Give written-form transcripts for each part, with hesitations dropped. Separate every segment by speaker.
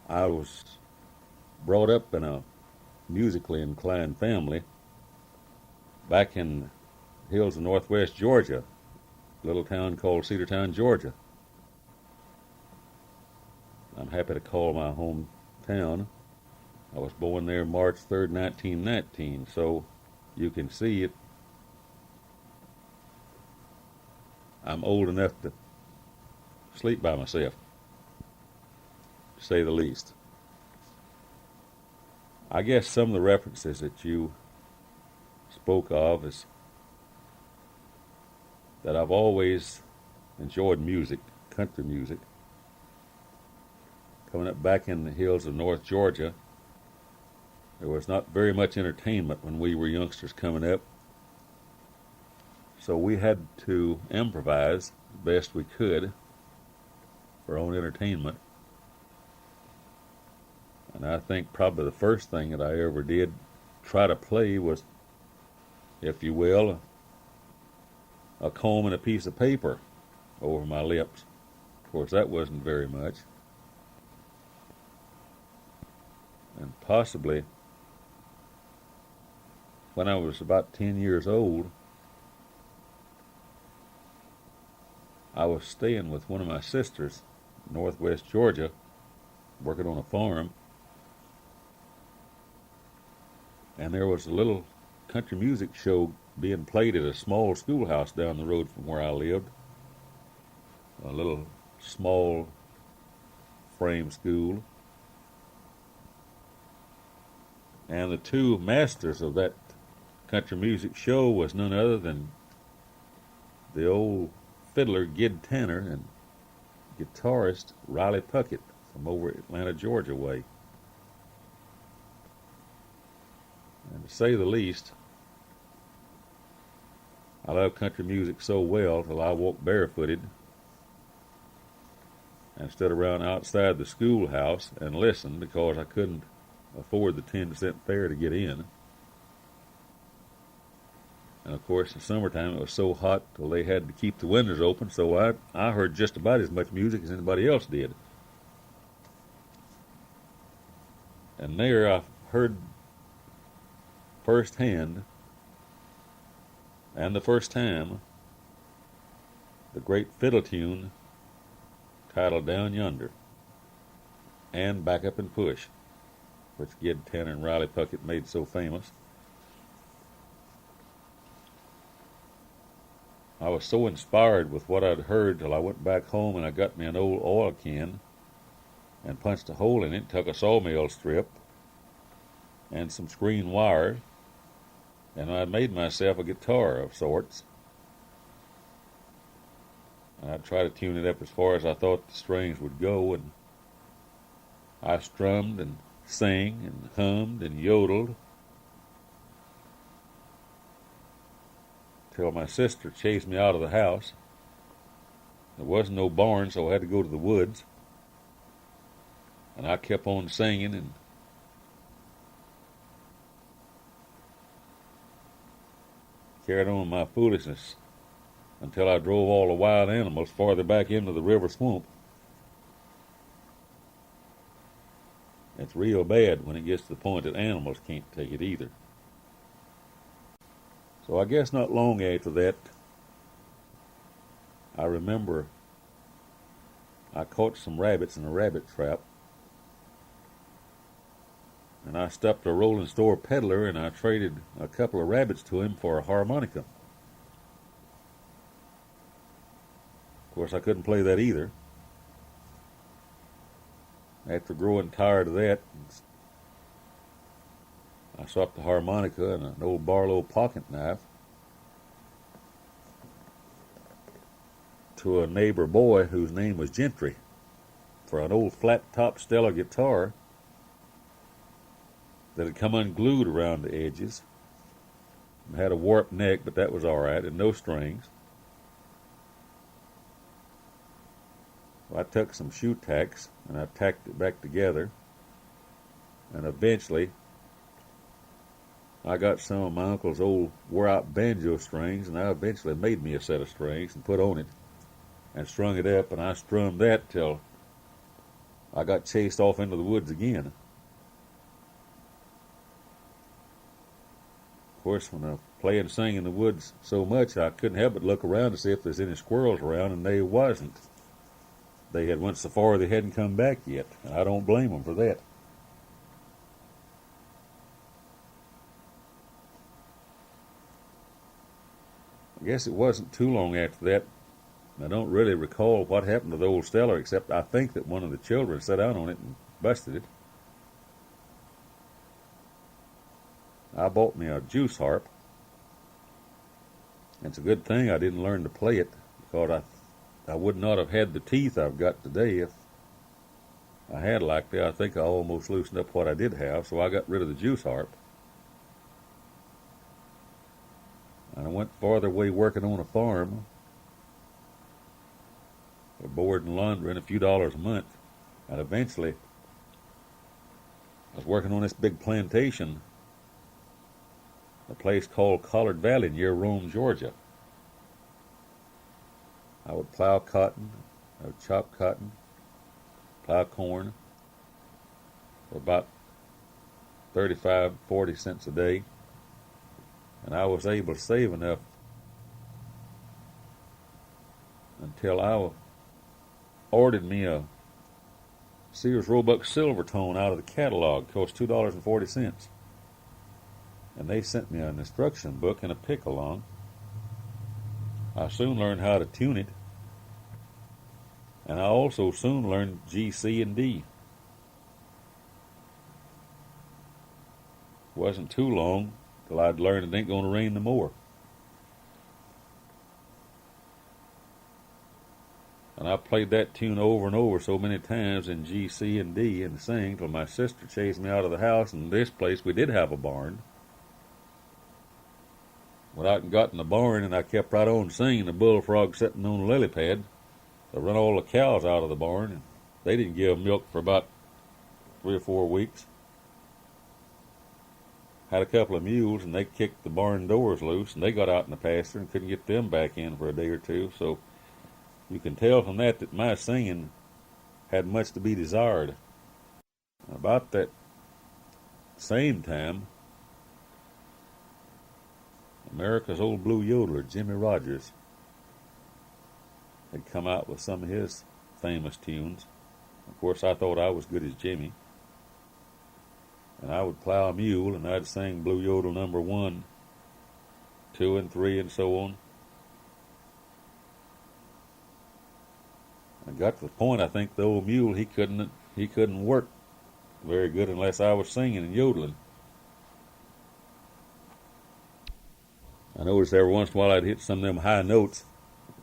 Speaker 1: I was brought up in a musically inclined family back in the hills of northwest Georgia, a little town called Cedartown, Georgia. I'm happy to call my hometown. I was born there March 3rd, 1919, so you can see it. I'm old enough to sleep by myself, to say the least. I guess some of the references that you spoke of is that I've always enjoyed music, country music. Coming up back in the hills of North Georgia, there was not very much entertainment when we were youngsters coming up. So we had to improvise the best we could for our own entertainment. And I think probably the first thing that I ever did try to play was, if you will, a comb and a piece of paper over my lips. Of course, that wasn't very much. And possibly when I was about 10 years old, I was staying with one of my sisters in northwest Georgia, working on a farm. And there was a little country music show being played at a small schoolhouse down the road from where I lived. A little small frame school. And the two masters of that country music show was none other than the old fiddler Gid Tanner and guitarist Riley Puckett from over Atlanta, Georgia way. And to say the least, I love country music so well till I walked barefooted and stood around outside the schoolhouse and listened because I couldn't afford the 10-cent fare to get in. And of course, in summertime it was so hot till they had to keep the windows open, so I heard just about as much music as anybody else did. And there I heard firsthand, and the first time, the great fiddle tune titled Down Yonder and Back Up and Push, which Gid Tanner and Riley Puckett made so famous. I was so inspired with what I'd heard till I went back home and I got me an old oil can and punched a hole in it, took a sawmill strip and some screen wire, and I made myself a guitar of sorts. And I tried to tune it up as far as I thought the strings would go, and I strummed and sang and hummed and yodeled till my sister chased me out of the house. There wasn't no barn, so I had to go to the woods. And I kept on singing and carried on my foolishness until I drove all the wild animals farther back into the river swamp. It's real bad when it gets to the point that animals can't take it either. So I guess not long after that, I remember I caught some rabbits in a rabbit trap. And I stopped a rolling store peddler and I traded a couple of rabbits to him for a harmonica. Of course, I couldn't play that either. After growing tired of that, I swapped the harmonica and an old Barlow pocket knife to a neighbor boy whose name was Gentry for an old flat-top Stella guitar that had come unglued around the edges. It had a warped neck, but that was all right, and no strings. So I took some shoe tacks and I tacked it back together, and eventually I got some of my uncle's old wore-out banjo strings, and I eventually made me a set of strings and put on it and strung it up, and I strummed that till I got chased off into the woods again. Of course, when I play and sing in the woods so much, I couldn't help but look around to see if there's any squirrels around, and they wasn't. They had went so far they hadn't come back yet, and I don't blame them for that. I guess it wasn't too long after that. I don't really recall what happened to the old Stellar, except I think that one of the children sat down on it and busted it. I bought me a juice harp. It's a good thing I didn't learn to play it, because I would not have had the teeth I've got today if I had like that. I think I almost loosened up what I did have, so I got rid of the juice harp. And I went farther away working on a farm, for board and laundry, and a few dollars a month. And eventually, I was working on this big plantation, a place called Collard Valley near Rome, Georgia. I would plow cotton, I would chop cotton, plow corn for about 35, 40 cents a day. And I was able to save enough until I ordered me a Sears Roebuck Silvertone out of the catalog. It cost $2.40. And they sent me an instruction book and a pick along. I soon learned how to tune it. And I also soon learned G, C, and D. It wasn't too long till I'd learned it ain't gonna rain no more. And I played that tune over and over so many times in G, C, and D and sing till my sister chased me out of the house. And this place, we did have a barn. Went out and got in the barn, and I kept right on singing the bullfrog sitting on the lily pad. I run all the cows out of the barn, and they didn't give milk for about 3 or 4 weeks. Had a couple of mules, and they kicked the barn doors loose, and they got out in the pasture and couldn't get them back in for a day or two. So you can tell from that my singing had much to be desired. About that same time, America's old blue yodeler, Jimmie Rodgers, had come out with some of his famous tunes. Of course, I thought I was good as Jimmie. And I would plow a mule, and I'd sing Blue Yodel number 1, 2, and 3, and so on. I got to the point, I think the old mule, he couldn't work very good unless I was singing and yodeling. I noticed every once in a while I'd hit some of them high notes.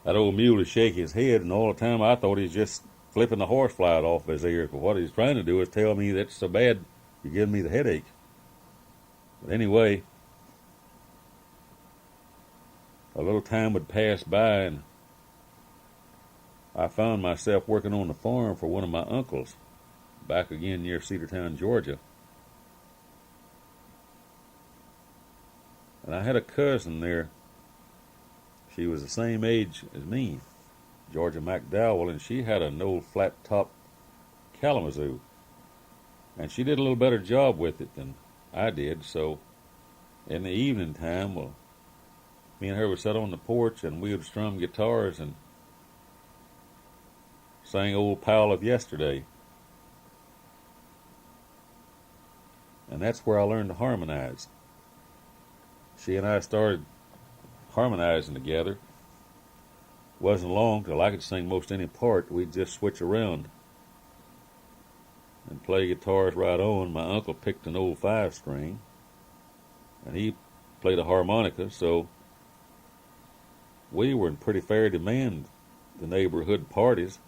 Speaker 1: That old mule would shake his head, and all the time I thought he was just flipping the horsefly off his ears. But what he's trying to do is tell me that's so bad you're giving me the headache. But anyway, a little time would pass by, and I found myself working on the farm for one of my uncles, back again near Cedartown, Georgia. And I had a cousin there. She was the same age as me, Georgia McDowell, and she had an old flat-top Kalamazoo. And she did a little better job with it than I did, so in the evening time, well, me and her would sit on the porch, and we would strum guitars and sing Old Pal of Yesterday. And that's where I learned to harmonize. She and I started harmonizing together. Wasn't long till I could sing most any part. We'd just switch around and play guitars right on. My uncle picked an old 5-string, and he played a harmonica, so we were in pretty fair demand at the neighborhood parties.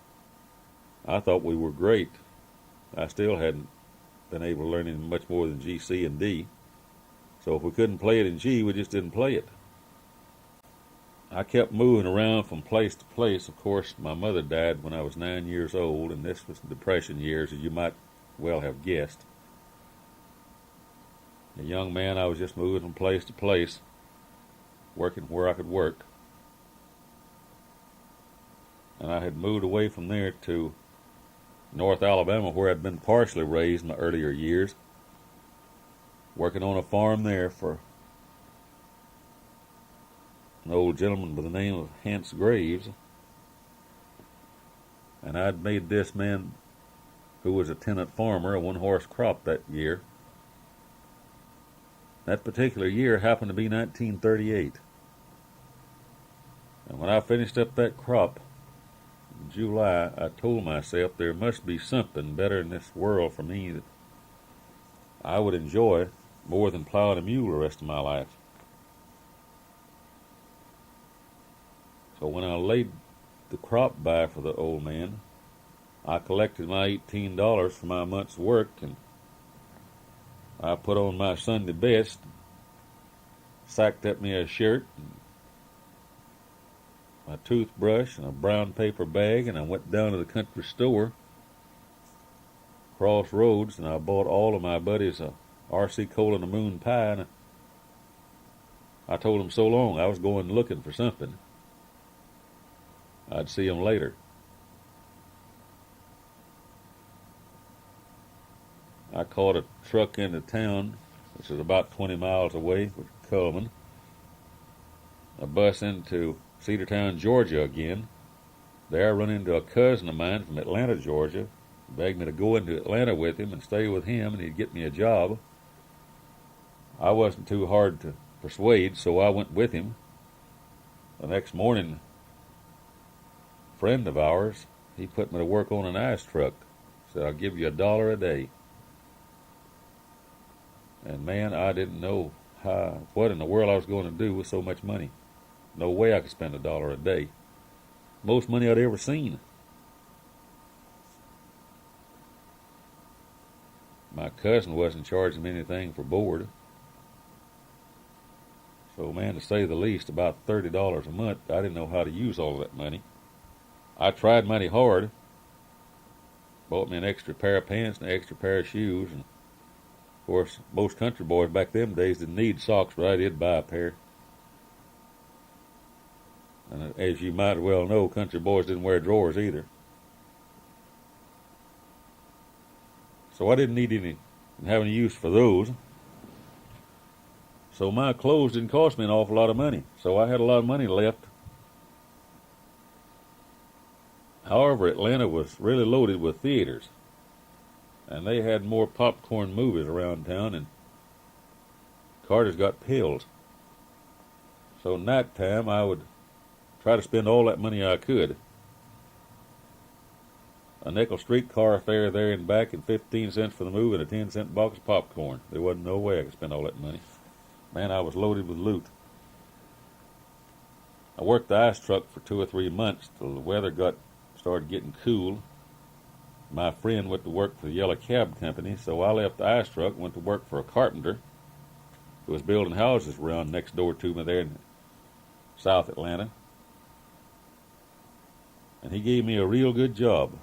Speaker 1: I thought we were great. I still hadn't been able to learn any much more than G, C, and D. So if we couldn't play it in G, we just didn't play it. I kept moving around from place to place. Of course, my mother died when I was 9 years old, and this was the Depression years, as you might well have guessed. A young man, I was just moving from place to place, working where I could work. And I had moved away from there to North Alabama, where I'd been partially raised in my earlier years, working on a farm there for an old gentleman by the name of Hance Graves. And I'd made this man, who was a tenant farmer, a one-horse crop that year. That particular year happened to be 1938. And when I finished up that crop in July, I told myself there must be something better in this world for me that I would enjoy more than plowing a mule the rest of my life. So when I laid the crop by for the old man, I collected my $18 for my month's work, and I put on my Sunday best, sacked up me a shirt, and a toothbrush, and a brown paper bag, and I went down to the country store, Crossroads, and I bought all of my buddies a R.C. Cole and a moon pie, and I told them so long I was going looking for something. I'd see them later. I caught a truck into town, which is about 20 miles away, with Cullman. A bus into Cedartown, Georgia again. There I run into a cousin of mine from Atlanta, Georgia. He begged me to go into Atlanta with him and stay with him, and he'd get me a job. I wasn't too hard to persuade, so I went with him. The next morning, a friend of ours, he put me to work on an ice truck. Said, I'll give you $1 a day. And man, I didn't know what in the world I was going to do with so much money. No way I could spend $1 a day. Most money I'd ever seen. My cousin wasn't charging me anything for board. So man, to say the least, about $30 a month, I didn't know how to use all of that money. I tried mighty hard. Bought me an extra pair of pants and an extra pair of shoes, and of course, most country boys back them days didn't need socks, but I did buy a pair. And as you might well know, country boys didn't wear drawers either. So I didn't have any use for those. So my clothes didn't cost me an awful lot of money. So I had a lot of money left. However, Atlanta was really loaded with theaters. And they had more popcorn movies around town, and Carter's got pills. So night time, I would try to spend all that money I could. A nickel streetcar fare there and back, and 15 cents for the movie, and a 10-cent box of popcorn. There wasn't no way I could spend all that money. Man, I was loaded with loot. I worked the ice truck for 2 or 3 months till the weather started getting cool. My friend went to work for the Yellow Cab Company, so I left the ice truck and went to work for a carpenter who was building houses around next door to me there in South Atlanta. And he gave me a real good job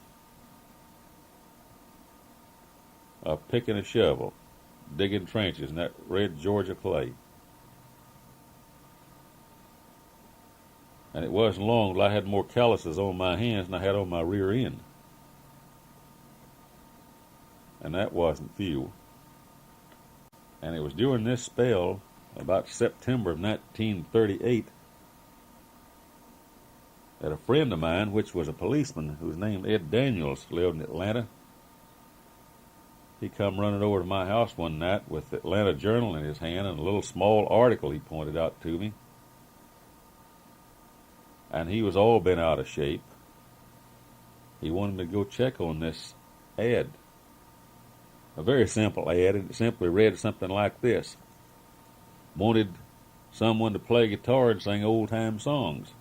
Speaker 1: of picking a shovel, digging trenches in that red Georgia clay. And it wasn't long till I had more calluses on my hands than I had on my rear end. And that wasn't few. And it was during this spell, about September of 1938, that a friend of mine, which was a policeman who was named Ed Daniels, lived in Atlanta, he come running over to my house one night with the Atlanta Journal in his hand and a little small article he pointed out to me. And he was all bent out of shape. He wanted me to go check on this ad. A very simple ad, and it simply read something like this. Wanted someone to play guitar and sing old-time songs.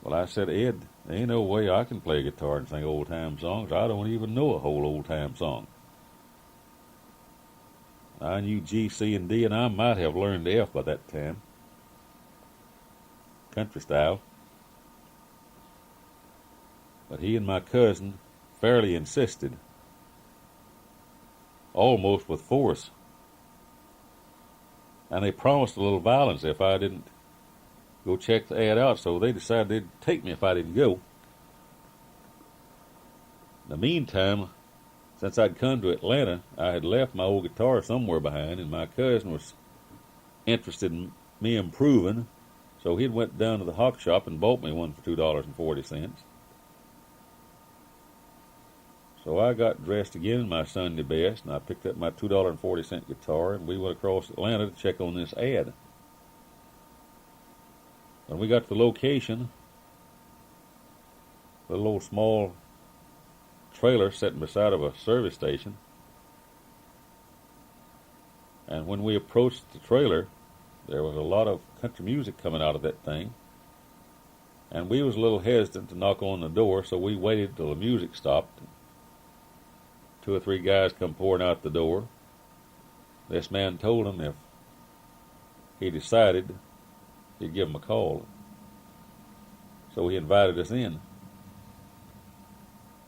Speaker 1: Well, I said, Ed, there ain't no way I can play guitar and sing old-time songs. I don't even know a whole old-time song. I knew G, C, and D, and I might have learned F by that time. Country style. But he and my cousin fairly insisted, almost with force. And they promised a little violence if I didn't go check the ad out, so they decided they'd take me if I didn't go. In the meantime, since I'd come to Atlanta, I had left my old guitar somewhere behind, and my cousin was interested in me improving, so he went down to the hock shop and bought me one for $2.40. So I got dressed again in my Sunday best, and I picked up my $2.40 guitar, and we went across Atlanta to check on this ad. When we got to the location, a little old small trailer sitting beside of a service station, and when we approached the trailer, there was a lot of country music coming out of that thing, and we was a little hesitant to knock on the door, so we waited till the music stopped. 2 or 3 guys come pouring out the door. This man told him if he decided, he'd give him a call. So he invited us in.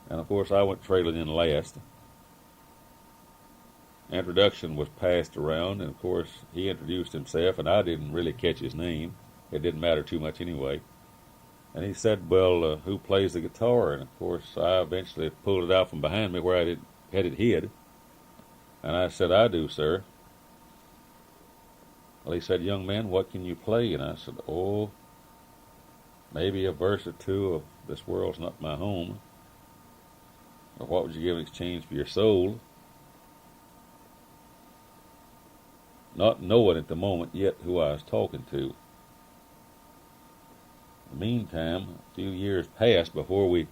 Speaker 1: And of course I went trailing in last. Introduction was passed around, and of course he introduced himself, and I didn't really catch his name. It didn't matter too much anyway. And he said, well, who plays the guitar? And of course I eventually pulled it out from behind me where I had it hid. And I said, I do, sir. Well, he said, young man, what can you play? And I said, oh, maybe a verse or two of This World's Not My Home. Or What Would You Give in Exchange for Your Soul? Not knowing at the moment yet who I was talking to. In the meantime, a few years passed before we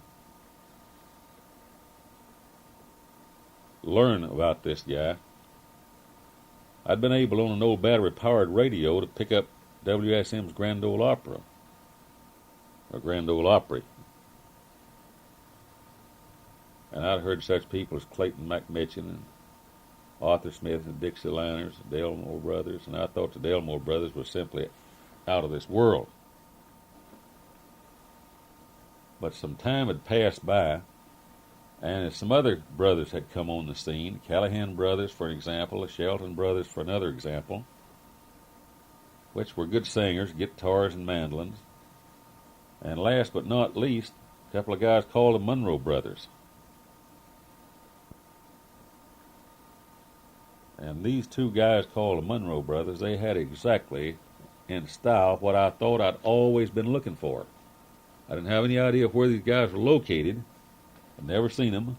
Speaker 1: learned about this guy. I'd been able on an old battery-powered radio to pick up WSM's Grand Ole Opry, or Grand Ole Opry. And I'd heard such people as Clayton McMitchin and Arthur Smith and Dixie Liners, the Delmore Brothers, and I thought the Delmore Brothers were simply out of this world. But some time had passed by, and some other brothers had come on the scene, Callahan Brothers, for an example, the Shelton Brothers, for another example, which were good singers, guitars and mandolins. And last but not least, a couple of guys called the Monroe Brothers. And these 2 guys called the Monroe Brothers, they had exactly, in style, what I thought I'd always been looking for. I didn't have any idea where these guys were located. I'd never seen them,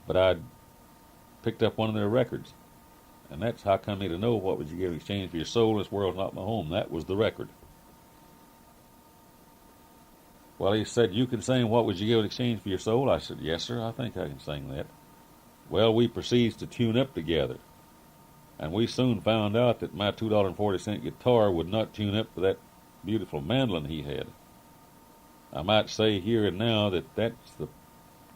Speaker 1: but I'd picked up one of their records. And that's How Come Me to Know What Would You Give in Exchange for Your Soul? This World's Not My Home. That was the record. Well, he said, you can sing What Would You Give in Exchange for Your Soul? I said, yes, sir, I think I can sing that. Well, we proceeded to tune up together. And we soon found out that my $2.40 guitar would not tune up to that beautiful mandolin he had. I might say here and now that that's the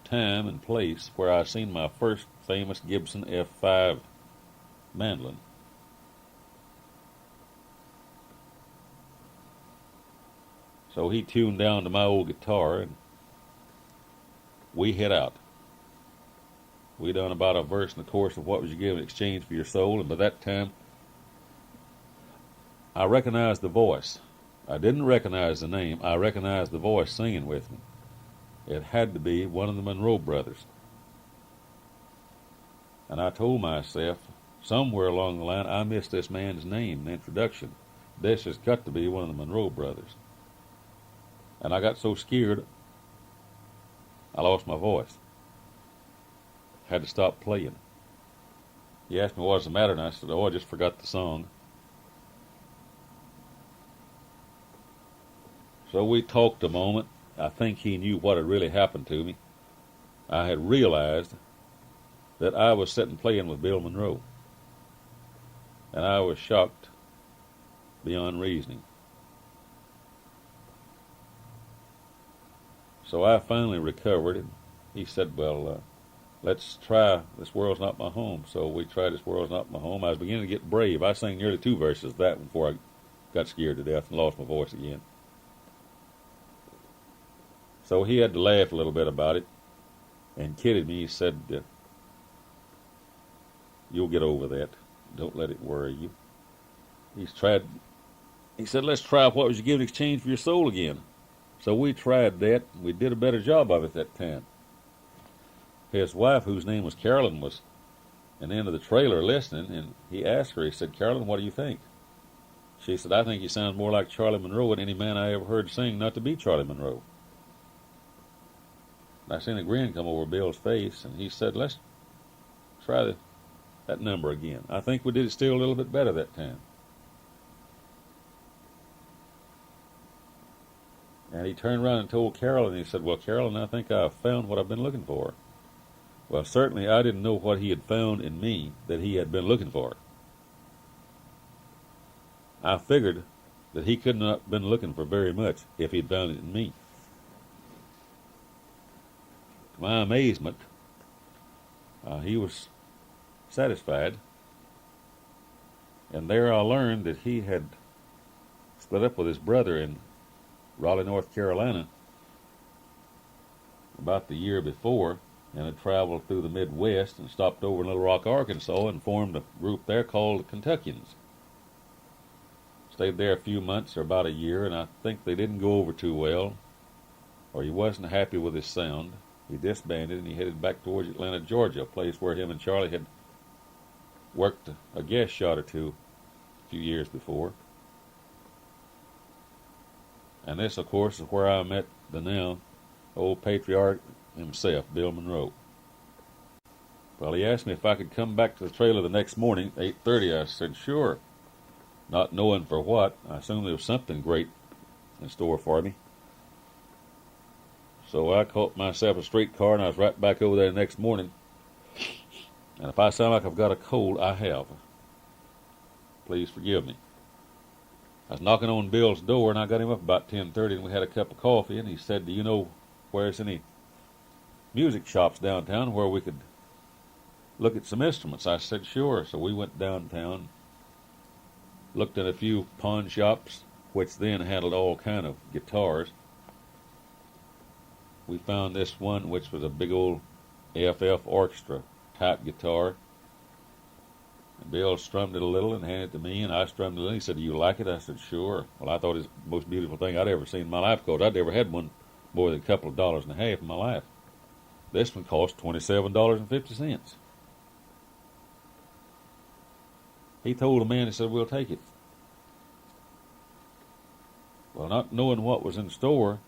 Speaker 1: time and place where I seen my first famous Gibson F5 mandolin. So he tuned down to my old guitar, and we hit out. We done about a verse in the chorus of What Would You Give in Exchange for Your Soul, and by that time, I recognized the voice. I didn't recognize the name. I recognized the voice singing with me. It had to be one of the Monroe Brothers. And I told myself, somewhere along the line, I missed this man's name in the introduction. This has got to be one of the Monroe Brothers. And I got so scared, I lost my voice. Had to stop playing. He asked me what was the matter, and I said, I just forgot the song. So we talked a moment. I think he knew what had really happened to me. I had realized that I was sitting playing with Bill Monroe. And I was shocked beyond reasoning. So I finally recovered, and he said, well, let's try This World's Not My Home. So we tried This World's Not My Home. I was beginning to get brave. I sang nearly 2 verses of that before I got scared to death and lost my voice again. So he had to laugh a little bit about it and kidded me. He said, you'll get over that. Don't let it worry you. He said, let's try What Would You Give in Exchange for Your Soul again. So we tried that, and we did a better job of it that time. his wife, whose name was Carolyn, was in the end of the trailer listening, and he asked her, he said, "Carolyn, what do you think?" She said, "I think he sounds more like Charlie Monroe than any man I ever heard sing not to be Charlie Monroe." And I seen a grin come over Bill's face, and he said, "Let's try that number again. I think we did it still a little bit better that time." And he turned around and told Carolyn, he said, "Well, Carolyn, I think I've found what I've been looking for." Well, certainly I didn't know what he had found in me that he had been looking for. I figured that he could not have been looking for very much if he'd found it in me. To my amazement, he was satisfied, and there I learned that he had split up with his brother in Raleigh, North Carolina about the year before, and had traveled through the Midwest and stopped over in Little Rock, Arkansas, and formed a group there called the Kentuckians. Stayed there a few months or about a year, and I think they didn't go over too well, or he wasn't happy with his sound. He disbanded and he headed back towards Atlanta, Georgia, a place where him and Charlie had worked a guest shot or two a few years before. And this, of course, is where I met the now old patriarch himself, Bill Monroe. Well, he asked me if I could come back to the trailer the next morning, 8:30. I said, "Sure." Not knowing for what. I assumed there was something great in store for me. So I caught myself a streetcar, and I was right back over there the next morning. And if I sound like I've got a cold, I have. Please forgive me. I was knocking on Bill's door, and I got him up about 10:30, and we had a cup of coffee, and he said, "Do you know where there's any music shops downtown where we could look at some instruments?" I said, "Sure." So we went downtown, looked at a few pawn shops, which then handled all kind of guitars. We found this one, which was a big old FF orchestra type guitar. And Bill strummed it a little and handed it to me, and I strummed it a little. He said, "Do you like it?" I said, "Sure." Well, I thought it was the most beautiful thing I'd ever seen in my life, because I'd never had one more than a couple of dollars and a half in my life. This one cost $27.50. He told the man, he said, "We'll take it." Well, not knowing what was in store,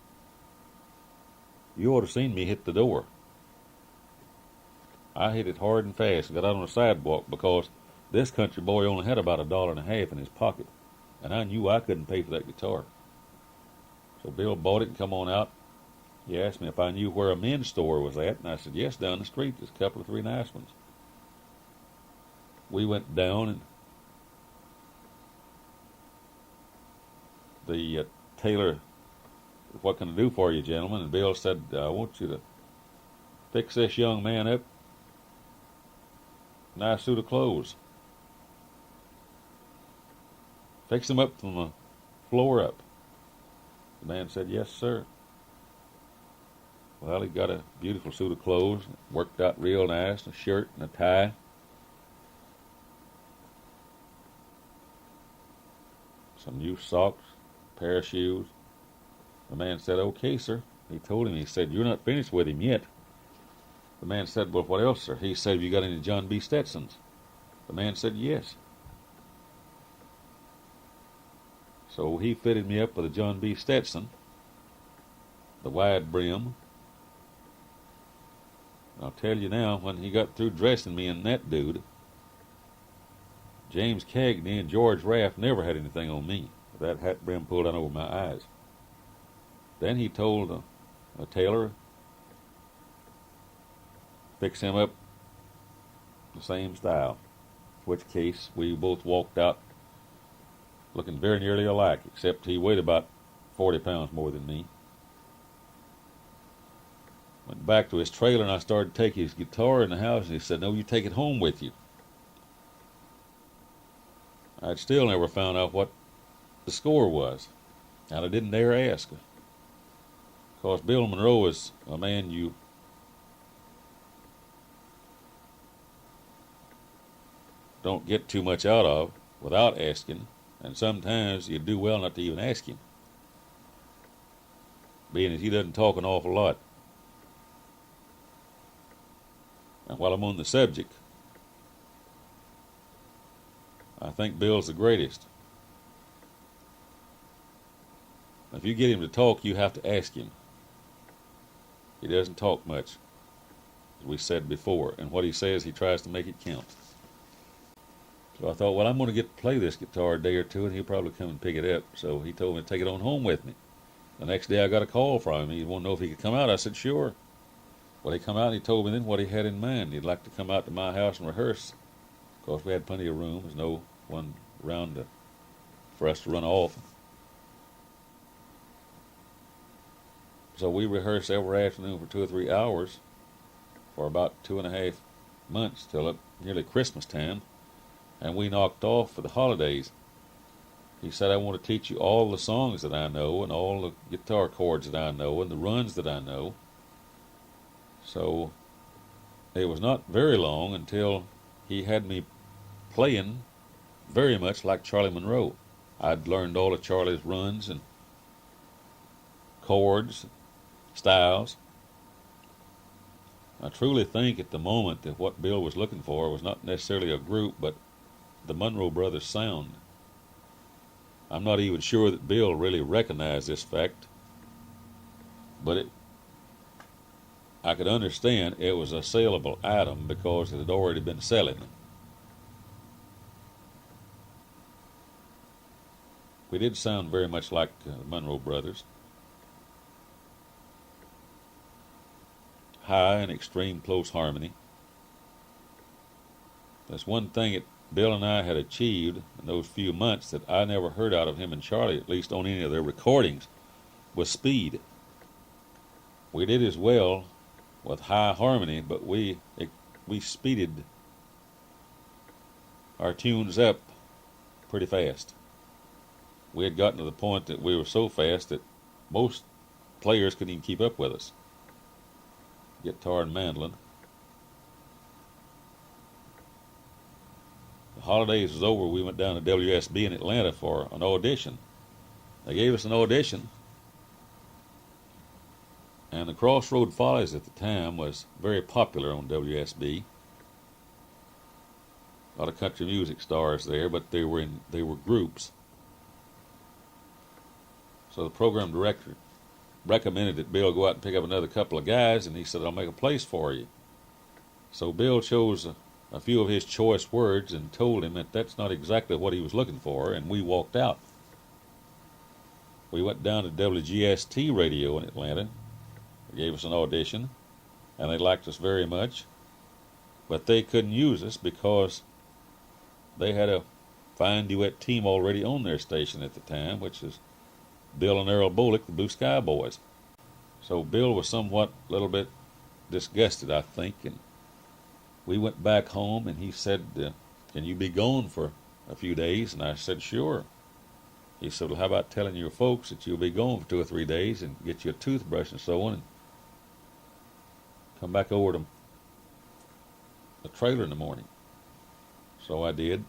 Speaker 1: you ought to have seen me hit the door. I hit it hard and fast and got out on the sidewalk, because this country boy only had about $1.50 in his pocket, and I knew I couldn't pay for that guitar. So Bill bought it and come on out. He asked me if I knew where a men's store was at, and I said, "Yes, down the street. There's a couple of three nice ones." We went down, and the tailor, "What can I do for you, gentlemen?" And Bill said, "I want you to fix this young man up a nice suit of clothes. Fix him up from the floor up." The man said, "Yes, sir." Well, he got a beautiful suit of clothes, worked out real nice, a shirt and a tie. Some new socks, a pair of shoes. The man said, "Okay, sir." He told him, he said, "You're not finished with him yet." The man said, "Well, what else, sir?" He said, "Have you got any John B. Stetsons?" The man said, "Yes." So he fitted me up with a John B. Stetson, the wide brim. I'll tell you now, when he got through dressing me in that dude, James Cagney and George Raft never had anything on me with that hat brim pulled down over my eyes. Then he told a tailor, fix him up the same style, in which case we both walked out looking very nearly alike, except he weighed about 40 pounds more than me. Went back to his trailer, and I started to take his guitar in the house, and he said, "No, you take it home with you." I'd still never found out what the score was, and I didn't dare ask. Because Bill Monroe is a man you don't get too much out of without asking, and sometimes you do well not to even ask him, being that he doesn't talk an awful lot. And while I'm on the subject, I think Bill's the greatest. If you get him to talk, you have to ask him. He doesn't talk much, as we said before, and what he says, he tries to make it count. So I thought, well, I'm going to get to play this guitar a day or two, and he'll probably come and pick it up. So he told me to take it on home with me. The next day I got a call from him. He wanted to know if he could come out. I said, sure. Well, he come out and he told me then what he had in mind. He'd like to come out to my house and rehearse. Of course, we had plenty of room. There's no one around for us to run off. So we rehearsed every afternoon for 2 or 3 hours for about 2.5 months till nearly Christmas time. And we knocked off for the holidays. He said, I want to teach you all the songs that I know and all the guitar chords that I know and the runs that I know. So it was not very long until he had me playing very much like Charlie Monroe. I'd learned all of Charlie's runs and chords, styles. I truly think at the moment that what Bill was looking for was not necessarily a group, but the Monroe Brothers sound. I'm not even sure that Bill really recognized this fact, but I could understand it was a saleable item because it had already been selling. We did sound very much like the Monroe Brothers. High and extreme close harmony. That's one thing that Bill and I had achieved in those few months that I never heard out of him and Charlie, at least on any of their recordings, was speed. We did as well with high harmony, but we speeded our tunes up pretty fast. We had gotten to the point that we were so fast that most players couldn't even keep up with us. Guitar and mandolin. The holidays was over, we went down to WSB in Atlanta for an audition. They gave us an audition, and the Crossroad Follies at the time was very popular on WSB. A lot of country music stars there, but they were groups. So the program director recommended that Bill go out and pick up another couple of guys, and he said, I'll make a place for you. So Bill chose a few of his choice words and told him that that's not exactly what he was looking for, and we walked out. We went down to WGST radio in Atlanta. They gave us an audition, and they liked us very much, but they couldn't use us because they had a fine duet team already on their station at the time, which is Bill and Earl Bolick, the Blue Sky Boys. So Bill was somewhat a little bit disgusted, I think, and we went back home, and he said, can you be gone for a few days? And I said, sure. He said, well, how about telling your folks that you'll be gone for 2 or 3 days and get you a toothbrush and so on, and come back over to the trailer in the morning. So I did.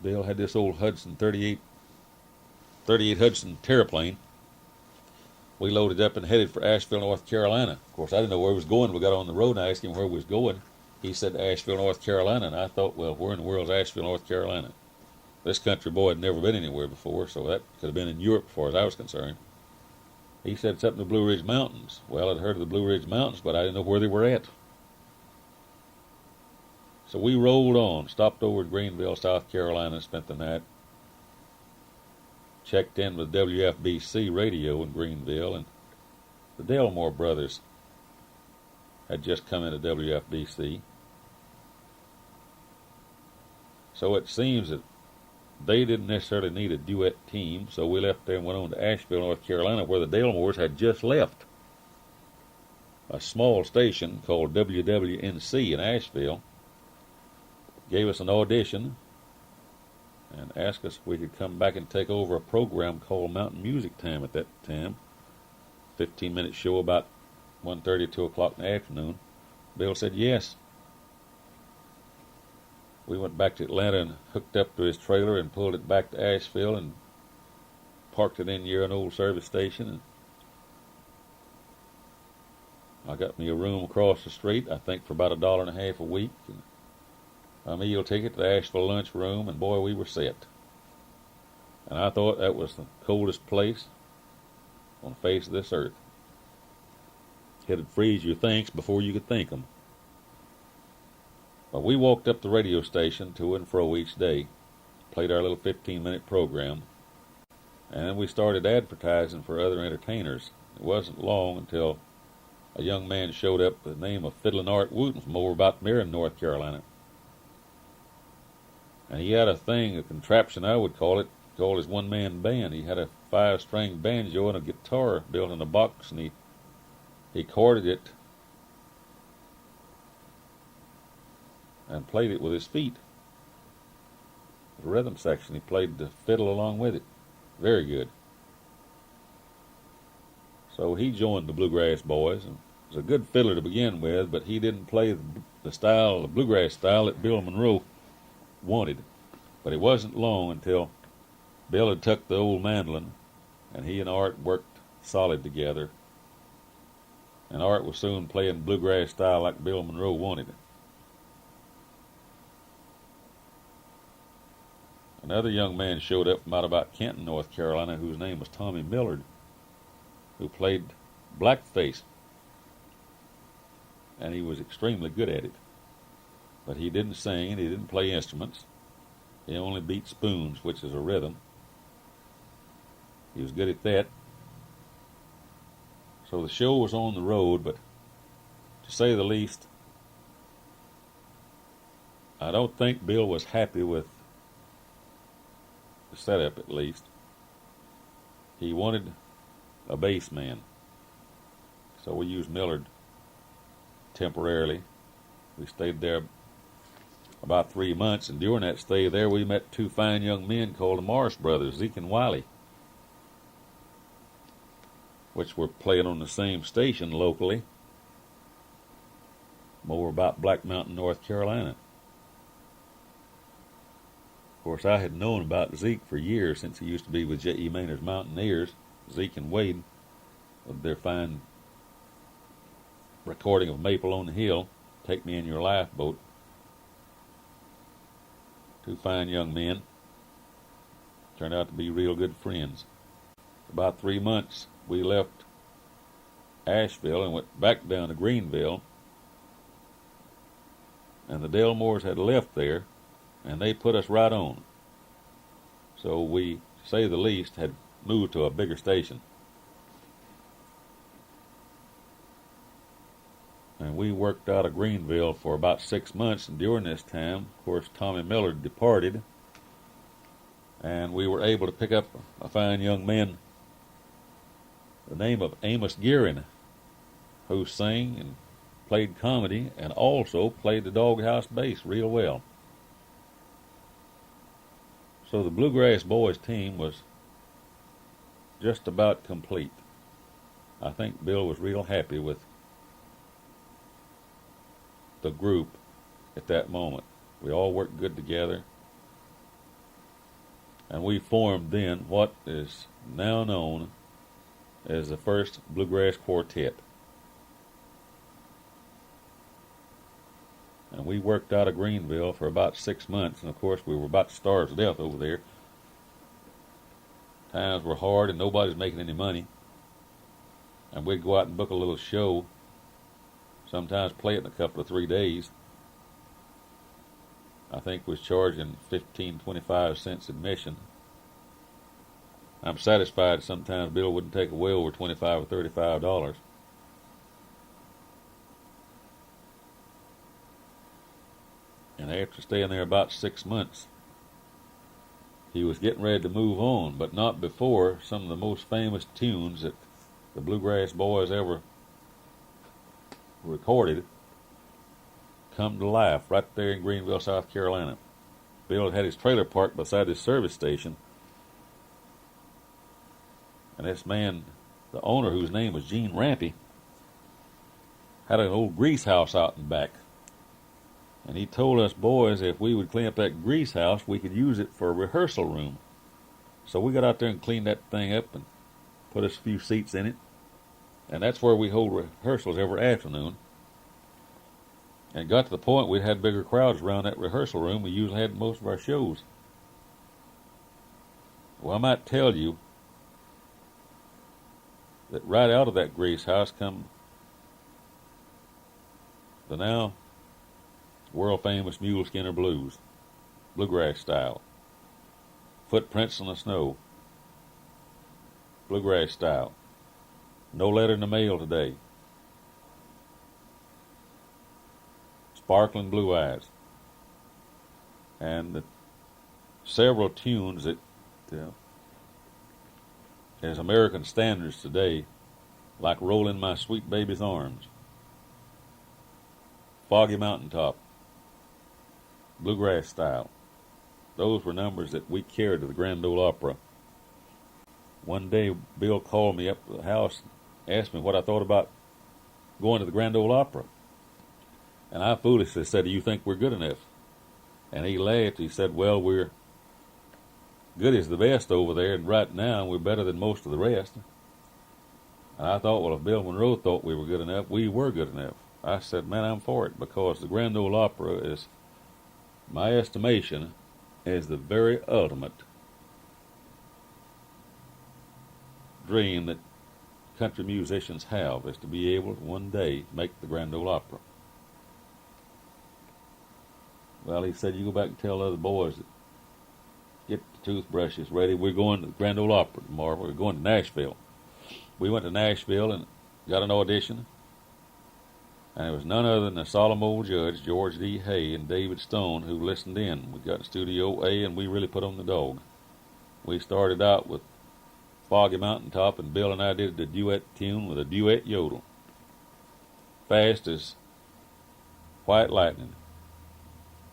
Speaker 1: Bill had this old Hudson 38 Hudson Terraplane. We loaded up and headed for Asheville, North Carolina. Of course, I didn't know where we was going. We got on the road and I asked him where we was going. He said Asheville, North Carolina, and I thought, well, where in the world is Asheville, North Carolina? This country boy had never been anywhere before, so that could have been in Europe as far as I was concerned. He said it's up in the Blue Ridge Mountains. Well, I'd heard of the Blue Ridge Mountains, but I didn't know where they were at. So we rolled on, stopped over at Greenville, South Carolina, spent the night. Checked in with WFBC radio in Greenville, and the Delmore brothers had just come into WFBC. So it seems that they didn't necessarily need a duet team, so we left there and went on to Asheville, North Carolina, where the Delmores had just left. A small station called WWNC in Asheville gave us an audition and asked us if we could come back and take over a program called Mountain Music Time at that time. 15-minute show about 1:30, 2 o'clock in the afternoon. Bill said yes. We went back to Atlanta and hooked up to his trailer and pulled it back to Asheville and parked it in near an old service station. And I got me a room across the street, I think for about $1.50 a week, and a meal ticket to the Asheville lunchroom, and boy, we were set. And I thought that was the coldest place on the face of this earth. It'd freeze your thinks before you could think them. But we walked up the radio station to and fro each day, played our little 15-minute program, and then we started advertising for other entertainers. It wasn't long until a young man showed up with the name of Fiddlin' Art Wooten from over about Marion, North Carolina. And he had a thing, a contraption I would call it, called his one-man band. He had a 5-string banjo and a guitar built in a box, and he corded it and played it with his feet. The rhythm section, he played the fiddle along with it. Very good. So he joined the Bluegrass Boys, and was a good fiddler to begin with, but he didn't play the style, the bluegrass style that Bill Monroe wanted. But it wasn't long until Bill had took the old mandolin, and he and Art worked solid together. And Art was soon playing bluegrass style like Bill Monroe wanted it. Another young man showed up from out about Kenton, North Carolina, whose name was Tommy Millard, who played blackface. And he was extremely good at it. But he didn't sing and he didn't play instruments. He only beat spoons, which is a rhythm. He was good at that. So the show was on the road, but to say the least, I don't think Bill was happy with the setup, at least. He wanted a bass man. So we used Millard temporarily. We stayed there about 3 months, and during that stay there we met two fine young men called the Morris Brothers, Zeke and Wiley, which were playing on the same station locally, more about Black Mountain, North Carolina. Of course, I had known about Zeke for years, since he used to be with J.E. Maynard's Mountaineers, Zeke and Wade, with their fine recording of Maple on the Hill, Take Me in Your Lifeboat. Two fine young men. Turned out to be real good friends. About 3 months, we left Asheville and went back down to Greenville. And the Delmores had left there, and they put us right on. So we, to say the least, had moved to a bigger station. And we worked out of Greenville for about 6 months, and during this time, of course, Tommy Millard departed, and we were able to pick up a fine young man, the name of Amos Garren, who sang and played comedy and also played the doghouse bass real well. So the Bluegrass Boys team was just about complete. I think Bill was real happy with the group at that moment. We all worked good together, and we formed then what is now known as the first Bluegrass Quartet. And we worked out of Greenville for about 6 months, and of course we were about to starve to death over there. Times were hard and nobody's making any money. And we'd go out and book a little show, sometimes play it in a couple of 3 days. I think was charging 15-25 cents admission. I'm satisfied sometimes Bill wouldn't take away over $25 or $35. And after staying there about 6 months, he was getting ready to move on, but not before some of the most famous tunes that the Bluegrass Boys ever recorded come to life right there in Greenville, South Carolina. Bill had his trailer parked beside his service station, and this man, the owner, whose name was Gene Rampy, had an old grease house out in back. And he told us boys if we would clean up that grease house, we could use it for a rehearsal room. So we got out there and cleaned that thing up and put us a few seats in it. And that's where we hold rehearsals every afternoon. And it got to the point we had bigger crowds around that rehearsal room we usually had most of our shows. Well, I might tell you that right out of that Grace House come the now world-famous Mule Skinner Blues, bluegrass style. Footprints in the Snow, bluegrass style. No Letter in the Mail Today, Sparkling Blue Eyes, and several tunes that as American standards today, like Roll in My Sweet Baby's Arms, Foggy Mountaintop, bluegrass style. Those were numbers that we carried to the Grand Ole Opry. One day, Bill called me up to the house, asked me what I thought about going to the Grand Ole Opry. And I foolishly said, "Do you think we're good enough?" And he laughed. He said, "Well, we're good as the best over there, and right now we're better than most of the rest." And I thought, well, if Bill Monroe thought we were good enough, we were good enough. I said, man, I'm for it, because the Grand Ole Opry is, my estimation, is the very ultimate dream that country musicians have, is to be able to one day make the Grand Ole Opry. Well, he said, you go back and tell other boys that get the toothbrushes ready. We're going to the Grand Ole Opry tomorrow. We're going to Nashville. We went to Nashville and got an audition, and it was none other than the solemn old judge, George D. Hay, and David Stone, who listened in. We got in Studio A, and we really put on the dog. We started out with Foggy Mountaintop, and Bill and I did the duet tune with a duet yodel, fast as white lightning.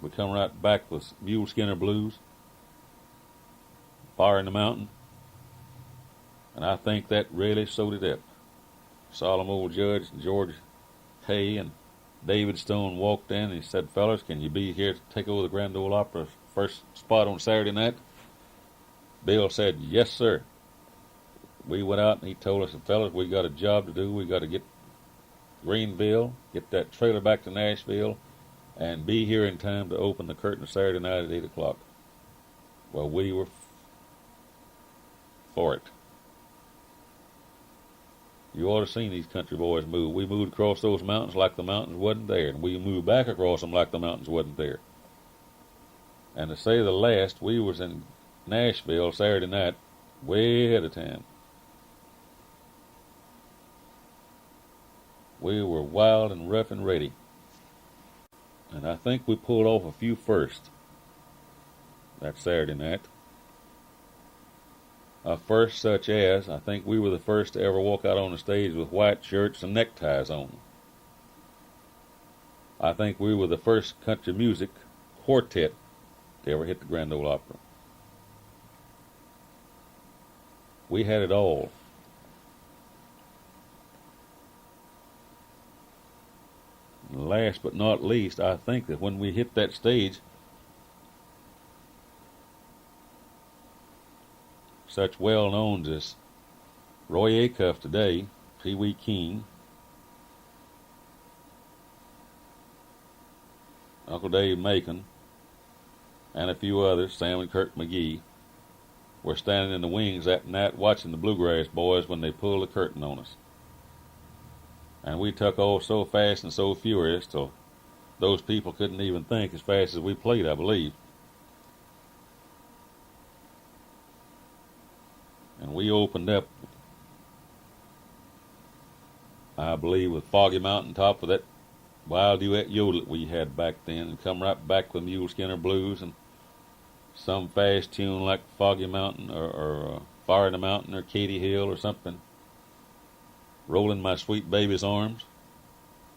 Speaker 1: We come right back with Mule Skinner Blues, Fire in the Mountain, and I think that really sewed it up. Solemn old judge George Hay and David Stone walked in and he said, fellas, can you be here to take over the Grand Ole Opry first spot on Saturday night? Bill said, yes, sir. We went out and he told us, fellas, we got a job to do. We got to get Greenville, get that trailer back to Nashville, and be here in time to open the curtain Saturday night at 8 o'clock. Well, we were for it. You ought to have seen these country boys move. We moved across those mountains like the mountains wasn't there, and we moved back across them like the mountains wasn't there. And to say the last, we was in Nashville Saturday night way ahead of time. We were wild and rough and ready. And I think we pulled off a few firsts that Saturday night. A first such as, I think we were the first to ever walk out on the stage with white shirts and neckties on. I think we were the first country music quartet to ever hit the Grand Ole Opry. We had it all. And last but not least, I think that when we hit that stage, such well-knowns as Roy Acuff today, Pee Wee King, Uncle Dave Macon, and a few others, Sam and Kirk McGee, were standing in the wings that night watching the Bluegrass Boys when they pulled the curtain on us. And we took off so fast and so furious till those people couldn't even think as fast as we played, I believe. And we opened up, I believe, with Foggy Mountaintop with that wild duet yodel that we had back then, and come right back with Mule Skinner Blues and some fast tune like Foggy Mountain or Fire in the Mountain or Katy Hill or something. Roll in My Sweet Baby's Arms.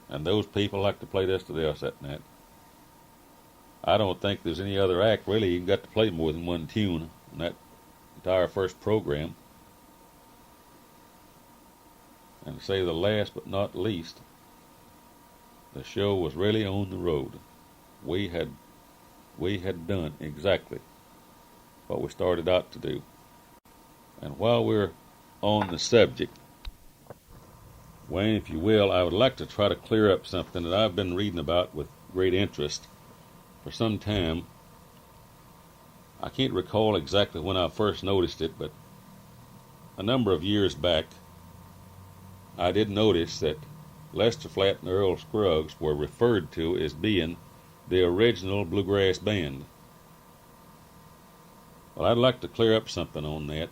Speaker 1: And those people like to play this to the us that night. I don't think there's any other act really you got to play more than one tune in that entire first program. And to say the last but not least, the show was really on the road. We had done exactly what we started out to do. And while we're on the subject Wayne, if you will, I would like to try to clear up something that I've been reading about with great interest for some time. I can't recall exactly when I first noticed it, but a number of years back, I did notice that Lester Flatt and Earl Scruggs were referred to as being the original bluegrass band. Well, I'd like to clear up something on that.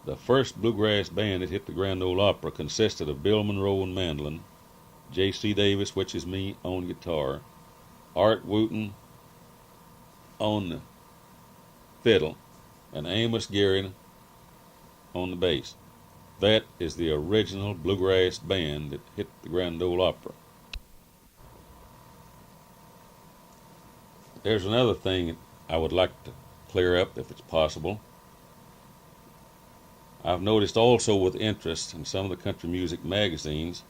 Speaker 1: The first bluegrass band that hit the Grand Ole Opry consisted of Bill Monroe on mandolin, J.C. Davis, which is me, on guitar, Art Wooten on the fiddle, and Amos Garren on the bass. That is the original bluegrass band that hit the Grand Ole Opry. There's another thing I would like to clear up, if it's possible. I've noticed also with interest in some of the country music magazines,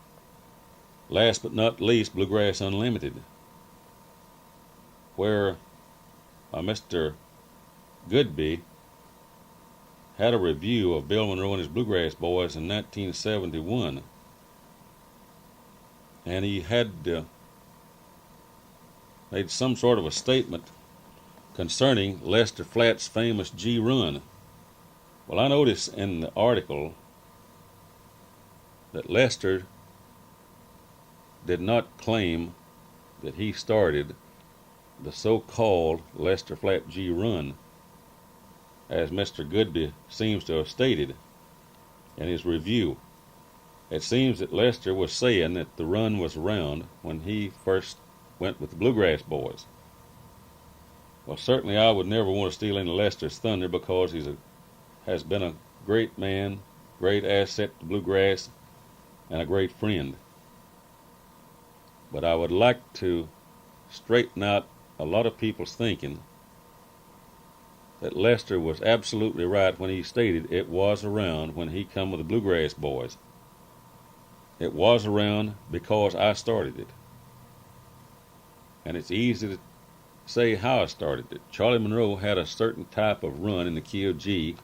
Speaker 1: last but not least, Bluegrass Unlimited, where Mr. Goodby had a review of Bill Monroe and his Bluegrass Boys in 1971, and he had made some sort of a statement concerning Lester Flatt's famous G-run. Well, I noticed in the article that Lester did not claim that he started the so-called Lester Flatt G-run, as Mr. Goodby seems to have stated in his review. It seems that Lester was saying that the run was around when he first went with the Bluegrass Boys. Well, certainly I would never want to steal any Lester's thunder, because he has been a great man, great asset to bluegrass, and a great friend. But I would like to straighten out a lot of people's thinking that Lester was absolutely right when he stated it was around when he come with the Bluegrass Boys. It was around because I started it. And it's easy to say how I started it. Charlie Monroe had a certain type of run in the key of G.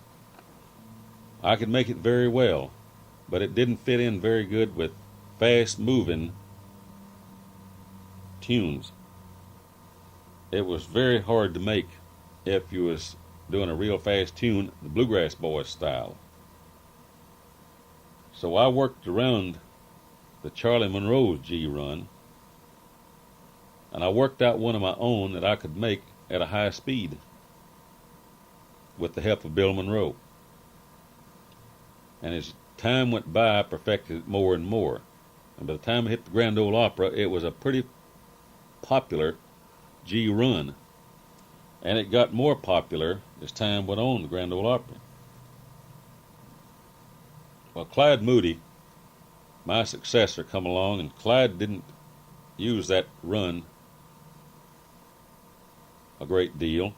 Speaker 1: I could make it very well, but it didn't fit in very good with fast-moving tunes. It was very hard to make if you was doing a real fast tune, the Bluegrass Boys style. So I worked around the Charlie Monroe's G-run, and I worked out one of my own that I could make at a high speed with the help of Bill Monroe. And as time went by, I perfected it more and more. And by the time I hit the Grand Ole Opry, it was a pretty popular G-run. And it got more popular as time went on, the Grand Ole Opry. Well, Clyde Moody, my successor, come along, and Clyde didn't use that run a great deal.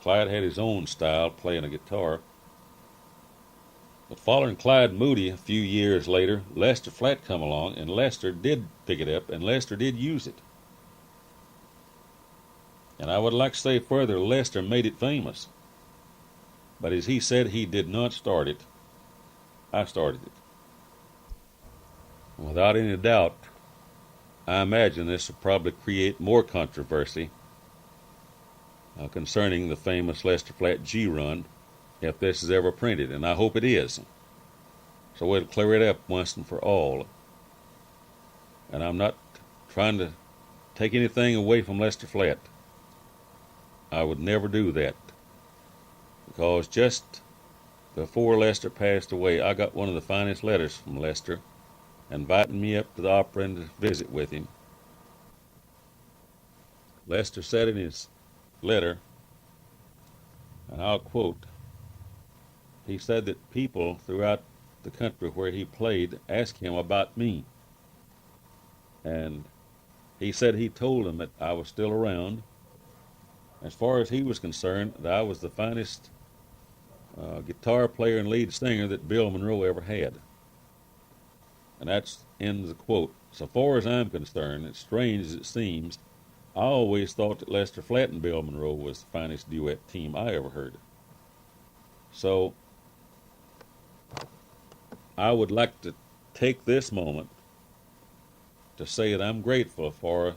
Speaker 1: Clyde had his own style, playing a guitar. But following Clyde Moody a few years later, Lester Flatt come along, and Lester did pick it up, and Lester did use it. And I would like to say further, Lester made it famous. But as he said, he did not start it. I started it. Without any doubt, I imagine this will probably create more controversy concerning the famous Lester Flatt G-run, if this is ever printed, and I hope it is. So we'll clear it up once and for all. And I'm not trying to take anything away from Lester Flatt. I would never do that, because just before Lester passed away, I got one of the finest letters from Lester inviting me up to the opera and to visit with him. Lester said in his letter, and I'll quote, he said that people throughout the country where he played asked him about me. And he said he told them that I was still around. As far as he was concerned, that I was the finest guitar player and lead singer that Bill Monroe ever had. And that's in the quote. So far as I'm concerned, as strange as it seems, I always thought that Lester Flatt and Bill Monroe was the finest duet team I ever heard. So I would like to take this moment to say that I'm grateful for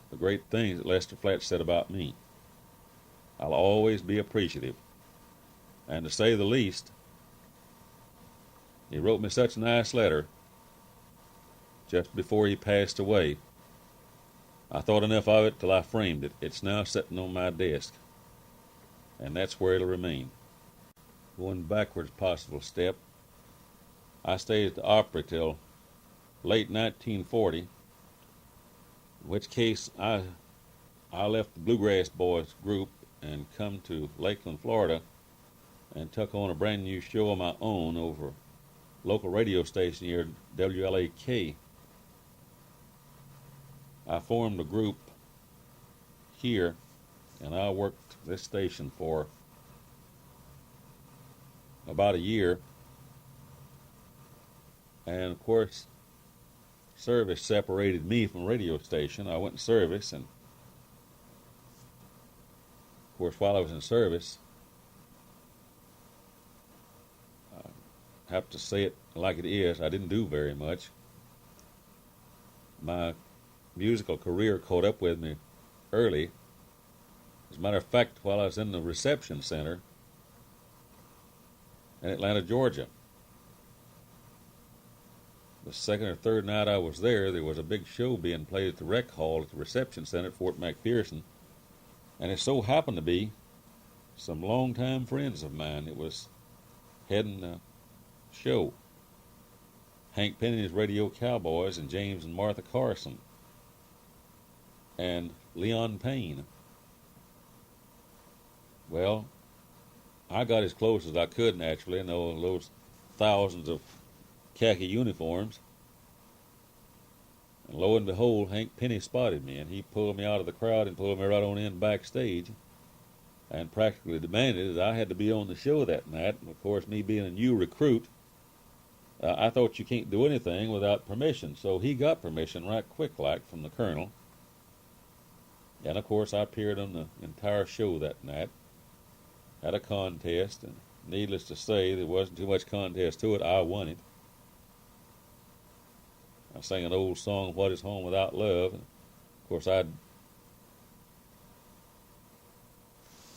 Speaker 1: the great things that Lester Flatt said about me. I'll always be appreciative. And to say the least, he wrote me such a nice letter just before he passed away. I thought enough of it till I framed it. It's now sitting on my desk, and that's where it'll remain. Going backwards possible step, I stayed at the Opry till late 1940, in which case I left the Bluegrass Boys group and come to Lakeland, Florida, and took on a brand new show of my own over a local radio station here, WLAK. I formed a group here, and I worked this station for about a year. And of course, service separated me from the radio station. I went in service, and of course, while I was in service, I have to say it like it is, I didn't do very much. My musical career caught up with me early. As a matter of fact, while I was in the reception center in Atlanta, Georgia, the second or third night I was there was a big show being played at the rec hall at the reception center at Fort McPherson, and it so happened to be some longtime friends of mine. It was heading the show. Hank Penny and his Radio Cowboys, and James and Martha Carson, and Leon Payne. Well, I got as close as I could, naturally, in those thousands of khaki uniforms. And lo and behold, Hank Penny spotted me, and he pulled me out of the crowd and pulled me right on in backstage and practically demanded that I had to be on the show that night. And of course, me being a new recruit, I thought you can't do anything without permission. So he got permission right quick like from the colonel. And of course, I appeared on the entire show that night. Had a contest, and needless to say, there wasn't too much contest to it. I won it. I sang an old song, What is Home Without Love? And of course, I'd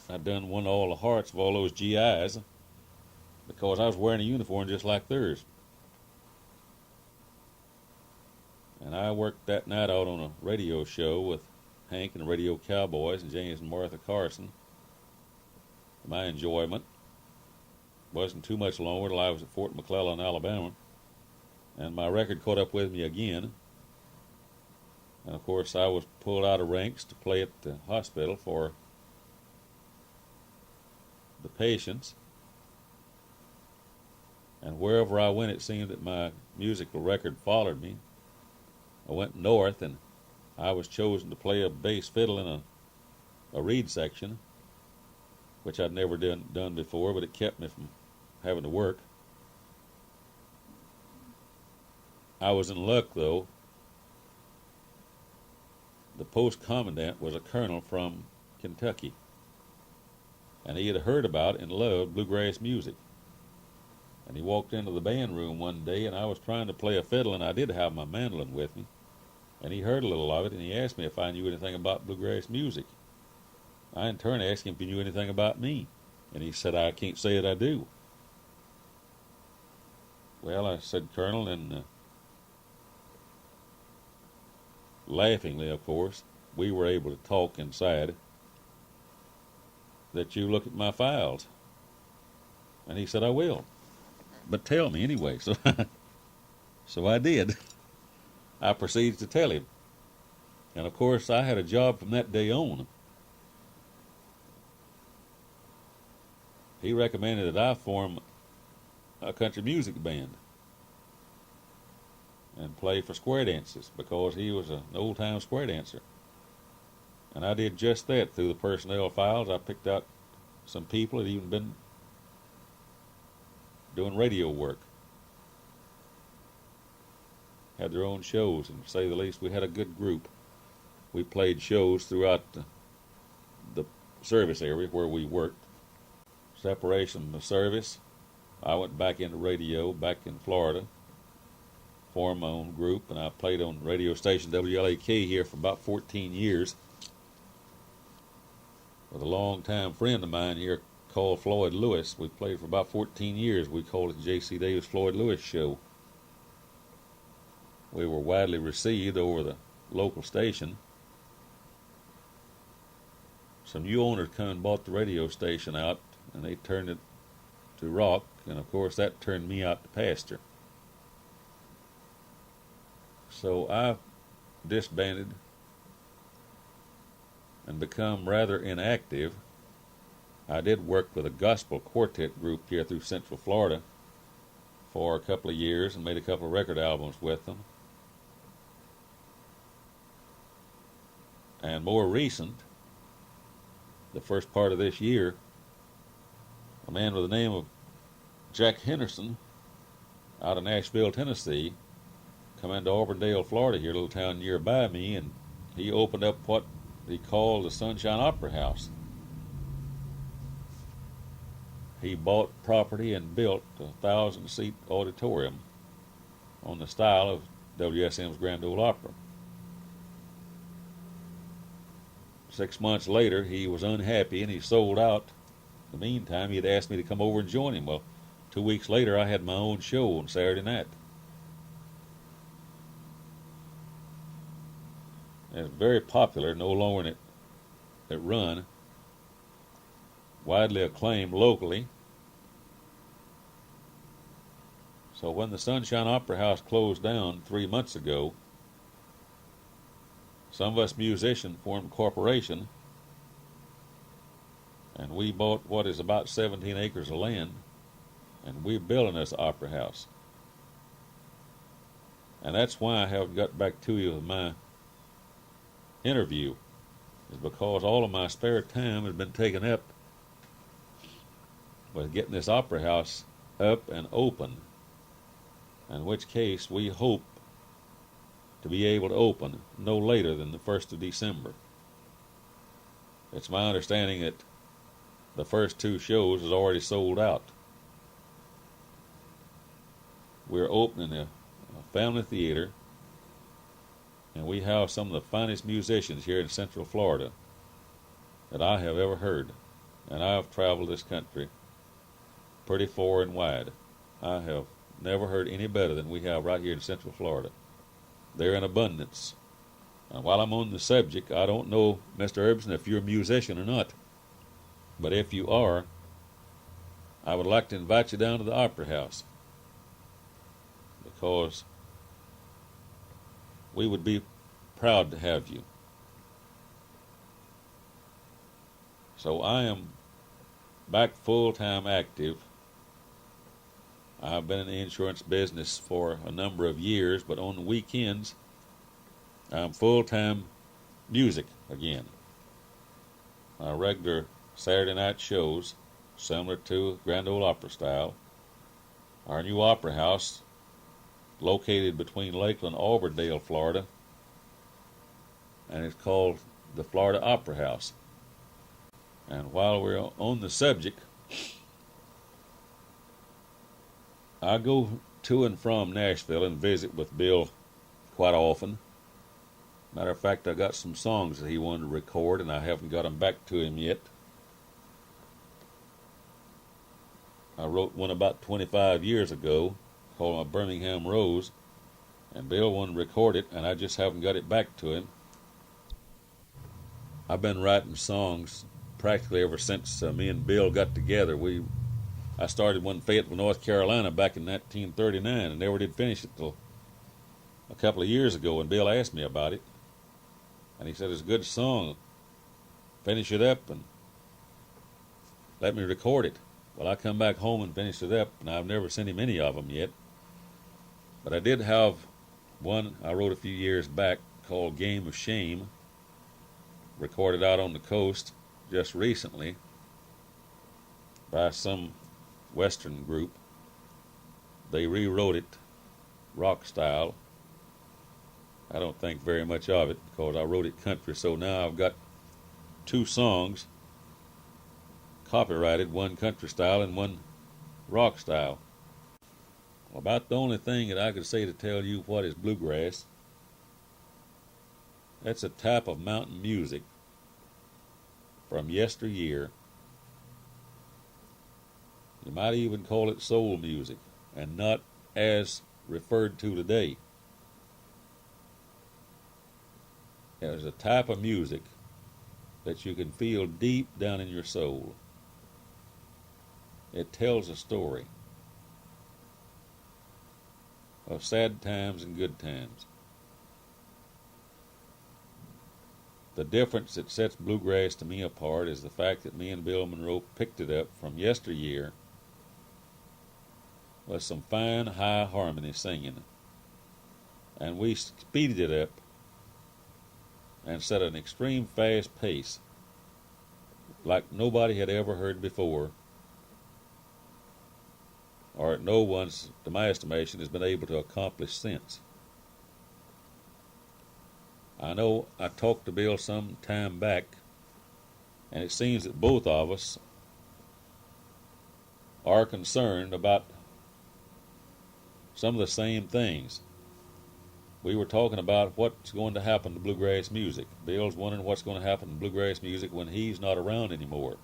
Speaker 1: won all the hearts of all those GIs because I was wearing a uniform just like theirs. And I worked that night out on a radio show with Hank and the Radio Cowboys and James and Martha Carson. My enjoyment wasn't too much longer till I was at Fort McClellan, Alabama, and my record caught up with me again. And of course, I was pulled out of ranks to play at the hospital for the patients. And wherever I went, it seemed that my musical record followed me. I went north, and I was chosen to play a bass fiddle in a reed section, which I'd never done before, but it kept me from having to work. I was in luck, though. The post commandant was a colonel from Kentucky, and he had heard about and loved bluegrass music. And he walked into the band room one day, and I was trying to play a fiddle, and I did have my mandolin with me. And he heard a little of it, and he asked me if I knew anything about bluegrass music. I in turn asked him if he knew anything about me, and he said, I can't say that I do. Well, I said, Colonel, and laughingly, of course, we were able to talk inside, that you look at my files. And he said, I will. But tell me anyway. So I did. I proceeded to tell him. And of course, I had a job from that day on. He recommended that I form a country music band and play for square dances because he was an old-time square dancer. And I did just that through the personnel files. I picked out some people that had even been doing radio work, had their own shows, and to say the least, we had a good group. We played shows throughout the service area where we worked. Separation from the service, I went back into radio back in Florida, formed my own group, and I played on radio station WLAK here for about 14 years with a long-time friend of mine here called Floyd Lewis. We played for about 14 years. We called it J.C. Davis Floyd Lewis Show. We were widely received over the local station. Some new owners come and bought the radio station out, and they turned it to rock, and of course that turned me out to pasture. So I disbanded and become rather inactive. I did work with a gospel quartet group here through Central Florida for a couple of years and made a couple of record albums with them. And more recent, the first part of this year, a man with the name of Jack Henderson out of Nashville, Tennessee, come into Auburndale, Florida here, a little town nearby me, and he opened up what he called the Sunshine Opry House. He bought property and built a 1,000-seat auditorium on the style of WSM's Grand Ole Opry. 6 months later, he was unhappy and he sold out. In the meantime, he had asked me to come over and join him. Well, 2 weeks later, I had my own show on Saturday night. And it's very popular, no longer at run, widely acclaimed locally. So when the Sunshine Opry House closed down 3 months ago, some of us musicians formed a corporation, and we bought what is about 17 acres of land, and we're building this Opry House. And that's why I haven't got back to you with my interview, is because all of my spare time has been taken up with getting this Opry House up and open, in which case we hope to be able to open no later than the 1st of December. It's my understanding that the first 2 shows is already sold out. We're opening a family theater, and we have some of the finest musicians here in Central Florida that I have ever heard. And I've traveled this country pretty far and wide. I have never heard any better than we have right here in Central Florida. They're in abundance. And while I'm on the subject, I don't know, Mr. Erbsen, if you're a musician or not. But if you are, I would like to invite you down to the Opry House, because we would be proud to have you. So I am back full-time active. I've been in the insurance business for a number of years, but on the weekends, I'm full-time music again. My regular Saturday night shows, similar to Grand Ole Opry style. Our new Opry House, located between Lakeland and Auburndale, Florida, and it's called the Florida Opry House. And while we're on the subject, I go to and from Nashville and visit with Bill quite often. Matter of fact, I got some songs that he wanted to record, and I haven't got them back to him yet. I wrote one about 25 years ago called My Birmingham Rose, and Bill wanted to record it, and I just haven't got it back to him. I've been writing songs practically ever since me and Bill got together. I started one in Fayetteville, North Carolina back in 1939 and never did finish it till a couple of years ago when Bill asked me about it. And he said, it's a good song. Finish it up and let me record it. Well, I come back home and finished it up, and I've never sent him any of them yet. But I did have one I wrote a few years back called Game of Shame, recorded out on the coast just recently by some Western group. They rewrote it rock style. I don't think very much of it because I wrote it country, so now I've got 2 songs copyrighted, one country style and one rock style. Well, about the only thing that I could say to tell you what is bluegrass, that's a type of mountain music from yesteryear. You might even call it soul music, and not as referred to today. It is a type of music that you can feel deep down in your soul. It tells a story of sad times and good times. The difference that sets bluegrass to me apart is the fact that me and Bill Monroe picked it up from yesteryear with some fine high harmony singing, and we speeded it up and set an extreme fast pace like nobody had ever heard before, or no one's, to my estimation, has been able to accomplish since. I know I talked to Bill some time back, and it seems that both of us are concerned about some of the same things. We were talking about what's going to happen to bluegrass music. Bill's wondering what's going to happen to bluegrass music when he's not around anymore.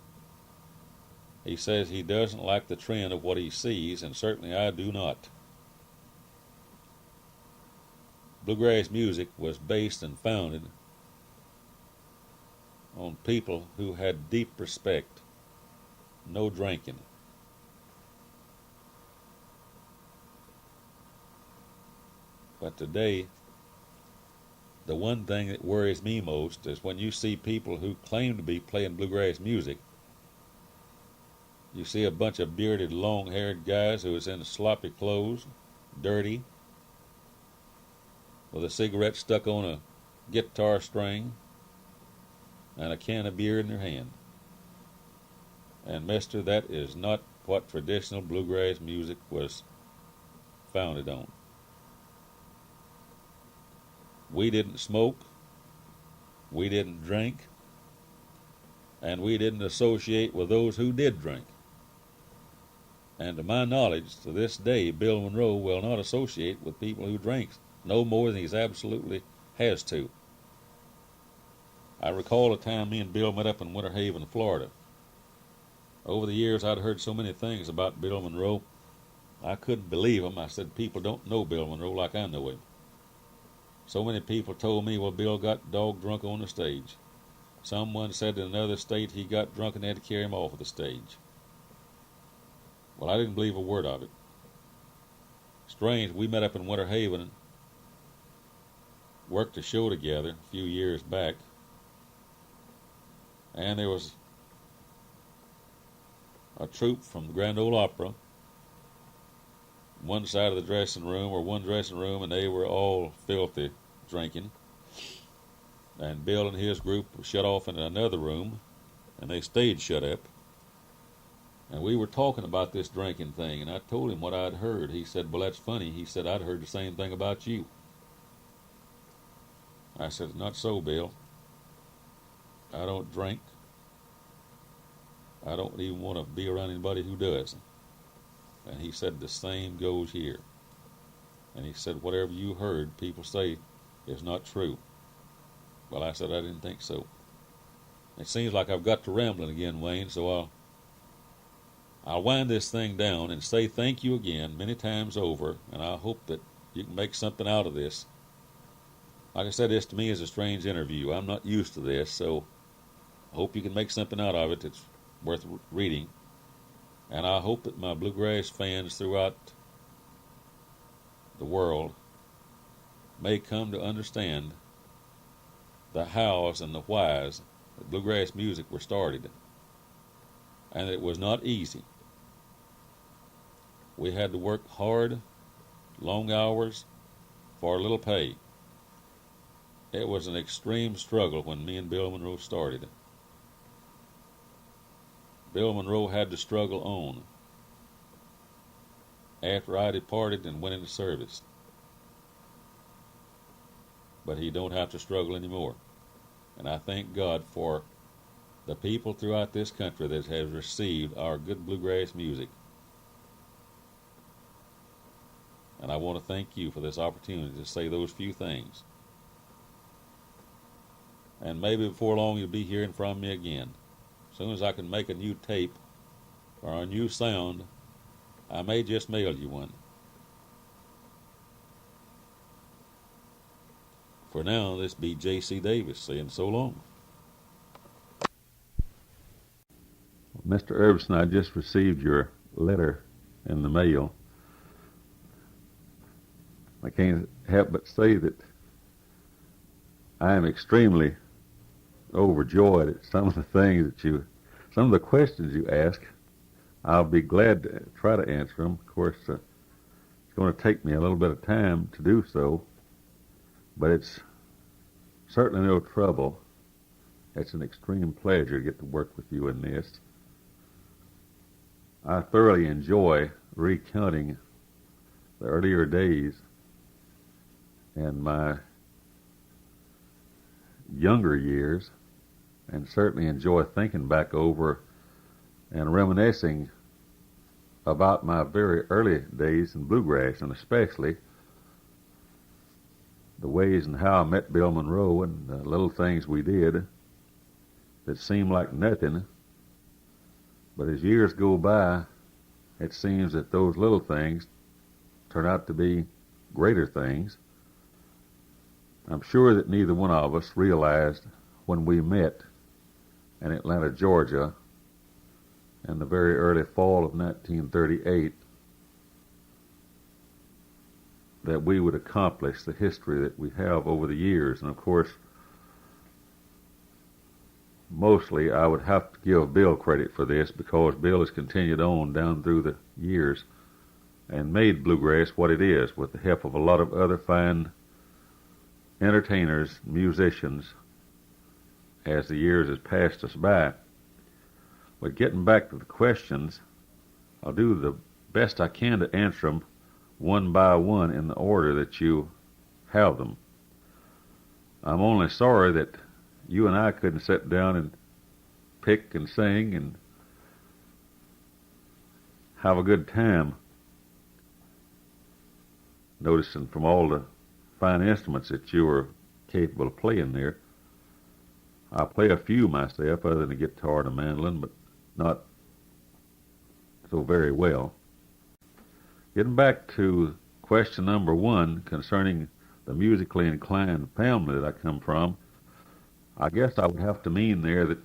Speaker 1: He says he doesn't like the trend of what he sees, and certainly I do not. Bluegrass music was based and founded on people who had deep respect, no drinking. But today, the one thing that worries me most is when you see people who claim to be playing bluegrass music. You see a bunch of bearded, long-haired guys who is in sloppy clothes, dirty, with a cigarette stuck on a guitar string and a can of beer in their hand. And mister, that is not what traditional bluegrass music was founded on. We didn't smoke, we didn't drink, and we didn't associate with those who did drink. And to my knowledge, to this day, Bill Monroe will not associate with people who drink no more than he's absolutely has to. I recall a time me and Bill met up in Winter Haven, Florida. Over the years, I'd heard so many things about Bill Monroe, I couldn't believe them. I said, people don't know Bill Monroe like I know him. So many people told me, well, Bill got dog drunk on the stage. Someone said in another state he got drunk and they had to carry him off of the stage. Well, I didn't believe a word of it. Strange, we met up in Winter Haven and worked a show together a few years back. And there was a troupe from the Grand Ole Opry. One side of the dressing room, or one dressing room, and they were all filthy drinking. And Bill and his group were shut off in another room, and they stayed shut up. And we were talking about this drinking thing, and I told him what I'd heard. He said, well, that's funny. He said, I'd heard the same thing about you. I said, not so, Bill. I don't drink. I don't even want to be around anybody who does. And he said, the same goes here. And he said, whatever you heard people say is not true. Well, I said, I didn't think so. It seems like I've got to rambling again, Wayne, so I'll wind this thing down and say thank you again many times over, and I hope that you can make something out of this. Like I said, this to me is a strange interview. I'm not used to this, so I hope you can make something out of it that's worth reading. And I hope that my bluegrass fans throughout the world may come to understand the hows and the whys that bluegrass music were started. And it was not easy. We had to work hard, long hours, for little pay. It was an extreme struggle when me and Bill Monroe started. Bill Monroe had to struggle on after I departed and went into service. But he don't have to struggle anymore. And I thank God for the people throughout this country that has received our good bluegrass music. And I want to thank you for this opportunity to say those few things. And maybe before long you'll be hearing from me again. As soon as I can make a new tape or a new sound, I may just mail you one. For now, this be J.C. Davis saying so long. Mr. Erbsen, I just received your letter in the mail. I can't help but say that I am extremely overjoyed at some of the things that some of the questions you ask. I'll be glad to try to answer them. Of course, it's going to take me a little bit of time to do so, but it's certainly no trouble. It's an extreme pleasure to get to work with you in this. I thoroughly enjoy recounting the earlier days and my younger years, and certainly enjoy thinking back over and reminiscing about my very early days in bluegrass, and especially the ways and how I met Bill Monroe and the little things we did that seemed like nothing. But as years go by, it seems that those little things turn out to be greater things. I'm sure that neither one of us realized when we met in Atlanta, Georgia, in the very early fall of 1938, that we would accomplish the history that we have over the years. And of course, mostly I would have to give Bill credit for this, because Bill has continued on down through the years and made bluegrass what it is, with the help of a lot of other fine entertainers, musicians, as the years has passed us by. But getting back to the questions, I'll do the best I can to answer them one by one in the order that you have them. I'm only sorry that you and I couldn't sit down and pick and sing and have a good time, noticing from all the fine instruments that you were capable of playing there. I play a few myself, other than the guitar and the mandolin, but not so very well. Getting back to question number one concerning the musically inclined family that I come from, I guess I would have to mean there that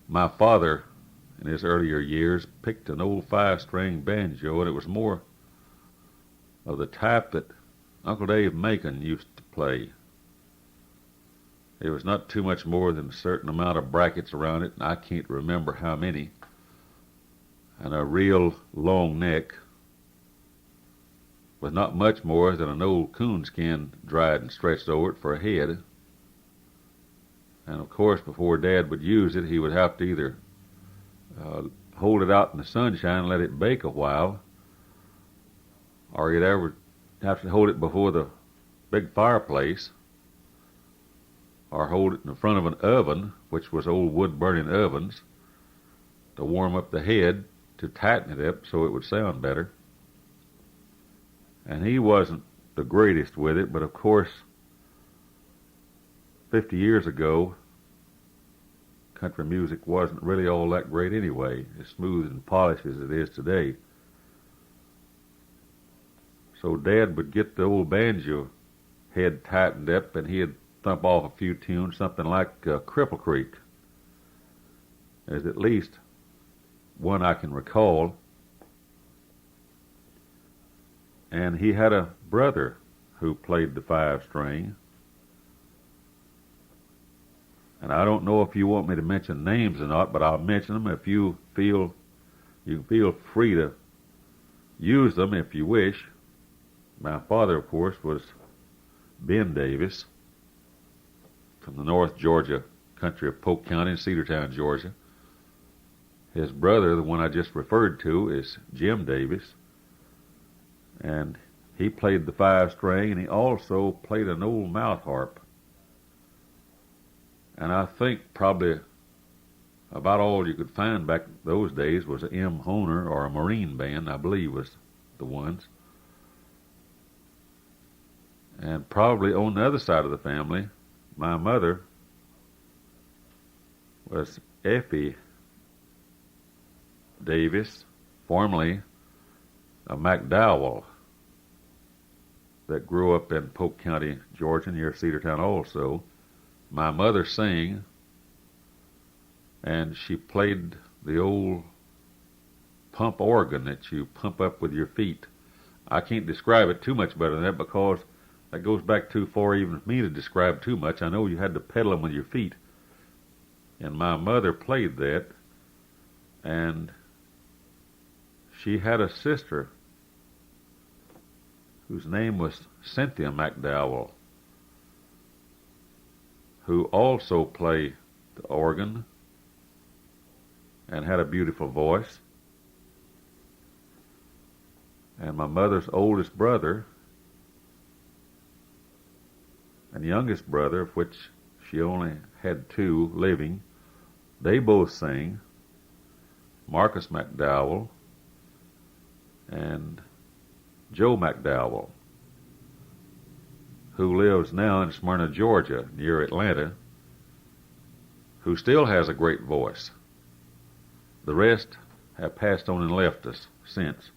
Speaker 1: my father, in his earlier years, picked an old 5-string banjo, and it was more of the type that Uncle Dave Macon used to play. It was not too much more than a certain amount of brackets around it, and I can't remember how many, and a real long neck with not much more than an old coonskin dried and stretched over it for a head. And of course, before Dad would use it, he would have to either hold it out in the sunshine and let it bake a while, or he'd ever have to hold it before the big fireplace, or hold it in front of an oven, which was old wood-burning ovens, to warm up the head, to tighten it up so it would sound better. And he wasn't the greatest with it, but of course, 50 years ago, country music wasn't really all that great anyway, as smooth and polished as it is today. So Dad would get the old banjo head tightened up, and he'd thump off a few tunes, something like Cripple Creek. There's at least one I can recall. And he had a brother who played the 5-string. And I don't know if you want me to mention names or not, but I'll mention them if you feel free to use them if you wish. My father, of course, was Ben Davis from the North Georgia country of Polk County in Cedartown, Georgia. His brother, the one I just referred to, is Jim Davis, and he played the 5-string, and he also played an old mouth harp. And I think probably about all you could find back those days was an M. Honer or a Marine band, I believe was the ones. And probably on the other side of the family, my mother was Effie Davis, formerly a McDowell, that grew up in Polk County, Georgia, near Cedartown also. My mother sang, and she played the old pump organ that you pump up with your feet. I can't describe it too much better than that because that goes back too far even for me to describe too much. I know you had to pedal them with your feet. And my mother played that, and she had a sister whose name was Cynthia McDowell, who also played the organ and had a beautiful voice. And my mother's oldest brother and youngest brother, of which she only had two living, they both sang. Marcus McDowell and Joe McDowell, who lives now in Smyrna, Georgia, near Atlanta, who still has a great voice. The rest have passed on and left us since.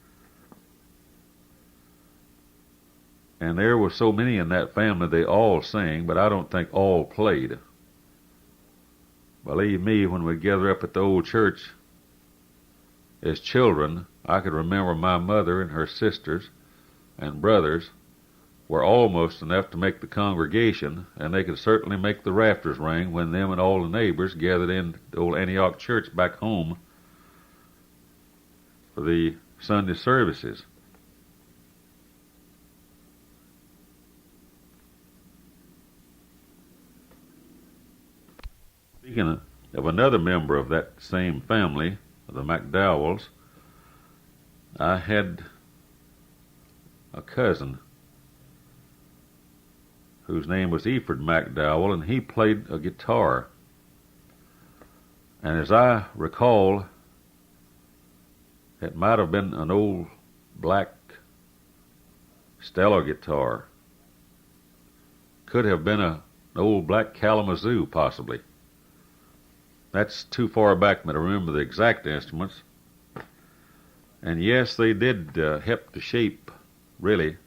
Speaker 1: And there were so many in that family, they all sang, but I don't think all played. Believe me, when we gather up at the old church as children, I could remember my mother and her sisters and brothers were almost enough to make the congregation, and they could certainly make the rafters ring when them and all the neighbors gathered in the old Antioch church back home for the Sunday services. Speaking of another member of that same family, the McDowells, I had a cousin whose name was Ephraim McDowell, and he played a guitar. And as I recall, it might have been an old black Stellar guitar. Could have been an old black Kalamazoo, possibly. That's too far back to remember the exact instruments. And yes, they did help to shape, really,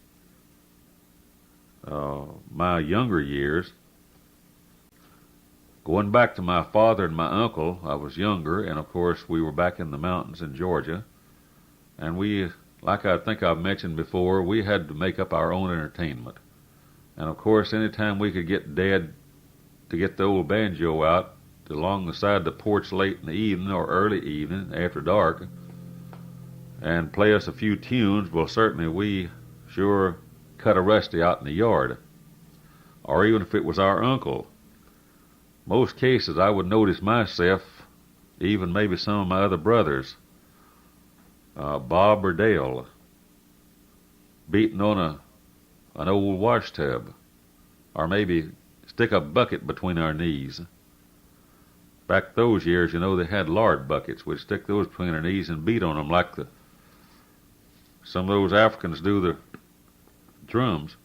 Speaker 1: my younger years. Going back to my father and my uncle, I was younger, and of course we were back in the mountains in Georgia. And we, like I think I've mentioned before, we had to make up our own entertainment. And of course, anytime we could get Dad to get the old banjo out along the side of the porch late in the evening or early evening after dark and play us a few tunes, well, certainly we sure cut a rusty out in the yard. Or even if it was our uncle. Most cases I would notice myself, even maybe some of my other brothers, Bob or Dale, beating on an old wash tub, or maybe stick a bucket between our knees. Back those years, you know, they had lard buckets. We'd stick those between our knees and beat on them like some of those Africans do the drums.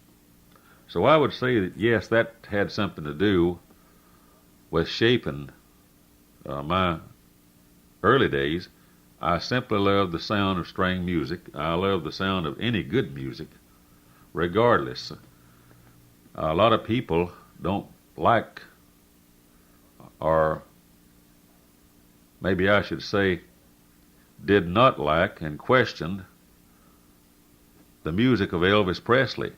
Speaker 1: So I would say that, yes, that had something to do with shaping my early days. I simply loved the sound of string music. I loved the sound of any good music, regardless. A lot of people don't like, or maybe I should say, did not like and questioned the music of Elvis Presley.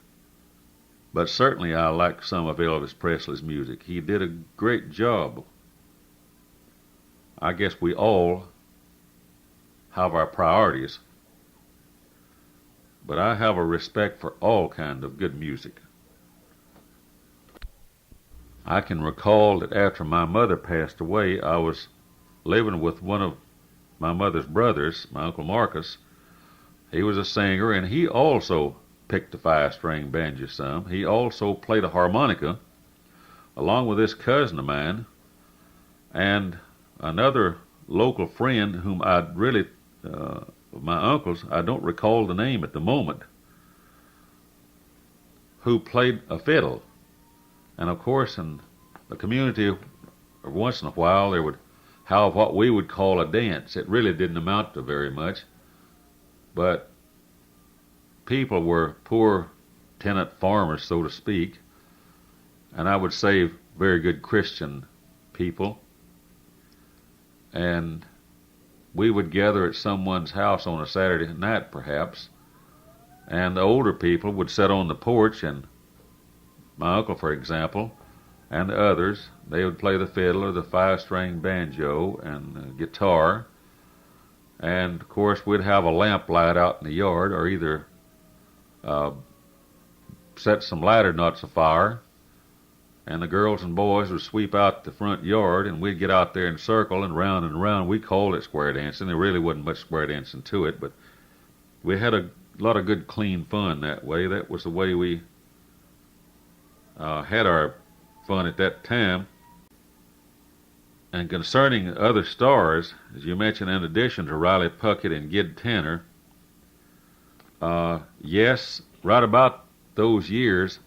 Speaker 1: But certainly I like some of Elvis Presley's music. He did a great job. I guess we all have our priorities, but I have a respect for all kinds of good music. I can recall that after my mother passed away, I was living with one of my mother's brothers, my Uncle Marcus. He was a singer, and he also picked a 5-string banjo some. He also played a harmonica, along with this cousin of mine, and another local friend whom I'd really of my uncles, I don't recall the name at the moment, who played a fiddle. And of course, in the community, once in a while, they would have what we would call a dance. It really didn't amount to very much, but people were poor tenant farmers, so to speak, and I would say very good Christian people. And we would gather at someone's house on a Saturday night, perhaps, and the older people would sit on the porch, and my uncle, for example, and the others, they would play the fiddle or the five-string banjo and the guitar. And, of course, we'd have a lamp light out in the yard, or either set some ladder knots afire, and the girls and boys would sweep out the front yard, and we'd get out there and circle and round. We called it square dancing. There really wasn't much square dancing to it, but we had a lot of good, clean fun that way. That was the way we had our fun at that time. And concerning other stars, as you mentioned, in addition to Riley Puckett and Gid Tanner, yes, right about those years,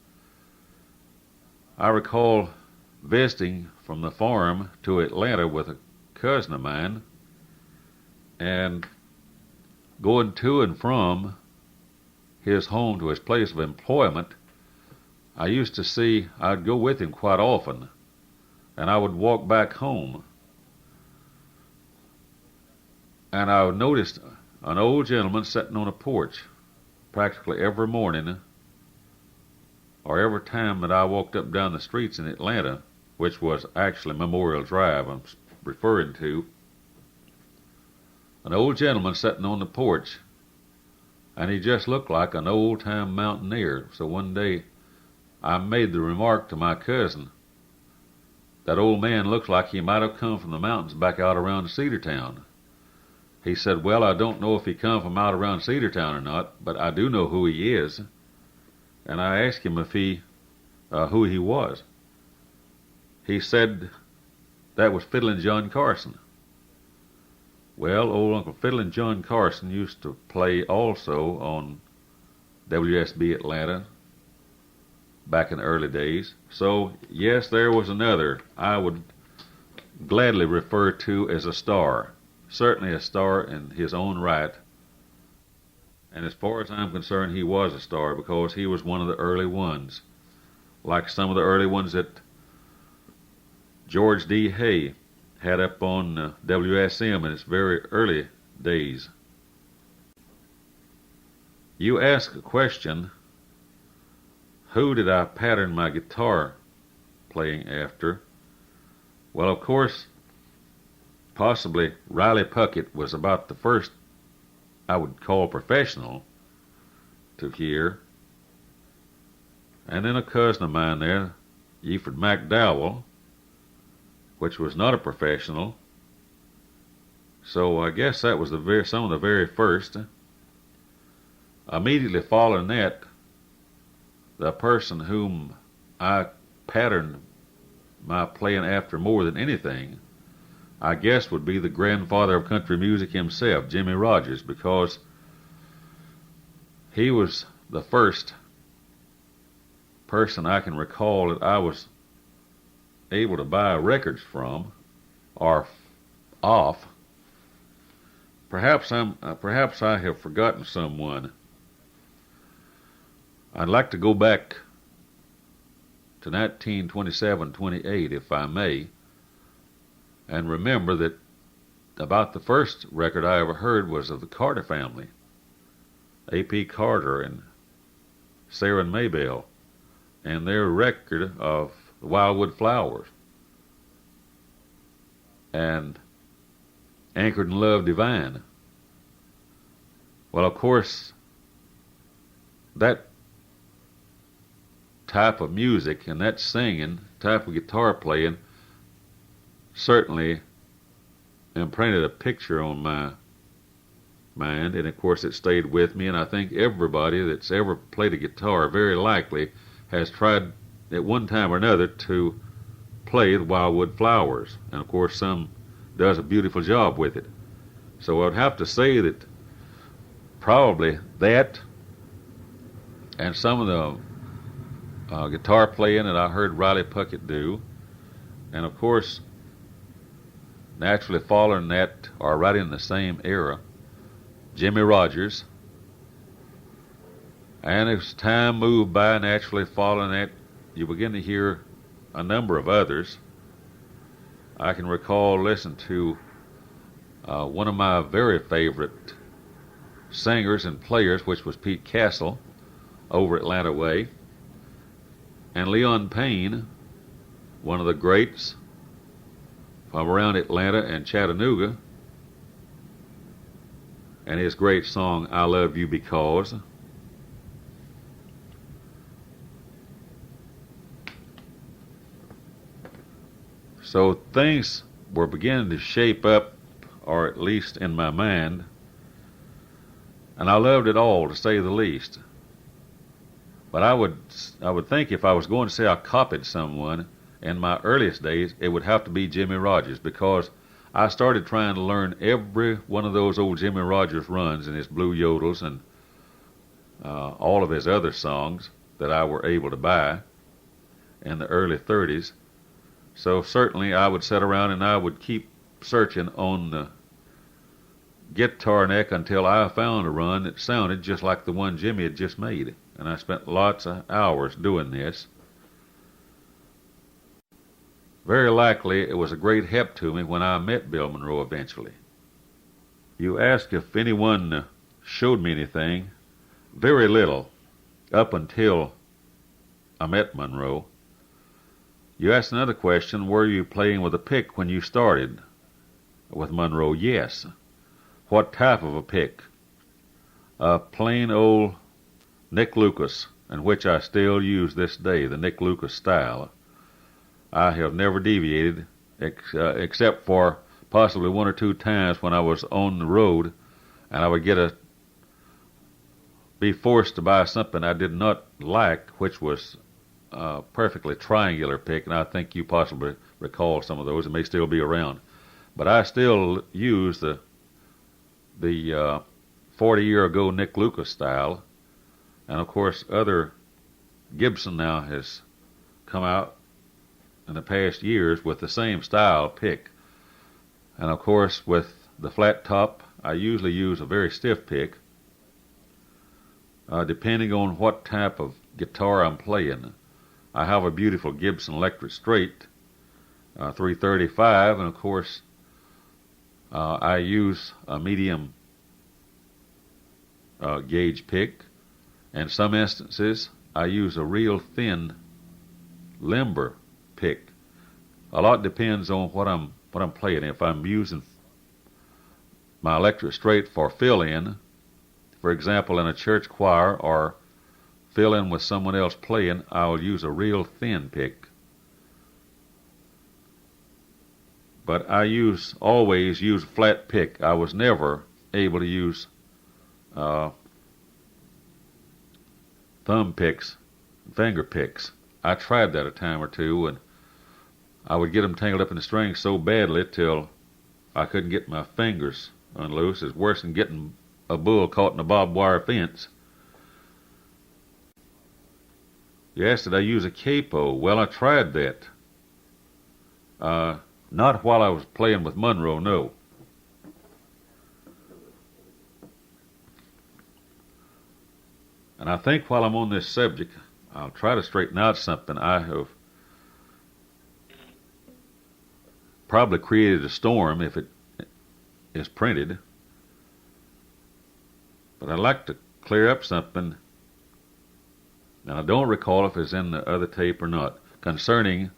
Speaker 1: I recall visiting from the farm to Atlanta with a cousin of mine, and going to and from his home to his place of employment. I'd go with him quite often, and I would walk back home, and I noticed an old gentleman sitting on a porch practically every morning, or every time that I walked up and down the streets in Atlanta, which was actually Memorial Drive I'm referring to. An old gentleman sitting on the porch, and he just looked like an old-time mountaineer. So one day I made the remark to my cousin, that old man looks like he might have come from the mountains back out around Cedartown. He said, well, I don't know if he come from out around Cedartown or not, but I do know who he is. And I asked him if who he was. He said that was Fiddlin' John Carson. Well, old Uncle Fiddlin' John Carson used to play also on WSB Atlanta back in the early days. So, yes, there was another I would gladly refer to as a star. Certainly a star in his own right. And as far as I'm concerned, he was a star because he was one of the early ones, like some of the early ones that George D. Hay had up on WSM in its very early days. You ask a question, who did I pattern my guitar playing after? Well, of course, possibly Riley Puckett was about the first I would call professional to hear. And then a cousin of mine there, Eford McDowell, which was not a professional. So I guess that was some of the very first. Immediately following that, the person whom I patterned my playing after more than anything, I guess, would be the grandfather of country music himself, Jimmie Rodgers, because he was the first person I can recall that I was able to buy records from or off. Perhaps I have forgotten someone. I'd like to go back to 1927-28, if I may, and remember that about the first record I ever heard was of the Carter family, A.P. Carter and Sarah and Maybelle, and their record of the Wildwood Flowers and Anchored in Love Divine. Well, of course, that type of music and that singing, type of guitar playing, certainly imprinted a picture on my mind, and of course it stayed with me, and I think everybody that's ever played a guitar very likely has tried at one time or another to play the Wildwood Flowers, and of course some does a beautiful job with it. So I would have to say that probably that and some of the guitar playing that I heard Riley Puckett do. And of course, naturally following that, or right in the same era, Jimmie Rodgers. And as time moved by, naturally following that, you begin to hear a number of others. I can recall listening to one of my very favorite singers and players, which was Pete Castle over Atlanta way, and Leon Payne, one of the greats from around Atlanta and Chattanooga, and his great song, I Love You Because. So things were beginning to shape up, or at least in my mind, and I loved it all, to say the least. But I would think if I was going to say I copied someone in my earliest days, it would have to be Jimmie Rodgers, because I started trying to learn every one of those old Jimmie Rodgers runs and his blue yodels and all of his other songs that I were able to buy in the early 30s. So certainly I would sit around and I would keep searching on the guitar neck until I found a run that sounded just like the one Jimmie had just made. And I spent lots of hours doing this. Very likely it was a great help to me when I met Bill Monroe eventually. You ask if anyone showed me anything. Very little, up until I met Monroe. You asked another question, were you playing with a pick when you started with Monroe? Yes. What type of a pick? A plain old Nick Lucas, and which I still use this day, the Nick Lucas style. I have never deviated, except for possibly one or two times when I was on the road and I would be forced to buy something I did not like, which was a perfectly triangular pick, and I think you possibly recall some of those. It may still be around. But I still use the 40-year-ago Nick Lucas style, and of course other Gibson now has come out in the past years with the same style pick. And of course with the flat top, I usually use a very stiff pick, depending on what type of guitar I'm playing. I have a beautiful Gibson Electric Straight 335, and of course I use a medium gauge pick. In some instances I use a real thin limber pick. A lot depends on what I'm playing. If I'm using my Electric Straight for fill-in, for example in a church choir, or fill in with someone else playing, I'll use a real thin pick. But I always use a flat pick. I was never able to use thumb picks, finger picks. I tried that a time or two, and I would get them tangled up in the strings so badly till I couldn't get my fingers unloose. It's worse than getting a bull caught in a barbed wire fence. You asked, did I use a capo? Well, I tried that. Not while I was playing with Monroe, no. And I think while I'm on this subject, I'll try to straighten out something. I have probably created a storm if it is printed. But I'd like to clear up something, and I don't recall if it's in the other tape or not, concerning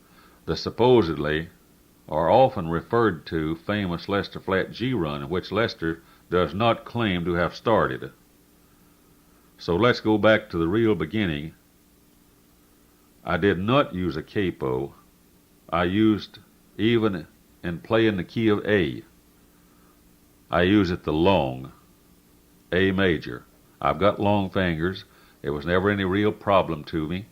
Speaker 1: the supposedly or often referred to famous Lester Flatt G-run, in which Lester does not claim to have started. So let's go back to the real beginning. I did not use a capo. I used, even in playing the key of A, I use it the long, A major. I've got long fingers. It was never any real problem to me.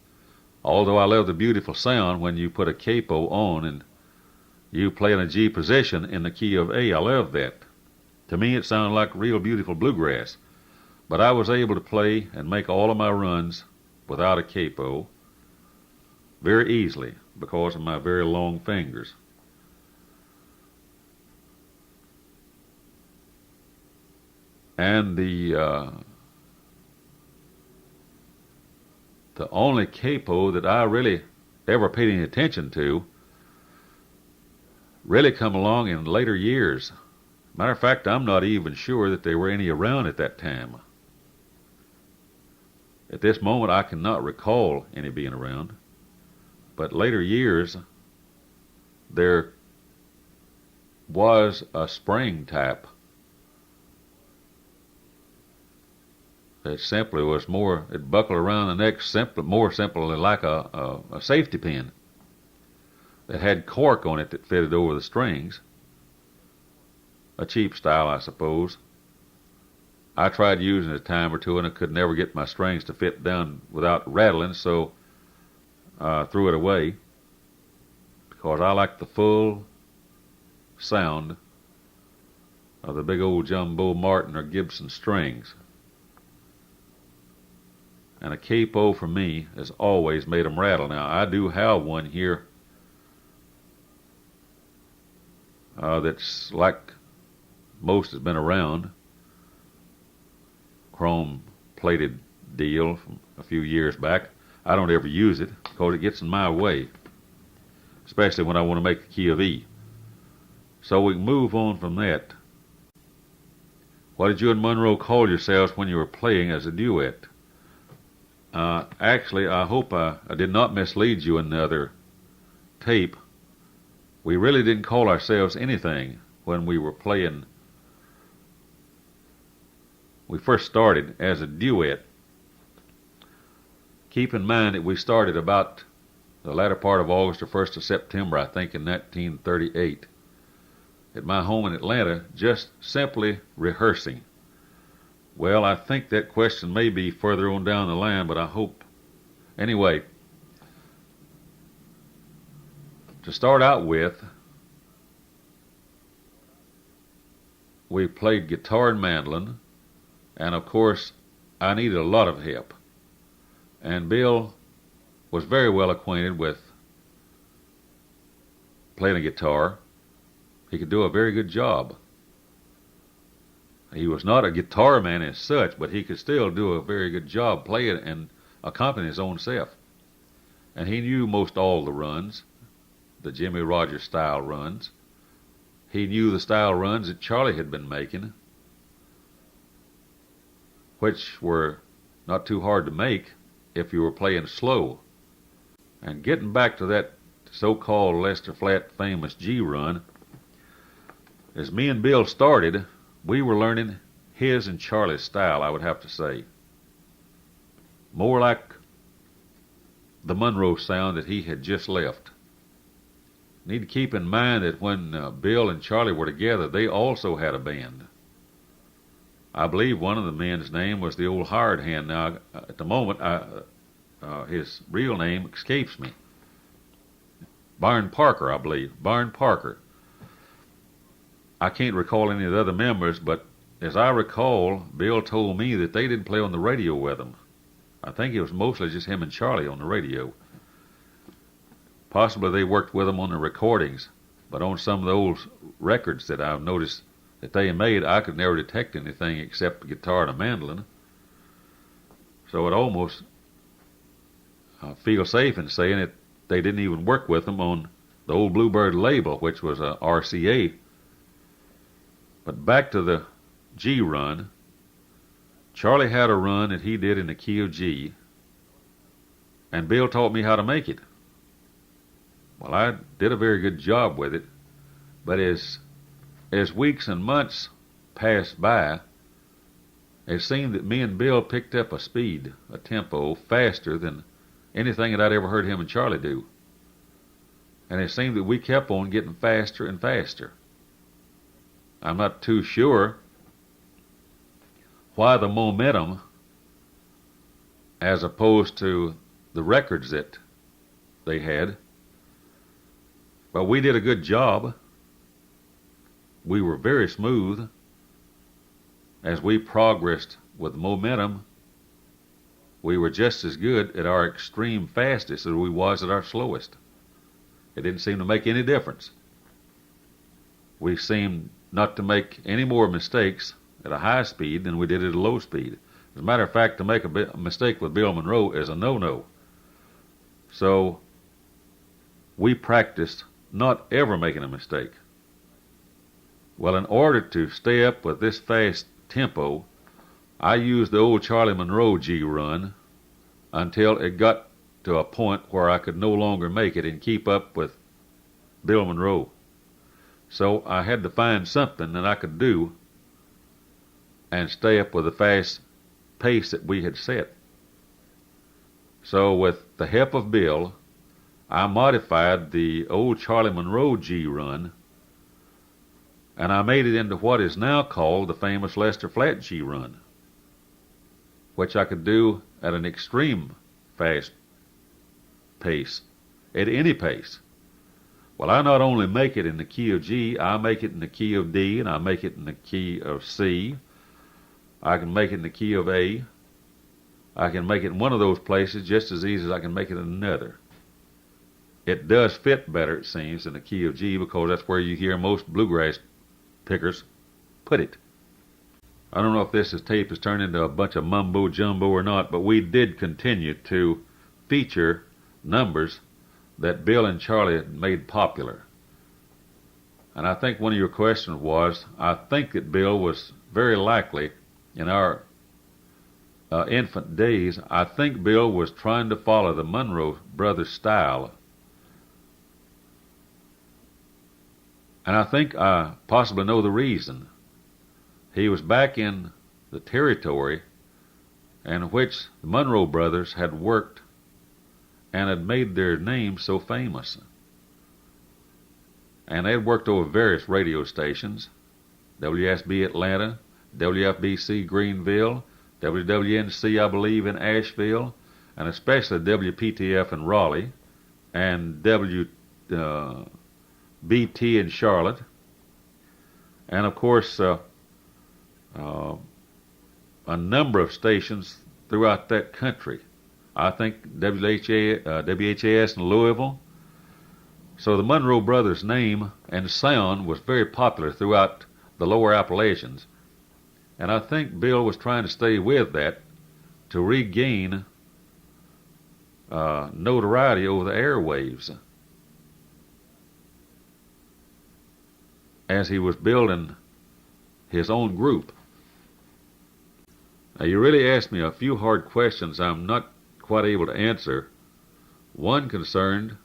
Speaker 1: Although I love the beautiful sound when you put a capo on and you play in a G position in the key of A. I love that. To me it sounded like real beautiful bluegrass. But I was able to play and make all of my runs without a capo very easily because of my very long fingers. And the only capo that I really ever paid any attention to really come along in later years. Matter of fact, I'm not even sure that there were any around at that time. At this moment, I cannot recall any being around. But later years, there was a spring tap that simply was more, it buckled around the neck more simply like a safety pin that had cork on it that fitted over the strings. A cheap style, I suppose. I tried using it a time or two and I could never get my strings to fit down without rattling, so I threw it away because I like the full sound of the big old jumbo Martin or Gibson strings. And a capo for me has always made them rattle. Now, I do have one here that's like most has been around. Chrome plated deal from a few years back. I don't ever use it because it gets in my way, especially when I want to make the key of E. So we can move on from that. What did you and Monroe call yourselves when you were playing as a duet? Actually, I hope I did not mislead you in the other tape. We really didn't call ourselves anything when we were playing. We first started as a duet. Keep in mind that we started about the latter part of August or 1st of September, I think, in 1938, at my home in Atlanta, just simply rehearsing. Well, I think that question may be further on down the line, but I hope. Anyway, to start out with, we played guitar and mandolin, and of course, I needed a lot of help. And Bill was very well acquainted with playing a guitar. He could do a very good job. He was not a guitar man as such, but he could still do a very good job playing and accompanying his own self. And he knew most all the runs, the Jimmie Rodgers style runs. He knew the style runs that Charlie had been making, which were not too hard to make if you were playing slow. And getting back to that so-called Lester Flatt famous G-run, as me and Bill started, we were learning his and Charlie's style, I would have to say. More like the Monroe sound that he had just left. Need to keep in mind that when Bill and Charlie were together, they also had a band. I believe one of the men's name was the old hired hand. Now, at the moment, his real name escapes me. Barn Parker, I believe. Barn Parker. I can't recall any of the other members, but as I recall, Bill told me that they didn't play on the radio with him. I think it was mostly just him and Charlie on the radio. Possibly they worked with him on the recordings, but on some of those records that I've noticed that they made, I could never detect anything except a guitar and a mandolin. So it almost feel safe in saying that they didn't even work with him on the old Bluebird label, which was a RCA. But back to the G run, Charlie had a run that he did in the key of G, and Bill taught me how to make it. Well, I did a very good job with it, but as weeks and months passed by, it seemed that me and Bill picked up a speed, a tempo, faster than anything that I'd ever heard him and Charlie do. And it seemed that we kept on getting faster and faster. I'm not too sure why the momentum, as opposed to the records that they had, but we did a good job. We were very smooth as we progressed with momentum, we were just as good at our extreme fastest as we was at our slowest. It didn't seem to make any difference. We seemed not to make any more mistakes at a high speed than we did at a low speed. As a matter of fact, to make a mistake with Bill Monroe is a no-no. So we practiced not ever making a mistake. Well, in order to stay up with this fast tempo, I used the old Charlie Monroe G-run until it got to a point where I could no longer make it and keep up with Bill Monroe. So I had to find something that I could do and stay up with the fast pace that we had set. So with the help of Bill, I modified the old Charlie Monroe G-run, and I made it into what is now called the famous Lester Flatt G-run, which I could do at an extreme fast pace, at any pace. Well, I not only make it in the key of G, I make it in the key of D, and I make it in the key of C. I can make it in the key of A. I can make it in one of those places just as easy as I can make it in another. It does fit better, it seems, in the key of G, because that's where you hear most bluegrass pickers put it. I don't know if this tape has turned into a bunch of mumbo-jumbo or not, but we did continue to feature numbers that Bill and Charlie had made popular. And I think one of your questions was, I think that Bill was very likely, in our infant days, I think Bill was trying to follow the Monroe Brothers style. And I think I possibly know the reason. He was back in the territory in which the Monroe Brothers had worked and had made their name so famous. And they had worked over various radio stations, WSB Atlanta, WFBC Greenville, WWNC, I believe, in Asheville, and especially WPTF in Raleigh, and WBT in Charlotte, and of course a number of stations throughout that country. I think WHAS in Louisville. So the Monroe Brothers name and sound was very popular throughout the lower Appalachians. And I think Bill was trying to stay with that to regain notoriety over the airwaves as he was building his own group. Now, you really asked me a few hard questions I'm not quite able to answer. One concerned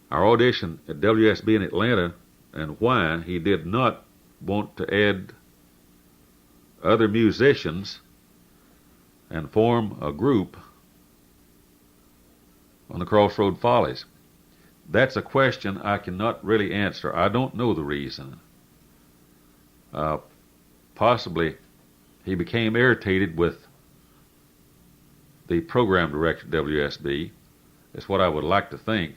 Speaker 1: our audition at WSB in Atlanta and why he did not want to add other musicians and form a group on the Crossroad Follies. That's a question I cannot really answer. I don't know the reason. Possibly he became irritated with the program director at WSB. That's what I would like to think.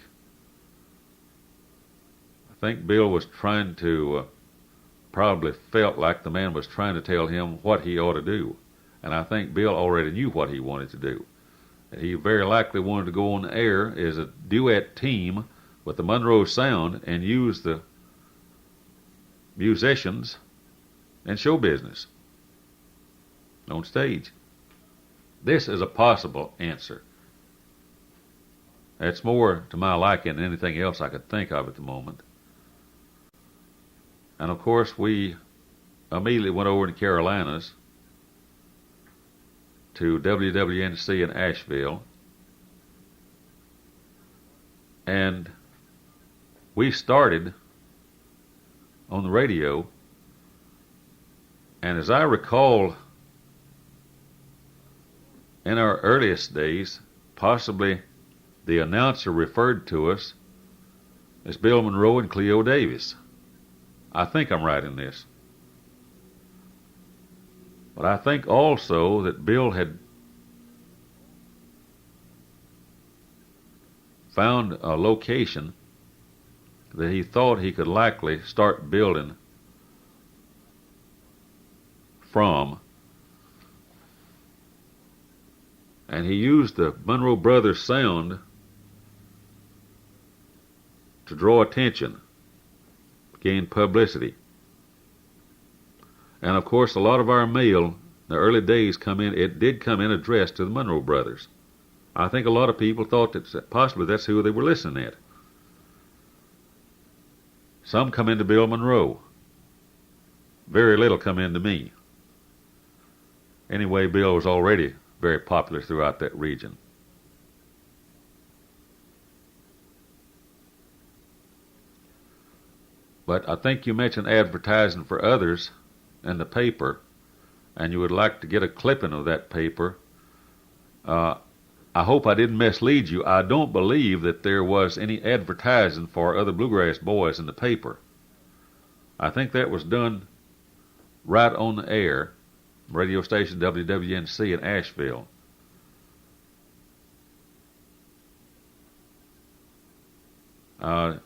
Speaker 1: I think Bill was trying to, probably felt like the man was trying to tell him what he ought to do. And I think Bill already knew what he wanted to do. He very likely wanted to go on the air as a duet team with the Monroe sound and use the musicians and show business on stage. This is a possible answer. It's more to my liking than anything else I could think of at the moment. And of course, we immediately went over to Carolinas to WWNC in Asheville, and we started on the radio. And as I recall, in our earliest days, possibly the announcer referred to us as Bill Monroe and Cleo Davis. I think I'm right in this. But I think also that Bill had found a location that he thought he could likely start building from And he used the Monroe Brothers sound to draw attention, gain publicity. And of course, a lot of our mail in the early days it did come in addressed to the Monroe Brothers. I think a lot of people thought that possibly that's who they were listening at. Some come into Bill Monroe. Very little come into me. Anyway, Bill was already very popular throughout that region. But I think you mentioned advertising for others in the paper, and you would like to get a clipping of that paper. I hope I didn't mislead you. I don't believe that there was any advertising for other bluegrass boys in the paper. I think that was done right on the air, radio station WWNC in Asheville.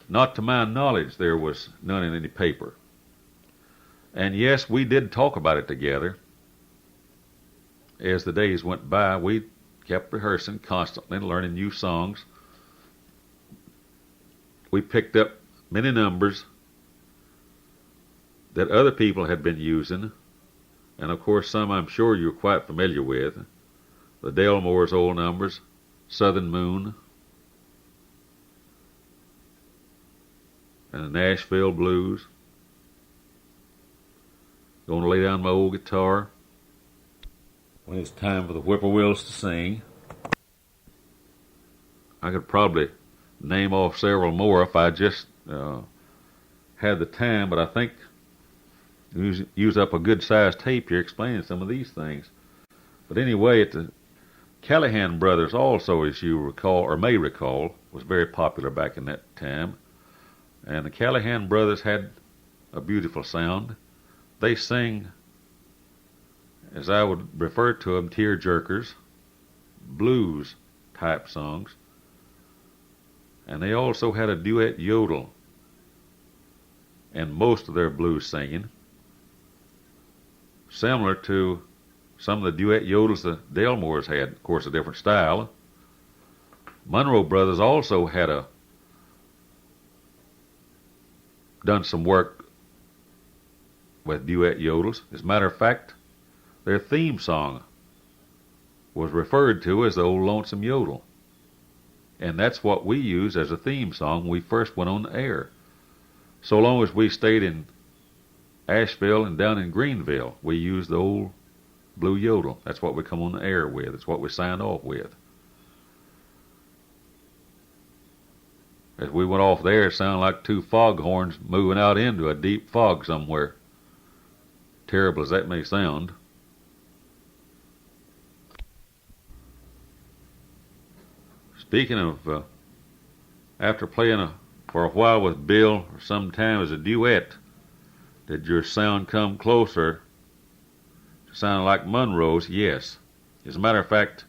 Speaker 1: Not to my knowledge, there was none in any paper. And yes, we did talk about it together. As the days went by, we kept rehearsing constantly and learning new songs. We picked up many numbers that other people had been using, and of course some I'm sure you're quite familiar with. The Delmore's old numbers, Southern Moon, and the Nashville Blues. Gonna lay down my old guitar when it's time for the whippoorwills to sing. I could probably name off several more if I just had the time, but I think use up a good-sized tape here explaining some of these things. But anyway, the Callahan Brothers also, as you recall, or may recall, was very popular back in that time. And the Callahan Brothers had a beautiful sound. They sing, as I would refer to them, tear-jerkers, blues-type songs. And they also had a duet yodel in most of their blues singing, similar to some of the duet yodels the Delmores had, of course, a different style. Monroe Brothers also had done some work with duet yodels. As a matter of fact, their theme song was referred to as the Old Lonesome Yodel. And that's what we used as a theme song when we first went on the air. So long as we stayed in Asheville and down in Greenville, we used the old blue yodel. That's what we come on the air with. It's what we signed off with. As we went off there, it sounded like two foghorns moving out into a deep fog somewhere. Terrible as that may sound. Speaking of, after playing for a while with Bill, or sometime as a duet, did your sound come closer to sounding like Monroe's? Yes. As a matter of fact,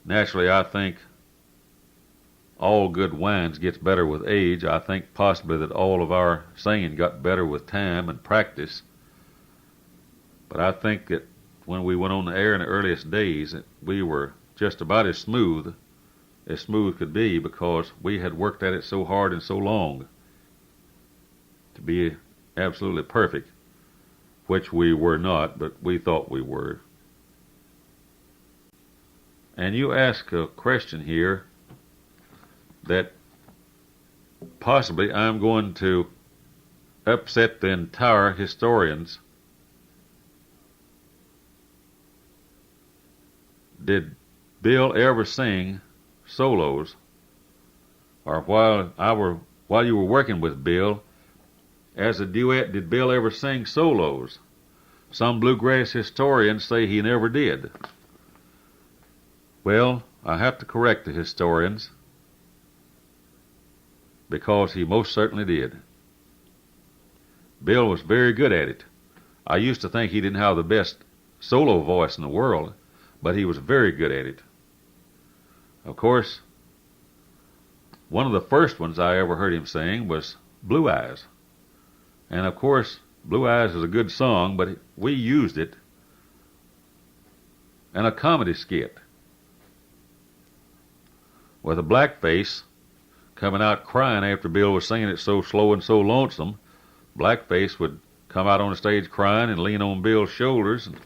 Speaker 1: naturally I think all good wines gets better with age. I think possibly that all of our singing got better with time and practice. But I think that when we went on the air in the earliest days, we were just about as smooth could be, because we had worked at it so hard and so long to be absolutely perfect, which we were not, but we thought we were. And you ask a question here that possibly I'm going to upset the entire historians. Did Bill ever sing solos, or while you were working with Bill as a duet, did Bill ever sing solos? Some bluegrass historians say he never did. Well, I have to correct the historians, because he most certainly did. Bill was very good at it. I used to think he didn't have the best solo voice in the world, but he was very good at it. Of course, one of the first ones I ever heard him sing was Blue Eyes. And of course, Blue Eyes is a good song, but we used it in a comedy skit. with a black face coming out crying after Bill was singing it so slow and so lonesome. Blackface would come out on the stage crying and lean on Bill's shoulders, and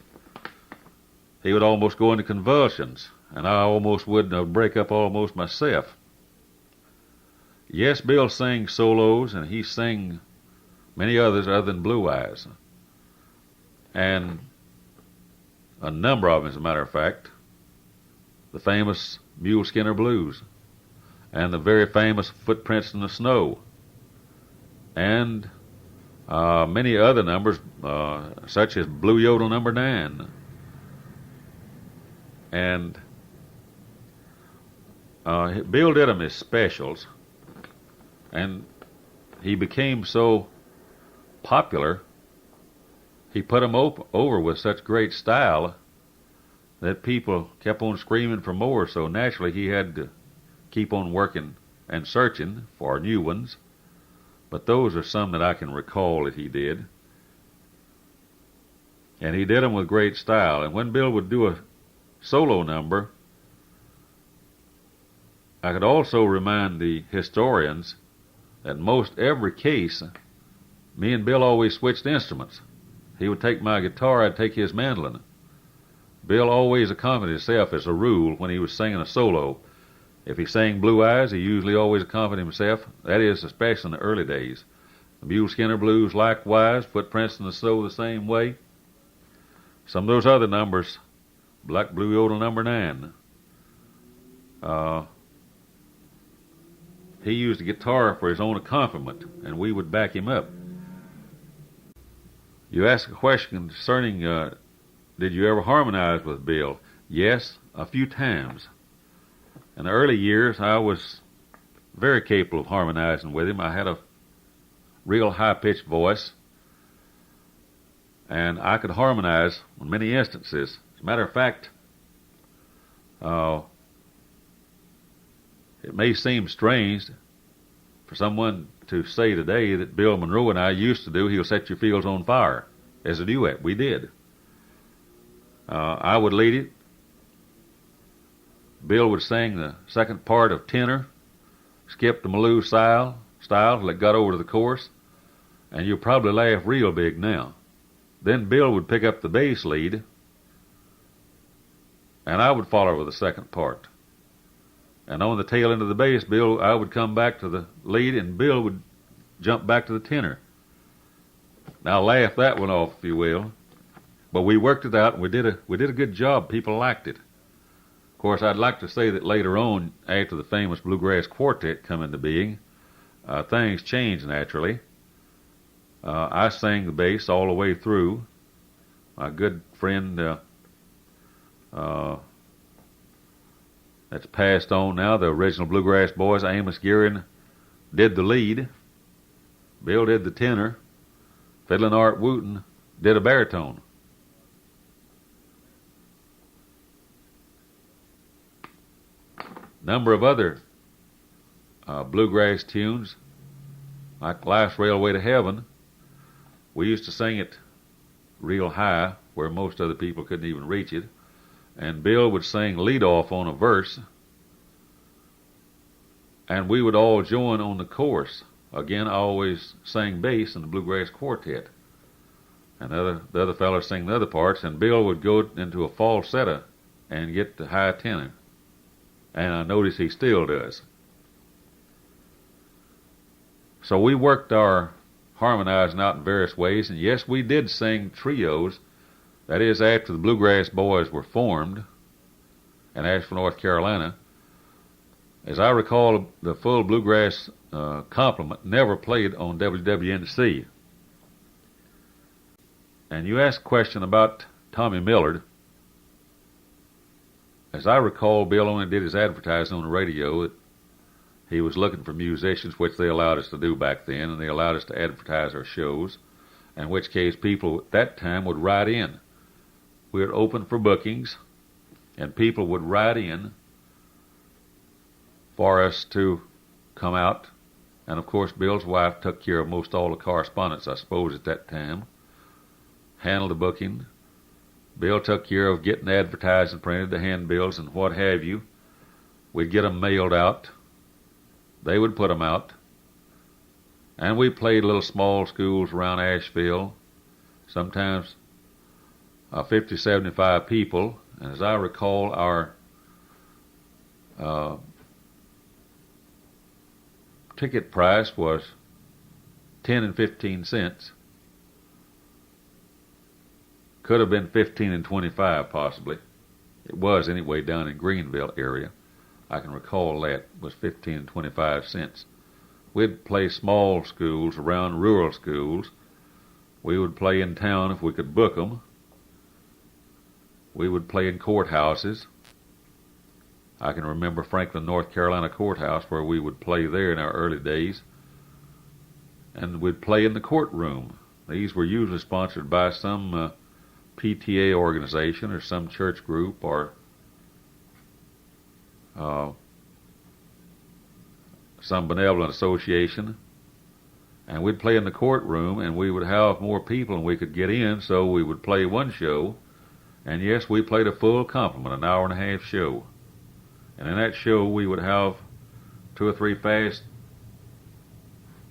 Speaker 1: he would almost go into convulsions, and I almost would break up almost myself. Yes, Bill sang solos, and he sang many others other than Blue Eyes, and a number of them, as a matter of fact. The famous Mule Skinner Blues, and the very famous Footprints in the Snow, and many other numbers, such as Blue Yodel Number 9. And Bill did them as specials, and he became so popular, he put them over with such great style that people kept on screaming for more, so naturally he had to keep on working and searching for new ones. But those are some that I can recall that he did. And he did them with great style. And when Bill would do a solo number, I could also remind the historians that in most every case, me and Bill always switched instruments. He would take my guitar, I'd take his mandolin. Bill always accompanied himself as a rule when he was singing a solo. If he sang Blue Eyes, he usually always accompanied himself. That is, especially in the early days. The Mule Skinner Blues likewise, Footprints in the Snow the same way. Some of those other numbers, Black Blue Yodel Number 9. He used a guitar for his own accompaniment, and we would back him up. You asked a question concerning, did you ever harmonize with Bill? Yes, a few times. In the early years, I was very capable of harmonizing with him. I had a real high-pitched voice, and I could harmonize in many instances. As a matter of fact, it may seem strange for someone to say today that Bill Monroe and I used to do He'll Set Your Fields on Fire as a duet. We did. I would lead it. Bill would sing the second part of tenor, skip the Malou style till it got over to the chorus, and you'll probably laugh real big now. Then Bill would pick up the bass lead, and I would follow with the second part. And on the tail end of the bass, I would come back to the lead, and Bill would jump back to the tenor. Now laugh that one off, if you will. But we worked it out, and we did a good job. People liked it. Of course, I'd like to say that later on, after the famous Bluegrass Quartet come into being, things changed naturally. I sang the bass all the way through. My good friend that's passed on now, the original Bluegrass Boys, Amos Garren, did the lead. Bill did the tenor. Fiddlin' Art Wooten did a baritone. Number of other bluegrass tunes, like Life's Railway to Heaven, we used to sing it real high, where most other people couldn't even reach it, and Bill would sing lead off on a verse, and we would all join on the chorus. Again, I always sang bass in the Bluegrass Quartet, and the other fellas sang the other parts, and Bill would go into a falsetto and get the high tenor. And I notice he still does. So we worked our harmonizing out in various ways, and yes, we did sing trios. That is, after the Bluegrass Boys were formed in Asheville, North Carolina. As I recall, the full Bluegrass complement never played on WWNC. And you asked a question about Tommy Millard. As I recall, Bill only did his advertising on the radio. He was looking for musicians, which they allowed us to do back then, and they allowed us to advertise our shows, in which case people at that time would write in. We would open for bookings, and people would write in for us to come out. And of course, Bill's wife took care of most all the correspondence, I suppose, at that time, handled the booking. Bill took care of getting advertising printed, the handbills and what have you. We'd get them mailed out. They would put them out. And we played little small schools around Asheville, sometimes 50, 75 people. And as I recall, our ticket price was 10 and 15 cents. Could have been 15 and 25 possibly. It was anyway down in Greenville area. I can recall that was 15 and 25 cents. We'd play small schools around rural schools. We would play in town if we could book them. We would play in courthouses. I can remember Franklin, North Carolina courthouse where we would play there in our early days. And we'd play in the courtroom. These were usually sponsored by some PTA organization or some church group or some benevolent association. And we'd play in the courtroom, and we would have more people than we could get in, so we would play one show. And yes, we played a full complement, an hour and a half show. And in that show, we would have 2 or 3 fast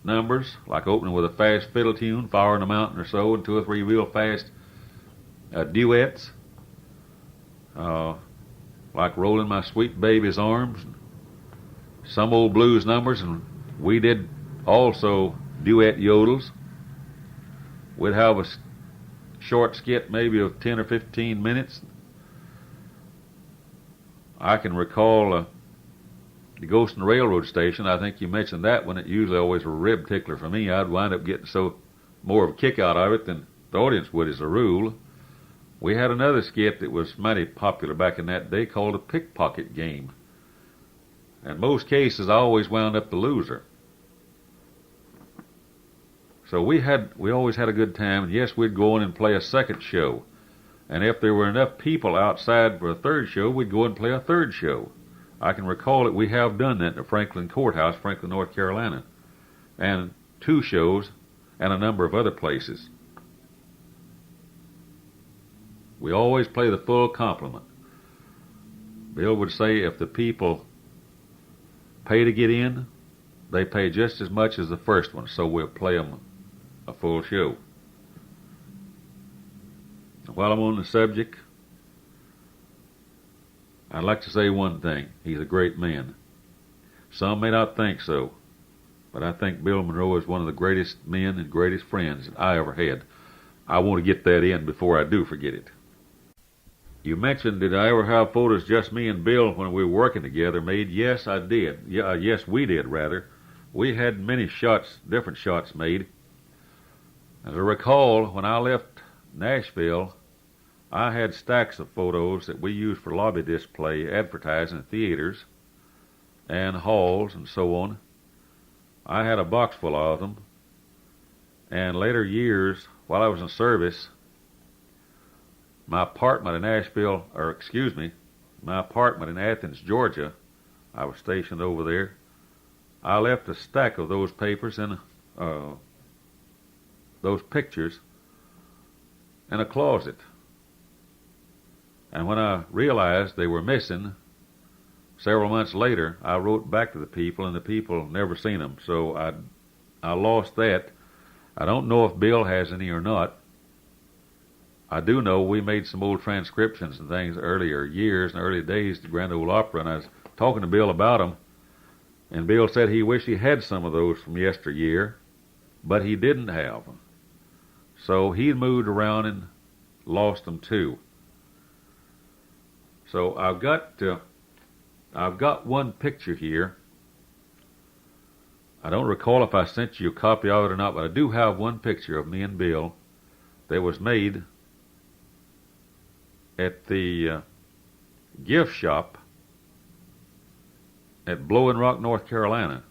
Speaker 1: numbers, like opening with a fast fiddle tune, Fire in the Mountain or so, and 2 or 3 real fast duets, like Rolling My Sweet Baby's Arms, some old blues numbers, and we did also duet yodels. We'd have a short skit maybe of 10 or 15 minutes. I can recall the Ghost in the Railroad Station. I think you mentioned that one. It usually always a rib tickler for me. I'd wind up getting so more of a kick out of it than the audience would as a rule. We had another skit that was mighty popular back in that day called a pickpocket game. In most cases, I always wound up the loser. So we always had a good time. And yes, we'd go in and play a second show. And if there were enough people outside for a third show, we'd go and play a third show. I can recall that we have done that in the Franklin Courthouse, Franklin, North Carolina, and 2 shows and a number of other places. We always play the full complement. Bill would say if the people pay to get in, they pay just as much as the first one, so we'll play them a full show. While I'm on the subject, I'd like to say one thing. He's a great man. Some may not think so, but I think Bill Monroe is one of the greatest men and greatest friends that I ever had. I want to get that in before I do forget it. You mentioned, did I ever have photos just me and Bill when we were working together made? Yes, I did. Yes, we did, rather. We had many shots, different shots made. As I recall, when I left Nashville, I had stacks of photos that we used for lobby display, advertising at theaters and halls and so on. I had a box full of them. And later years, while I was in service, my apartment in Athens, Georgia, I was stationed over there. I left a stack of those papers and those pictures in a closet. And when I realized they were missing, several months later, I wrote back to the people, and the people never seen them. So I lost that. I don't know if Bill has any or not. I do know we made some old transcriptions and things earlier years and early days to Grand Ole Opry, and I was talking to Bill about them, and Bill said he wished he had some of those from yesteryear, but he didn't have them. So he moved around and lost them too. So I've got one picture here. I don't recall if I sent you a copy of it or not, but I do have one picture of me and Bill that was made at the gift shop at Blowing Rock, North Carolina.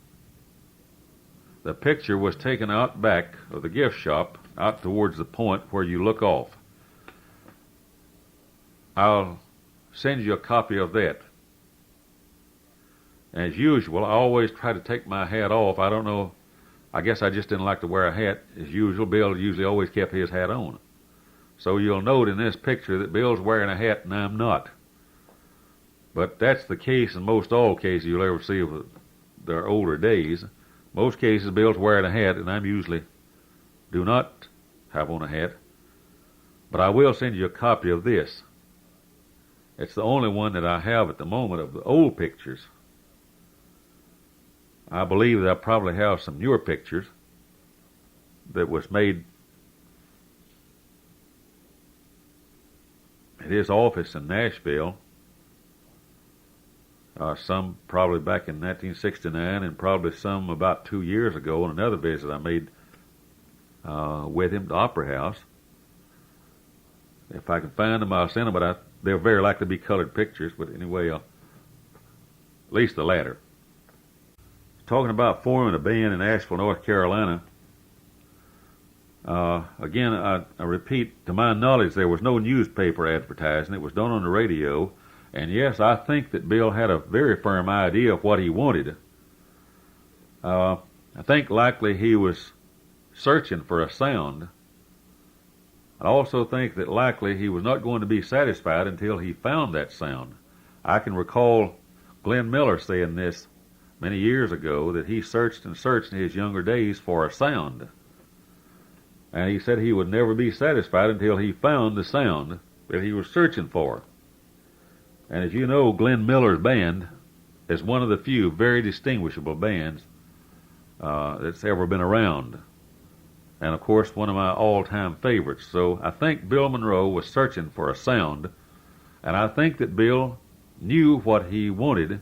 Speaker 1: The picture was taken out back of the gift shop, out towards the point where you look off. I'll send you a copy of that. As usual, I always try to take my hat off. I don't know, I guess I just didn't like to wear a hat. As usual, Bill usually always kept his hat on. So you'll note in this picture that Bill's wearing a hat and I'm not. But that's the case in most all cases you'll ever see of their older days. Most cases, Bill's wearing a hat, and I'm usually do not have on a hat. But I will send you a copy of this. It's the only one that I have at the moment of the old pictures. I believe that I probably have some newer pictures that was made at his office in Nashville. Some probably back in 1969, and probably some about 2 years ago on another visit I made with him to Opry House. If I can find them, I'll send them, but they're very likely to be colored pictures. But anyway, at least the latter. Talking about forming a band in Asheville, North Carolina, again, I repeat, to my knowledge, there was no newspaper advertising. It was done on the radio. And yes, I think that Bill had a very firm idea of what he wanted. I think likely he was searching for a sound. I also think that likely he was not going to be satisfied until he found that sound. I can recall Glenn Miller saying this many years ago, that he searched and searched in his younger days for a sound. And he said he would never be satisfied until he found the sound that he was searching for. And as you know, Glenn Miller's band is one of the few very distinguishable bands that's ever been around. And of course, one of my all-time favorites. So I think Bill Monroe was searching for a sound, and I think that Bill knew what he wanted,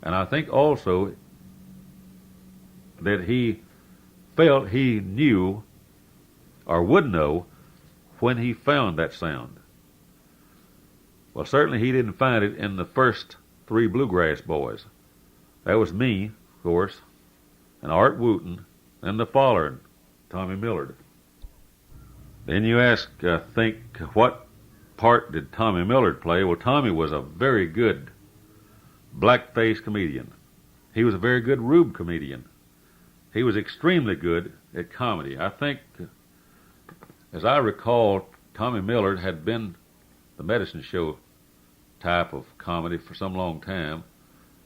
Speaker 1: and I think also that he felt he knew or would know when he found that sound. Well, certainly he didn't find it in the first three Bluegrass boys. That was me, of course, and Art Wooten, and the father, Tommy Millard. Then you ask, think, what part did Tommy Millard play? Well, Tommy was a very good blackface comedian. He was a very good rube comedian. He was extremely good at comedy. I think, as I recall, Tommy Millard had been the medicine show type of comedy for some long time,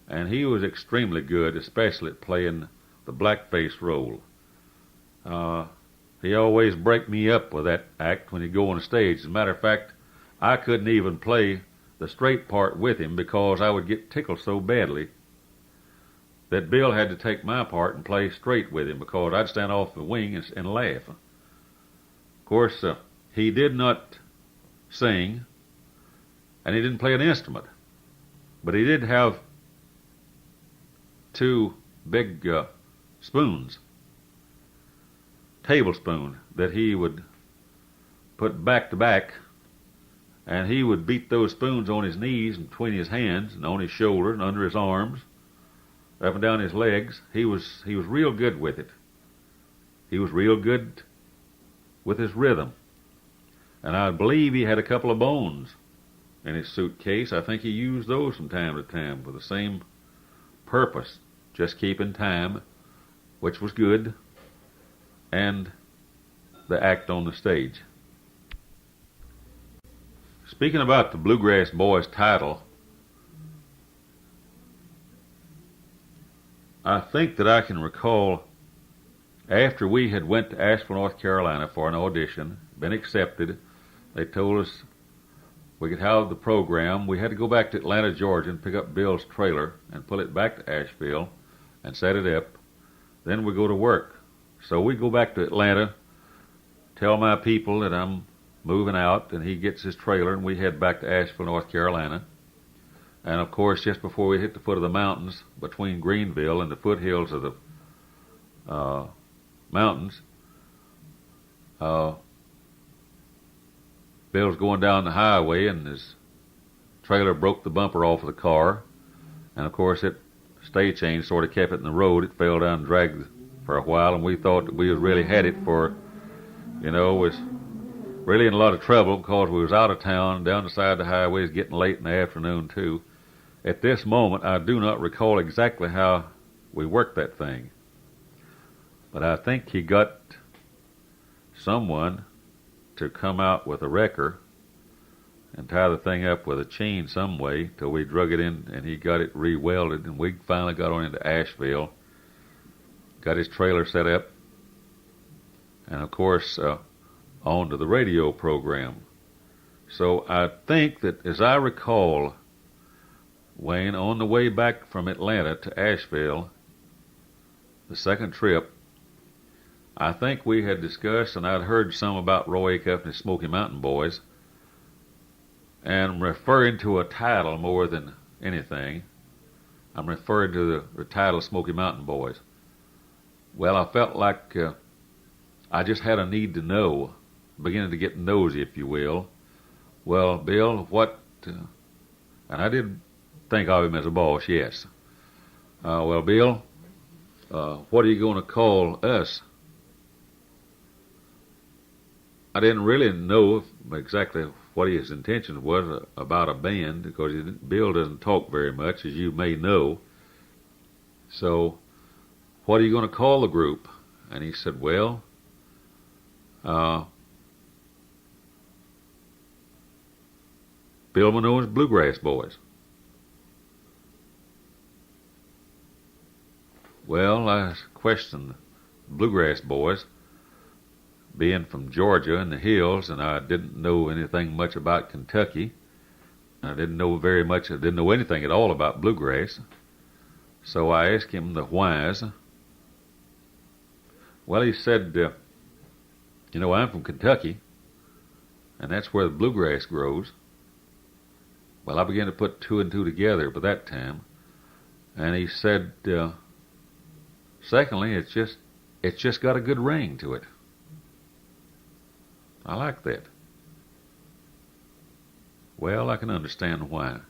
Speaker 1: and he was extremely good, especially at playing the blackface role. He always break me up with that act when he'd go on the stage. As a matter of fact, I couldn't even play the straight part with him because I would get tickled so badly that Bill had to take my part and play straight with him because I'd stand off the wing and laugh. Of course, he did not sing, and he didn't play an instrument, but he did have two big spoons, tablespoons, that he would put back to back, and he would beat those spoons on his knees and between his hands and on his shoulders and under his arms, up and down his legs. He was real good with it. He was real good with his rhythm. And I believe he had a couple of bones in his suitcase. I think he used those from time to time for the same purpose, just keeping time, which was good, and the act on the stage. Speaking about the Bluegrass Boys title, I think that I can recall after we had went to Asheville, North Carolina for an audition, been accepted, they told us we could have the program. We had to go back to Atlanta, Georgia, and pick up Bill's trailer and pull it back to Asheville and set it up. Then we go to work. So we go back to Atlanta, tell my people that I'm moving out, and he gets his trailer, and we head back to Asheville, North Carolina. And of course, just before we hit the foot of the mountains, between Greenville and the foothills of the mountains, Bill's going down the highway, and his trailer broke the bumper off of the car. And of course, it stay change sort of kept it in the road. It fell down and dragged for a while, and we thought that we really had it for, was really in a lot of trouble because we was out of town, down the side of the highway. It's getting late in the afternoon too. At this moment, I do not recall exactly how we worked that thing, but I think he got someone to come out with a wrecker and tie the thing up with a chain some way till we drug it in, and he got it re-welded, and we finally got on into Asheville, got his trailer set up, and of course on to the radio program. So I think that, as I recall, Wayne, on the way back from Atlanta to Asheville, the second trip, I think we had discussed, and I'd heard some about Roy Acuff and his Smoky Mountain Boys, and referring to a title more than anything, I'm referring to the title Smoky Mountain Boys. Well, I felt like I just had a need to know, beginning to get nosy, if you will. Well, Bill, what, and I did think of him as a boss, yes. Well, Bill, what are you going to call us? I didn't really know exactly what his intention was about a band, because Bill doesn't talk very much, as you may know. So, what are you going to call the group? And he said, well, Bill Monroe's Bluegrass Boys. Well, I questioned Bluegrass Boys, being from Georgia in the hills, and I didn't know anything much about Kentucky. I didn't know very much, I didn't know anything at all about bluegrass. So I asked him the whys. Well, he said, you know, I'm from Kentucky, and that's where the bluegrass grows. Well, I began to put two and two together by that time. And he said, secondly, it's just got a good ring to it. I like that. Well, I can understand why.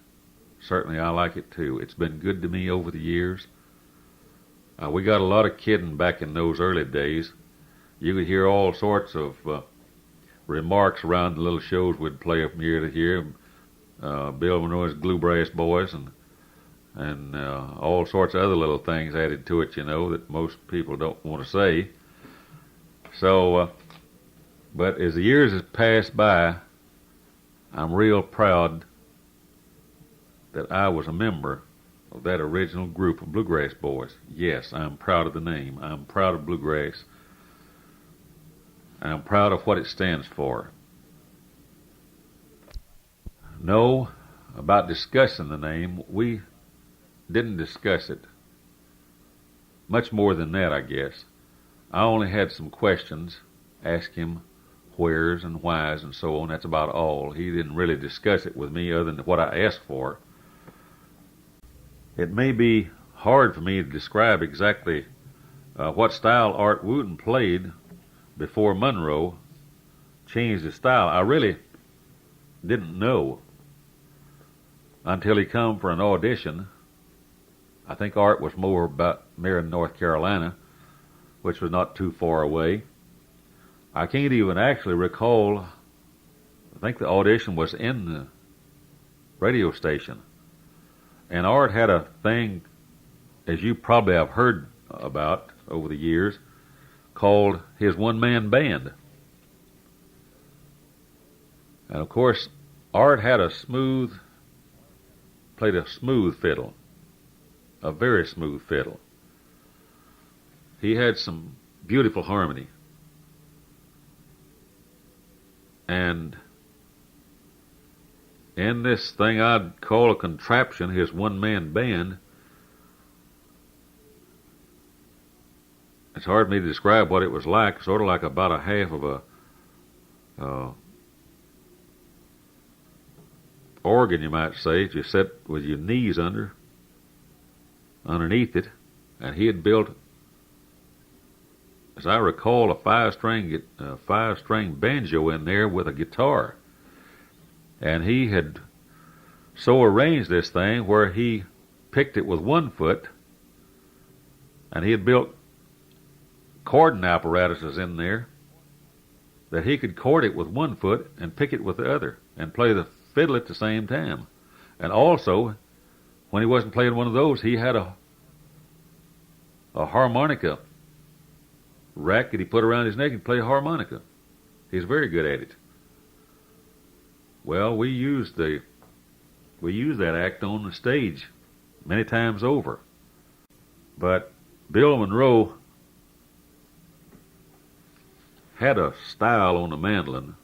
Speaker 1: Certainly I like it too. It's been good to me over the years. We got a lot of kidding back in those early days. You could hear all sorts of remarks around the little shows we'd play from year to year. Bill Monroe's Bluegrass Boys and all sorts of other little things added to it, you know, that most people don't want to say. So, but as the years have passed by, I'm real proud that I was a member of that original group of Bluegrass Boys. Yes, I'm proud of the name. I'm proud of Bluegrass. And I'm proud of what it stands for. No, about discussing the name, we didn't discuss it. Much more than that, I guess. I only had some questions, asked him wheres and whys and so on. That's about all. He didn't really discuss it with me other than what I asked for. It may be hard for me to describe exactly what style Art Wooten played before Monroe changed his style. I really didn't know until he come for an audition. I think Art was more about Marion, North Carolina, which was not too far away. I can't even actually recall, I think the audition was in the radio station. And Art had a thing, as you probably have heard about over the years, called his one-man band. And of course, Art had played a smooth fiddle, a very smooth fiddle. He had some beautiful harmony. And in this thing I'd call a contraption, his one-man band, it's hard for me to describe what it was like, sort of like about a half of a organ, you might say. You sit with your knees underneath it, and he had built, as I recall, a five-string banjo in there with a guitar. And he had so arranged this thing where he picked it with one foot, and he had built chording apparatuses in there that he could chord it with one foot and pick it with the other and play the fiddle at the same time. And also, when he wasn't playing one of those, he had a harmonica rack that he put around his neck and play a harmonica. He's very good at it. Well, we used that act on the stage many times over. But Bill Monroe had a style on the mandolin.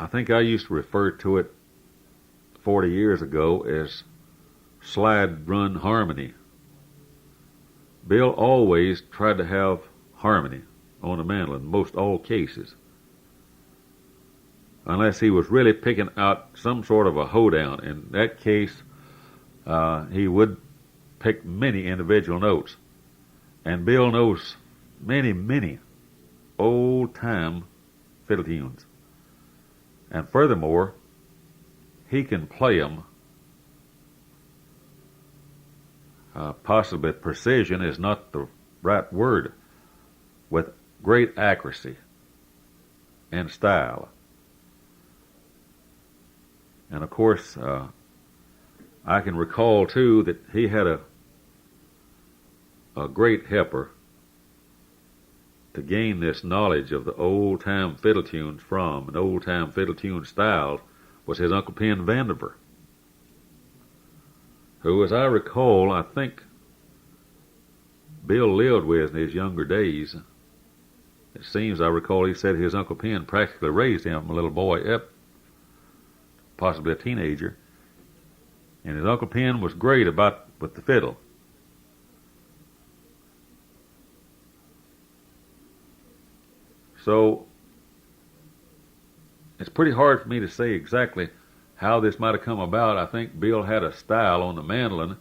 Speaker 1: I think I used to refer to it 40 years ago as slide run harmony. Bill always tried to have harmony on the mandolin, most all cases. Unless he was really picking out some sort of a hoedown. In that case, he would pick many individual notes. And Bill knows many, many old-time fiddle tunes. And furthermore, he can play them. Possibly precision is not the right word, with great accuracy and style. And of course, I can recall too that he had a great helper to gain this knowledge of the old-time fiddle tunes from and old-time fiddle tune styles was his Uncle Pen Vandiver, who, as I recall, I think Bill lived with in his younger days. It seems I recall he said his Uncle Pen practically raised him from a little boy up, possibly a teenager, and his Uncle Pen was great with the fiddle. So it's pretty hard for me to say exactly how this might have come about. I think Bill had a style on the mandolin,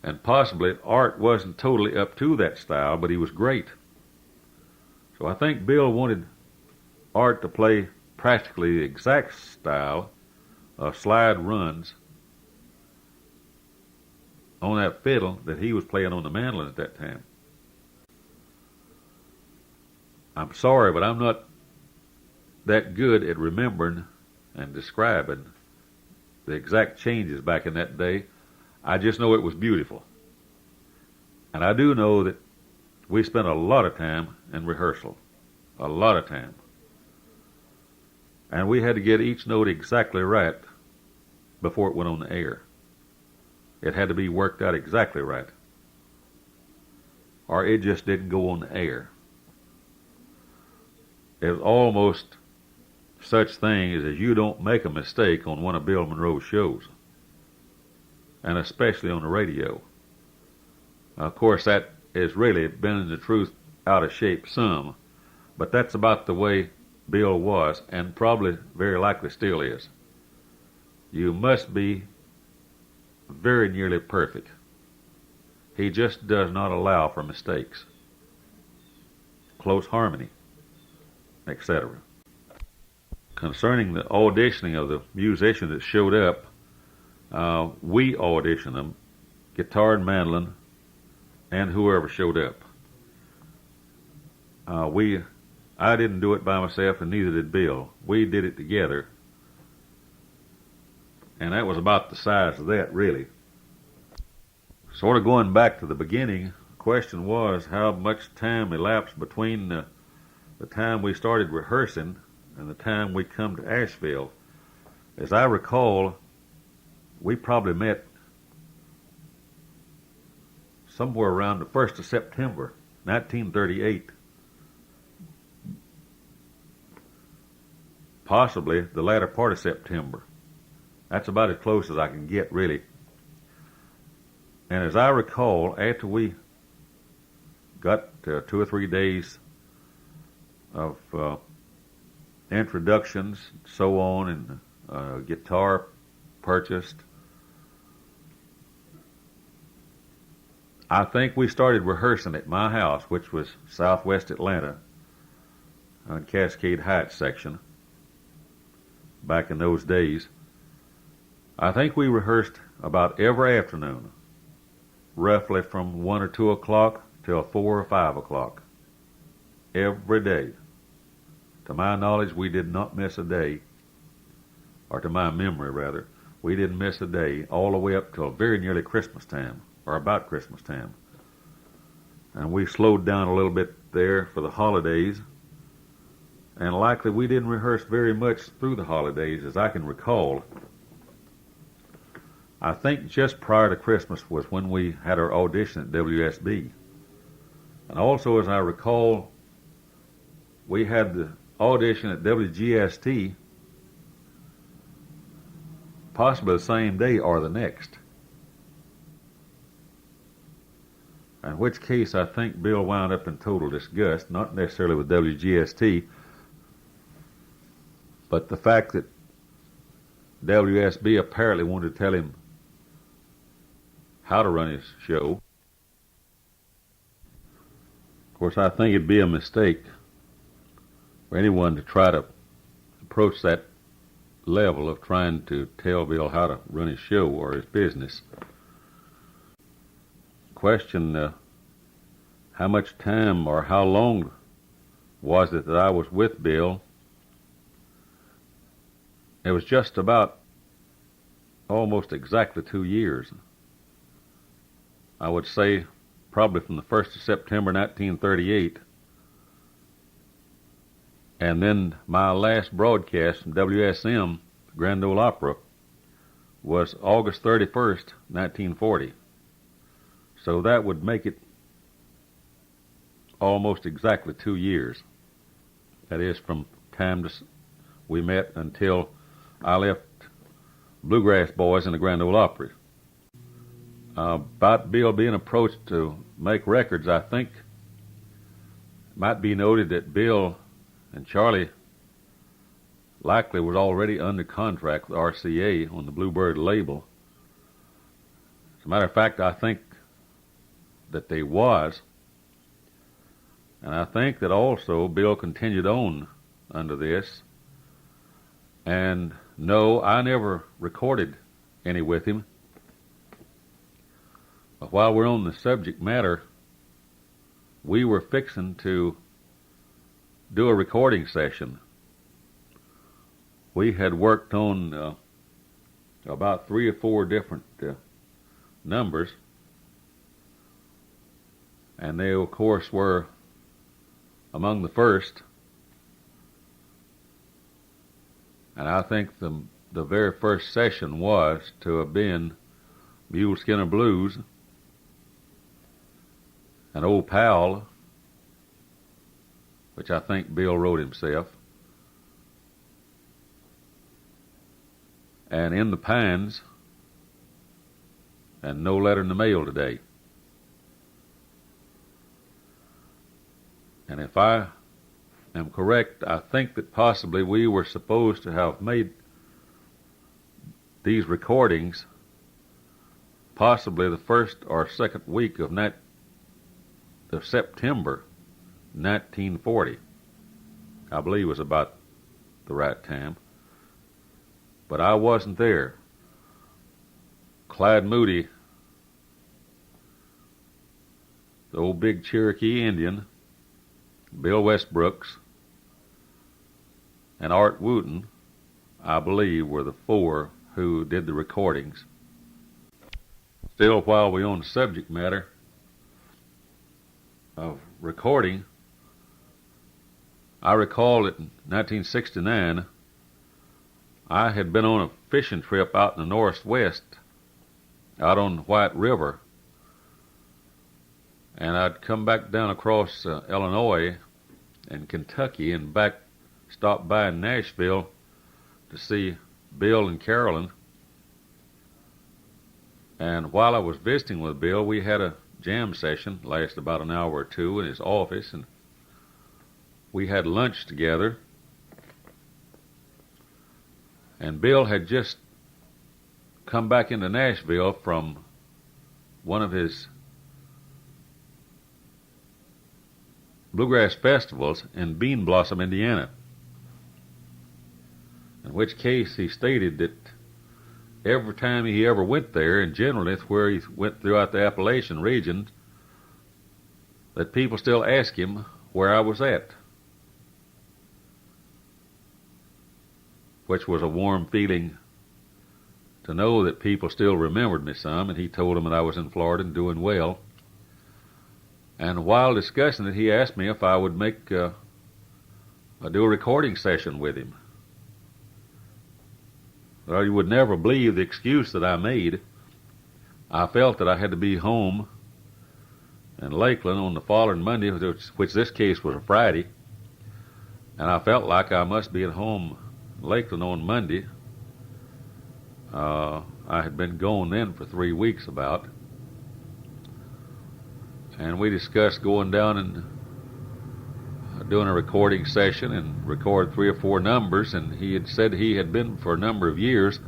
Speaker 1: and possibly Art wasn't totally up to that style, but he was great. So I think Bill wanted Art to play practically the exact style of slide runs on that fiddle that he was playing on the mandolin at that time. I'm sorry, but I'm not that good at remembering and describing the exact changes back in that day. I just know it was beautiful. And I do know that we spent a lot of time in rehearsal. A lot of time. And we had to get each note exactly right before it went on the air. It had to be worked out exactly right, or it just didn't go on the air. It was almost such thing as you don't make a mistake on one of Bill Monroe's shows, and especially on the radio. Of course, that is really bending the truth out of shape some, but that's about the way Bill was, and probably very likely still is. You must be very nearly perfect. He just does not allow for mistakes, close harmony, etc. Concerning the auditioning of the musicians that showed up, we auditioned them, guitar and mandolin, and whoever showed up. I didn't do it by myself, and neither did Bill. We did it together, and that was about the size of that, really. Sort of going back to the beginning, the question was how much time elapsed between the time we started rehearsing and the time we come to Asheville. As I recall, we probably met somewhere around the 1st of September, 1938. Possibly the latter part of September. That's about as close as I can get, really. And as I recall, after we got 2 or 3 days of introductions, so on, and guitar purchased, I think we started rehearsing at my house, which was southwest Atlanta, on Cascade Heights section, back in those days. I think we rehearsed about every afternoon, roughly from 1 or 2 o'clock till 4 or 5 o'clock, every day. To my knowledge, we did not miss a day, or to my memory, rather, we didn't miss a day all the way up till very nearly Christmas time, or about Christmas time. And we slowed down a little bit there for the holidays, and likely we didn't rehearse very much through the holidays as I can recall. I think just prior to Christmas was when we had our audition at WSB. And also, as I recall, we had the audition at WGST possibly the same day or the next. In which case, I think Bill wound up in total disgust, not necessarily with WGST, but the fact that WSB apparently wanted to tell him how to run his show. Of course, I think it'd be a mistake for anyone to try to approach that level of trying to tell Bill how to run his show or his business. Question, how much time or how long was it that I was with Bill? It was just about almost exactly 2 years. I would say probably from the 1st of September 1938. And then my last broadcast from WSM, Grand Ole Opry, was August 31st, 1940. So that would make it almost exactly 2 years. That is, from time we met until I left Bluegrass Boys in the Grand Ole Opry. About Bill being approached to make records, I think it might be noted that Bill and Charlie likely was already under contract with RCA on the Bluebird label. As a matter of fact, I think that they was. And I think that also Bill continued on under this. And no, I never recorded any with him. But while we're on the subject matter, we were fixing to do a recording session. We had worked on about 3 or 4 different numbers, and they of course were among the first. And I think the very first session was to have been Mule Skinner Blues, an old pal, which I think Bill wrote himself, and In the Pines, and No Letter in the Mail Today. And if I am correct, I think that possibly we were supposed to have made these recordings possibly the first or second week of September 1940. I believe was about the right time. But I wasn't there. Clyde Moody, the old big Cherokee Indian, Bill Westbrooks, and Art Wooten, I believe, were the 4 who did the recordings. Still, while we're on the subject matter of recording, I recall that in 1969, I had been on a fishing trip out in the Northwest, out on the White River, and I'd come back down across Illinois and Kentucky and back, stopped by in Nashville to see Bill and Carolyn. And while I was visiting with Bill, we had a jam session, lasted about an hour or 2 in his office, and we had lunch together. And Bill had just come back into Nashville from one of his bluegrass festivals in Bean Blossom, Indiana. In which case he stated that every time he ever went there, and generally it's where he went throughout the Appalachian region, that people still ask him where I was at, which was a warm feeling to know that people still remembered me some. And he told them that I was in Florida and doing well. And while discussing it, he asked me if I would make a do a recording session with him. Well, you would never believe the excuse that I made. I felt that I had to be home in Lakeland on the following Monday, which this case was a Friday, and I felt like I must be at home in Lakeland on Monday. I had been gone then for 3 weeks about, and we discussed going down and doing a recording session and record 3 or 4 numbers, and he had said he had been for a number of years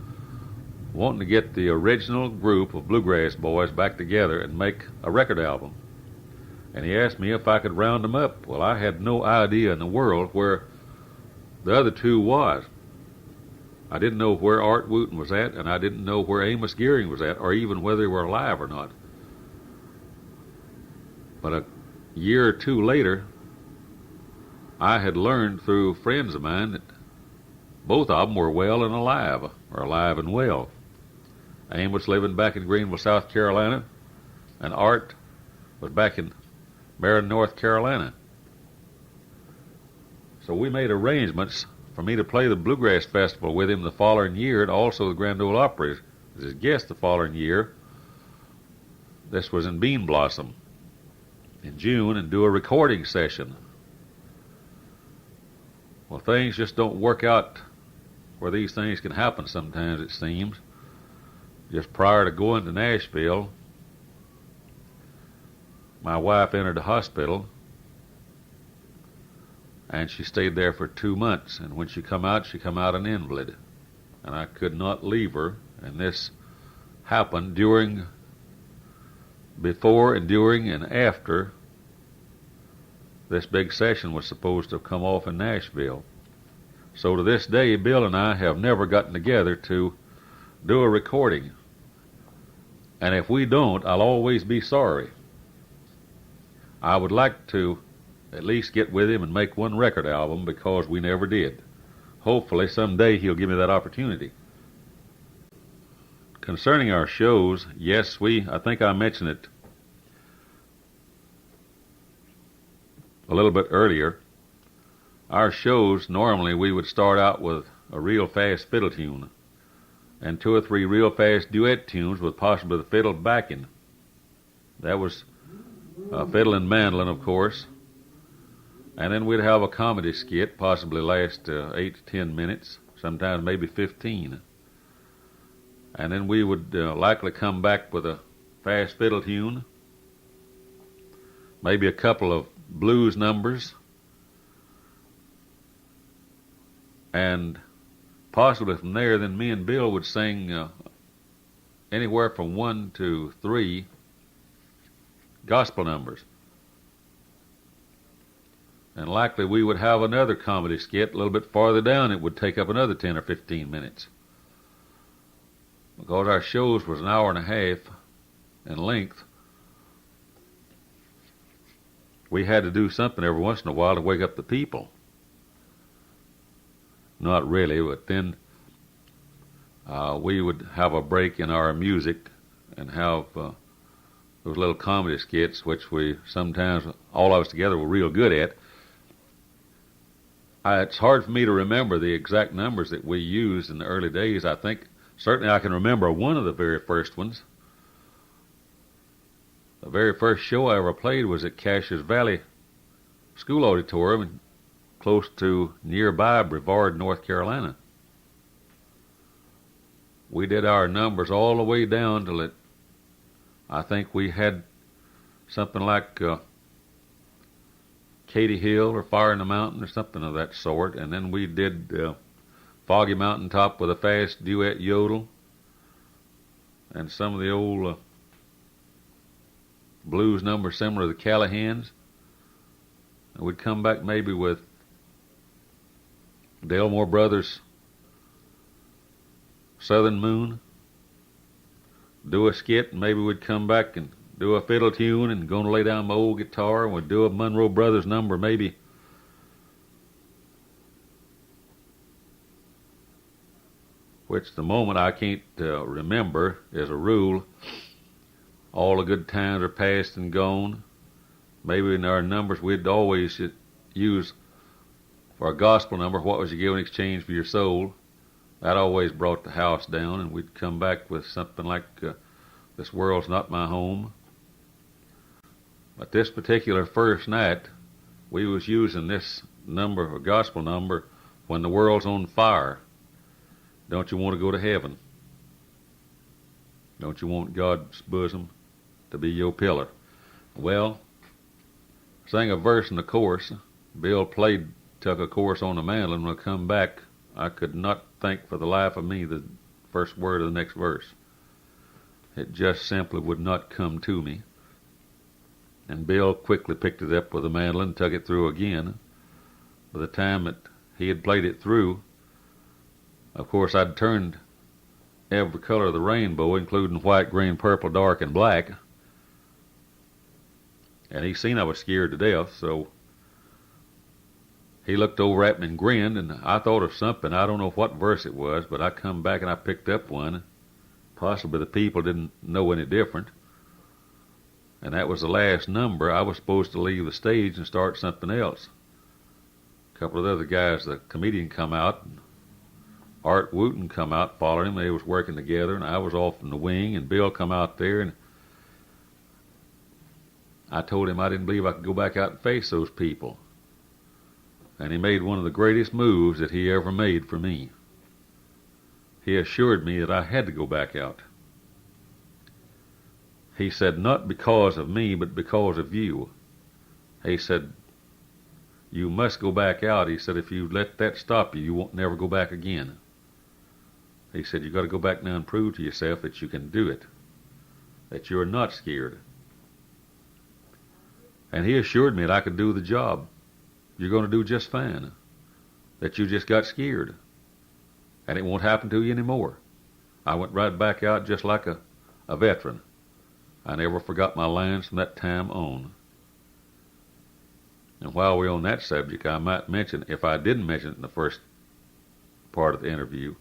Speaker 1: wanting to get the original group of bluegrass boys back together and make a record album. And he asked me if I could round them up. Well, I had no idea in the world where the other 2 was. I didn't know where Art Wooten was at, and I didn't know where Amos Garren was at, or even whether they were alive or not. But a year or 2 later, I had learned through friends of mine that both of them were well and alive, or alive and well. Amos living back in Greenville, South Carolina, and Art was back in Marion, North Carolina. So we made arrangements for me to play the Bluegrass Festival with him the following year, and also the Grand Ole Opry as his guest the following year. This was in Bean Blossom in June, and do a recording session. Well, things just don't work out where these things can happen sometimes, it seems. Just prior to going to Nashville, my wife entered the hospital, and she stayed there for 2 months. And when she come out an invalid. And I could not leave her. And this happened before and during and after this big session was supposed to come off in Nashville. So to this day, Bill and I have never gotten together to do a recording. And if we don't, I'll always be sorry. I would like to at least get with him and make one record album, because we never did. Hopefully someday he'll give me that opportunity. Concerning our shows, yes, I think I mentioned it a little bit earlier. Our shows, normally we would start out with a real fast fiddle tune and 2 or 3 real fast duet tunes with possibly the fiddle backing. That was fiddle and mandolin, of course. And then we'd have a comedy skit, possibly last 8 to 10 minutes, sometimes maybe 15. And then we would likely come back with a fast fiddle tune, maybe a couple of blues numbers, and possibly from there, then me and Bill would sing anywhere from 1 to 3 gospel numbers. And likely we would have another comedy skit a little bit farther down. It would take up another 10 or 15 minutes. Because our shows was an hour and a half in length, we had to do something every once in a while to wake up the people. Not really, but then we would have a break in our music and have those little comedy skits, which we sometimes, all of us together, were real good at. It's hard for me to remember the exact numbers that we used in the early days. I think certainly I can remember one of the very first ones. The very first show I ever played was at Caches Valley School Auditorium, close to nearby Brevard, North Carolina. We did our numbers all the way down till I think we had something like Katy Hill or Fire in the Mountain or something of that sort. And then we did Foggy Mountaintop with a fast duet yodel and some of the old blues numbers similar to the Callahans. And we'd come back maybe with Delmore Brothers' Southern Moon, do a skit, and maybe we'd come back and do a fiddle tune and gonna lay down my old guitar, and we'd do a Monroe Brothers number maybe. Which the moment I can't remember as a rule. All the good times are past and gone. Maybe in our numbers we'd always use for a gospel number, what was you give in exchange for your soul? That always brought the house down, and we'd come back with something like, this world's not my home. But this particular first night, we was using this number, a gospel number, when the world's on fire. Don't you want to go to heaven? Don't you want God's bosom to be your pillar? Well, sang a verse in the chorus. Bill took a course on the mandolin. When I come back, I could not think for the life of me the first word of the next verse. It just simply would not come to me. And Bill quickly picked it up with the mandolin and took it through again. By the time that he had played it through, of course, I'd turned every color of the rainbow, including white, green, purple, dark, and black. And he seen I was scared to death, so he looked over at me and grinned, and I thought of something. I don't know what verse it was, but I come back and I picked up one. Possibly the people didn't know any different. And that was the last number. I was supposed to leave the stage and start something else. A couple of the other guys, the comedian come out, and Art Wooten come out, followed him. They was working together, and I was off in the wing, and Bill come out there, and I told him I didn't believe I could go back out and face those people. And he made one of the greatest moves that he ever made for me. He assured me that I had to go back out. He said, not because of me, but because of you. He said, you must go back out. He said, if you let that stop you, you won't never go back again. He said, you got to go back now and prove to yourself that you can do it, that you're not scared. And he assured me that I could do the job. You're going to do just fine, that you just got scared, and it won't happen to you anymore. I went right back out just like a veteran. I never forgot my lines from that time on. And while we're on that subject, I might mention, if I didn't mention it in the first part of the interview,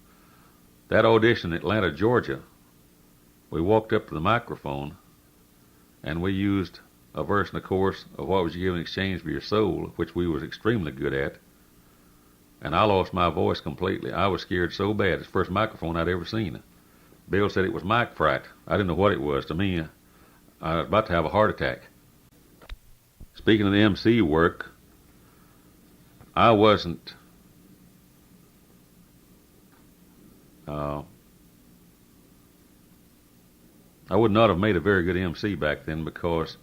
Speaker 1: that audition in Atlanta, Georgia, we walked up to the microphone and we used a verse in the chorus of What Was You Give in Exchange for Your Soul, which we was extremely good at. And I lost my voice completely. I was scared so bad. It's the first microphone I'd ever seen. Bill said it was mic fright. I didn't know what it was. To me, I was about to have a heart attack. Speaking of the MC work, I wasn't I would not have made a very good MC back then, because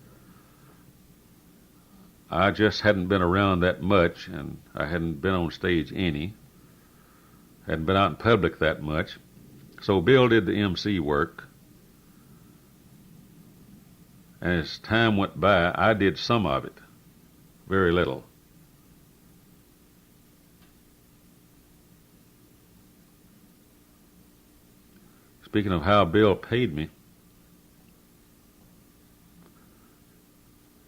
Speaker 1: I just hadn't been around that much, and I hadn't been on stage any, hadn't been out in public that much. So Bill did the MC work, and as time went by, I did some of it, very little. Speaking of how Bill paid me,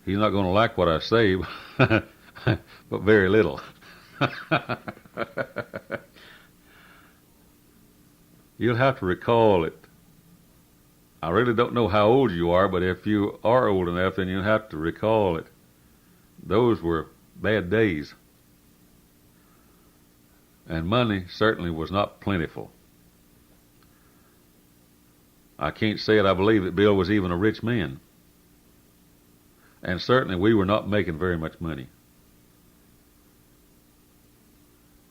Speaker 1: he's not going to like what I say, but very little. You'll have to recall it. I really don't know how old you are, but if you are old enough, then you'll have to recall it. Those were bad days. And money certainly was not plentiful. I can't say it, I believe that Bill was even a rich man. And certainly we were not making very much money.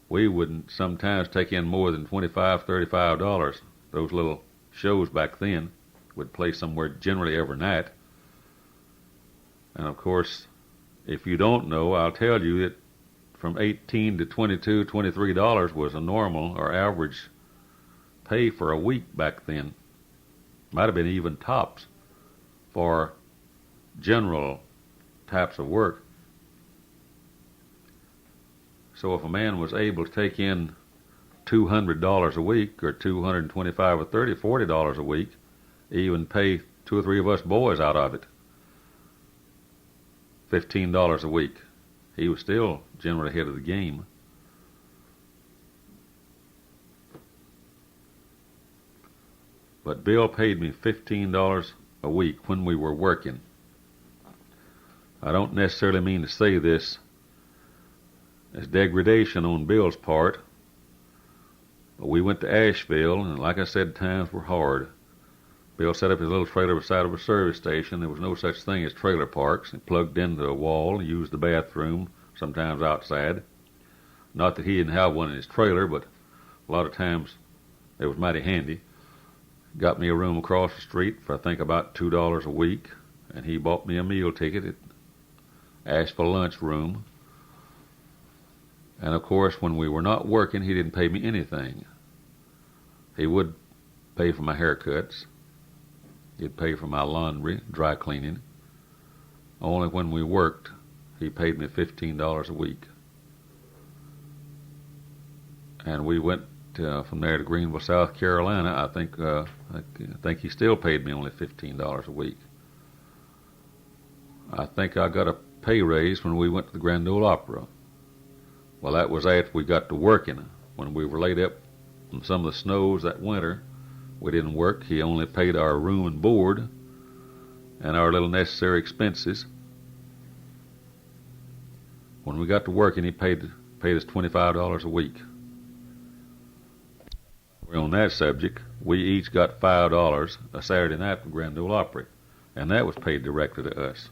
Speaker 1: We wouldn't sometimes take in more than $25, $35. Those little shows back then would play somewhere generally every night. And of course, if you don't know, I'll tell you that from $18 to $22, $23 was a normal or average pay for a week back then. Might have been even tops for general types of work. So if a man was able to take in $200 a week, or $225 or $30, $40 a week, even pay two or three of us boys out of it $15 a week, he was still generally ahead of the game. But Bill paid me $15 a week when we were working. I don't necessarily mean to say this It's degradation on Bill's part. But we went to Asheville, and like I said, times were hard. Bill set up his little trailer beside of a service station. There was no such thing as trailer parks. He plugged into a wall, used the bathroom, sometimes outside. Not that he didn't have one in his trailer, but a lot of times it was mighty handy. Got me a room across the street for I think about $2 a week, and he bought me a meal ticket at Asheville lunchroom. And of course, when we were not working, he didn't pay me anything. He would pay for my haircuts. He'd pay for my laundry, dry cleaning. Only when we worked, he paid me $15 a week. And we went from there to Greenville, South Carolina. I think he still paid me only $15 a week. I think I got a pay raise when we went to the Grand Ole Opry. Well, that was after we got to working. When we were laid up in some of the snows that winter, we didn't work. He only paid our room and board and our little necessary expenses. When we got to working, he paid us $25 a week. On that subject, we each got $5 a Saturday night from Grand Ole Opry, and that was paid directly to us.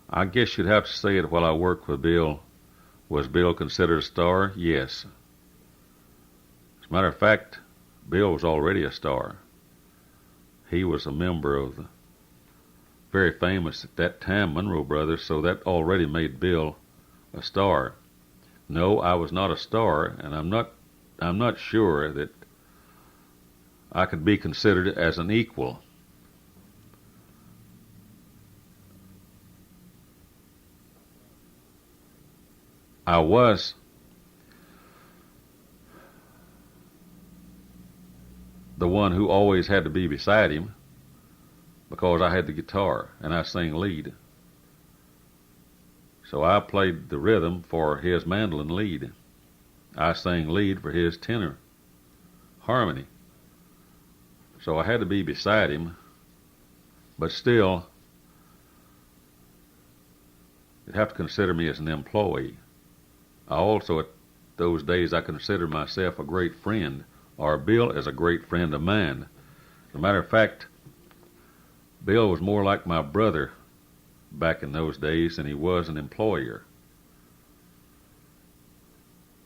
Speaker 1: I guess you'd have to say that while I worked with Bill, was Bill considered a star? Yes. As a matter of fact, Bill was already a star. He was a member of the very famous at that time Monroe Brothers, so that already made Bill a star. No, I was not a star, and I'm not sure that I could be considered as an equal. I was the one who always had to be beside him because I had the guitar and I sang lead. So I played the rhythm for his mandolin lead. I sang lead for his tenor harmony. So I had to be beside him, but still, you'd have to consider me as an employee. I also, at those days, I considered myself a great friend, or Bill is a great friend of mine. As a matter of fact, Bill was more like my brother back in those days than he was an employer.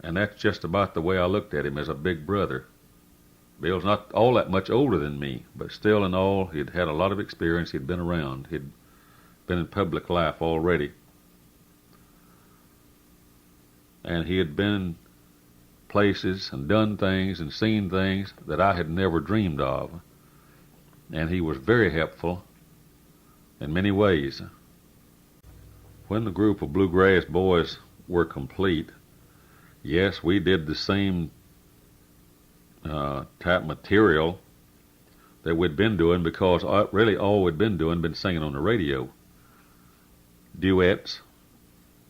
Speaker 1: And that's just about the way I looked at him, as a big brother. Bill's not all that much older than me, but still in all, he'd had a lot of experience. He'd been around. He'd been in public life already. And he had been places and done things and seen things that I had never dreamed of. And he was very helpful in many ways. When the group of Bluegrass boys were complete, yes, we did the same type material that we'd been doing, because really all we'd been doing been singing on the radio. Duets,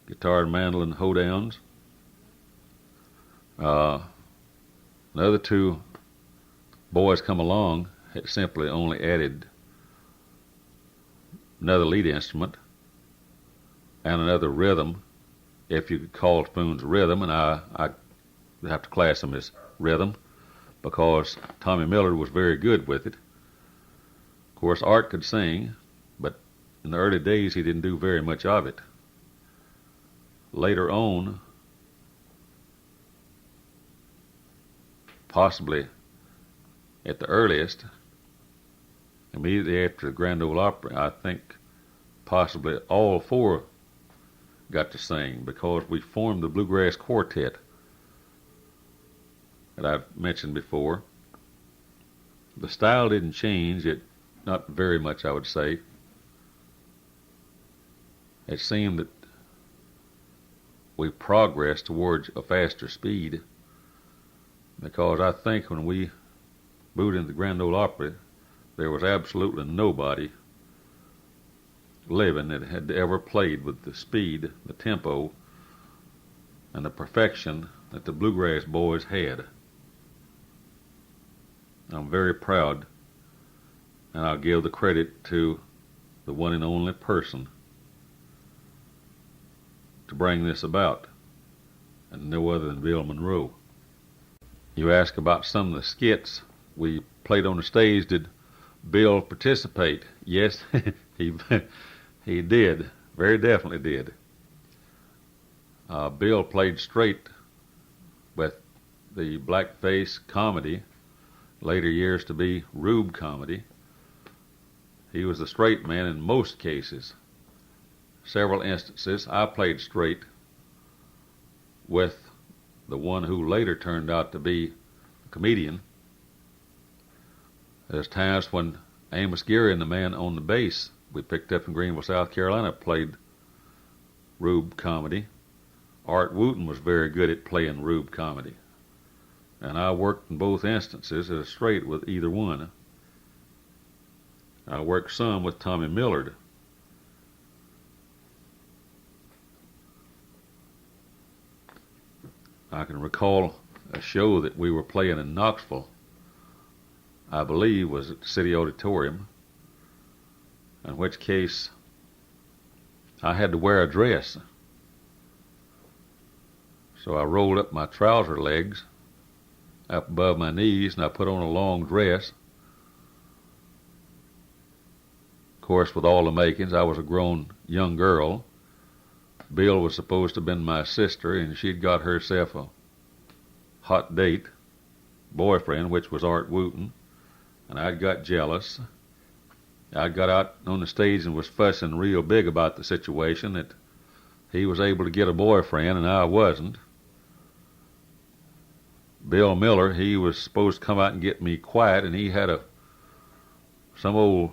Speaker 1: guitar and mandolin hoedowns. The other two boys come along had simply only added another lead instrument and another rhythm, if you could call spoons rhythm, and I have to class them as rhythm, because Tommy Millard was very good with it. Of course, Art could sing, but in the early days he didn't do very much of it. Later on, possibly at the earliest, immediately after the Grand Ole Opry, I think possibly all four got to sing, because we formed the Bluegrass Quartet that I've mentioned before. The style didn't change, not very much, I would say. It seemed that we progressed towards a faster speed, because I think when we moved into the Grand Ole Opry, there was absolutely nobody living that had ever played with the speed, the tempo, and the perfection that the Bluegrass boys had. I'm very proud, and I'll give the credit to the one and only person to bring this about, and no other than Bill Monroe. You ask about some of the skits we played on the stage. Did Bill participate? Yes, he did. Very definitely did. Bill played straight with the blackface comedy, later years to be Rube comedy. He was the straight man in most cases. Several instances I played straight with the one who later turned out to be a comedian. There's times when Amos Garren, the man on the bass we picked up in Greenville, South Carolina, played Rube comedy. Art Wooten was very good at playing Rube comedy, and I worked in both instances as straight with either one. I worked some with Tommy Millard. I can recall a show that we were playing in Knoxville, I believe was at the City Auditorium, in which case I had to wear a dress. So I rolled up my trouser legs up above my knees and I put on a long dress. Of course, with all the makings, I was a grown young girl. Bill was supposed to have been my sister, and she'd got herself a hot date, boyfriend, which was Art Wooten, and I'd got jealous. I got out on the stage and was fussing real big about the situation, that he was able to get a boyfriend and I wasn't. Bill Miller, he was supposed to come out and get me quiet, and he had some old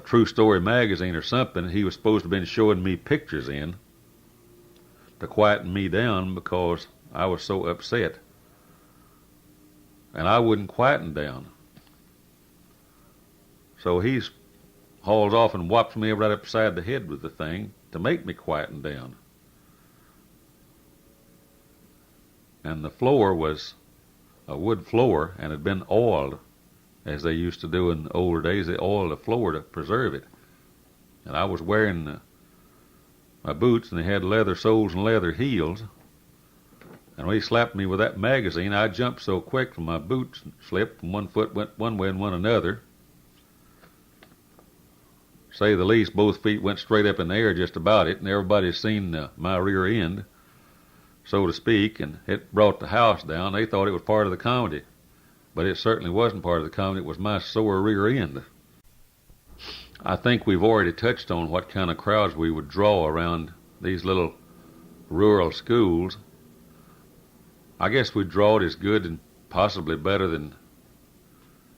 Speaker 1: True Story magazine or something he was supposed to have been showing me pictures in to quieten me down because I was so upset. And I wouldn't quieten down. So he hauls off and whops me right upside the head with the thing to make me quieten down. And the floor was a wood floor and had been oiled, as they used to do in the older days. They oiled the floor to preserve it. And I was wearing my boots, and they had leather soles and leather heels. And when he slapped me with that magazine, I jumped so quick from my boots slipped, and one foot went one way and one another. Say the least, both feet went straight up in the air just about it, and everybody's seen my rear end, so to speak, and it brought the house down. They thought it was part of the comedy, but it certainly wasn't part of the comedy. It was my sore rear end. I think we've already touched on what kind of crowds we would draw around these little rural schools. I guess we'd draw it as good and possibly better than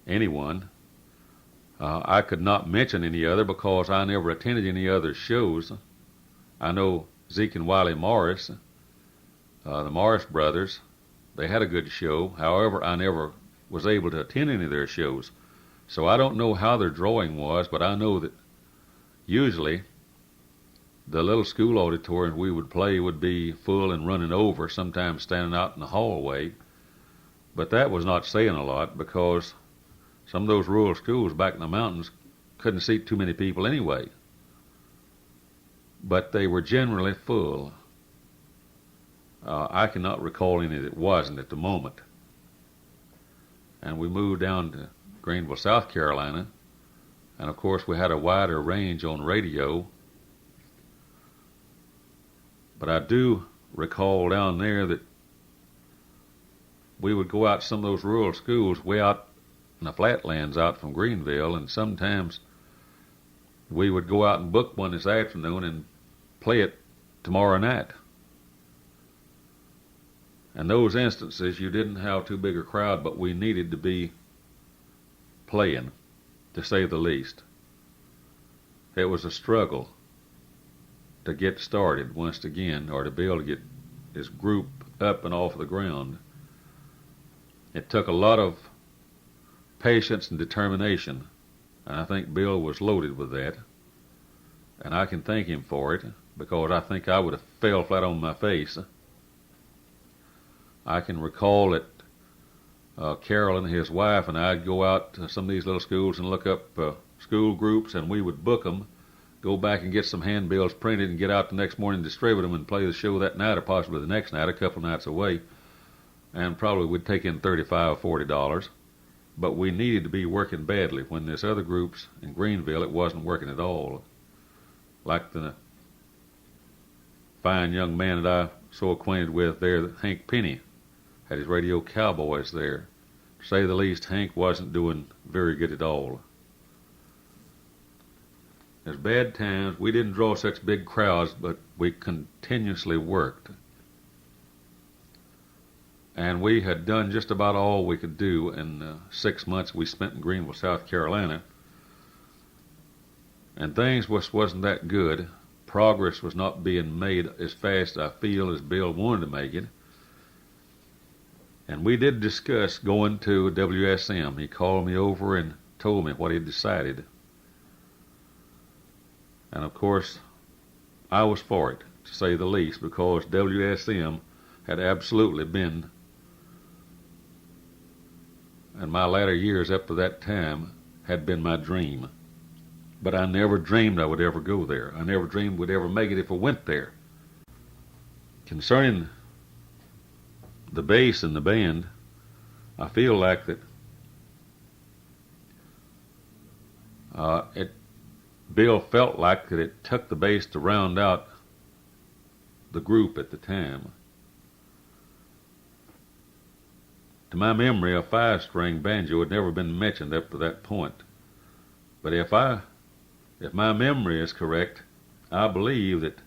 Speaker 1: anyone. I could not mention any other because I never attended any other shows. I know Zeke and Wiley Morris, the Morris Brothers, they had a good show. However, I never was able to attend any of their shows. So I don't know how their drawing was, but I know that usually the little school auditoriums we would play would be full and running over, sometimes standing out in the hallway. But that was not saying a lot because some of those rural schools back in the mountains couldn't seat too many people anyway. But they were generally full. I cannot recall any that wasn't at the moment. And we moved down to Greenville, South Carolina, and of course we had a wider range on radio. But I do recall down there that we would go out to some of those rural schools way out in the flatlands out from Greenville, and sometimes we would go out and book one this afternoon and play it tomorrow night. In those instances, you didn't have too big a crowd, but we needed to be playing, to say the least. It was a struggle to get started once again, or to be able to get this group up and off the ground. It took a lot of patience and determination, and I think Bill was loaded with that, and I can thank him for it, because I think I would have fell flat on my face. I can recall that Carolyn, his wife, and I'd go out to some of these little schools and look up school groups, and we would book them, go back and get some handbills printed and get out the next morning and distribute them and play the show that night or possibly the next night, a couple nights away. And probably we'd take in $35 or $40. But we needed to be working badly. When there's other groups in Greenville, it wasn't working at all. Like the fine young man that I so acquainted with there, Hank Penny, had his radio cowboys there. To say the least, Hank wasn't doing very good at all. There's bad times. We didn't draw such big crowds, but we continuously worked. And we had done just about all we could do in the 6 months we spent in Greenville, South Carolina. And things wasn't that good. Progress was not being made as fast, I feel, as Bill wanted to make it. And we did discuss going to WSM. He called me over and told me what he decided. And of course, I was for it, to say the least, because WSM had absolutely been, in my latter years up to that time, had been my dream. But I never dreamed I would ever go there. I never dreamed we'd ever make it if I went there. Concerning the bass and the band, I feel like that Bill felt like that it took the bass to round out the group at the time. To my memory, a 5-string banjo had never been mentioned up to that point. But if my memory is correct, I believe that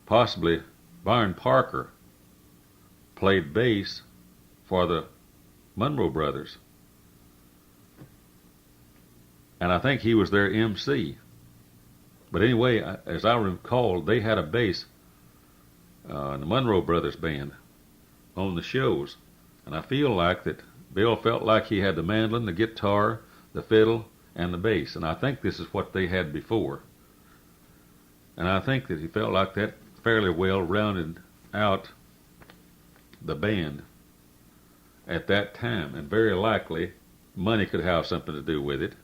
Speaker 1: possibly Byron Parker played bass for the Monroe Brothers. And I think he was their MC. But anyway, as I recall, they had a bass, the Monroe Brothers band, on the shows. And I feel like that Bill felt like he had the mandolin, the guitar, the fiddle, and the bass. And I think this is what they had before. And I think that he felt like that fairly well rounded out the band at that time. And very likely, money could have something to do with it.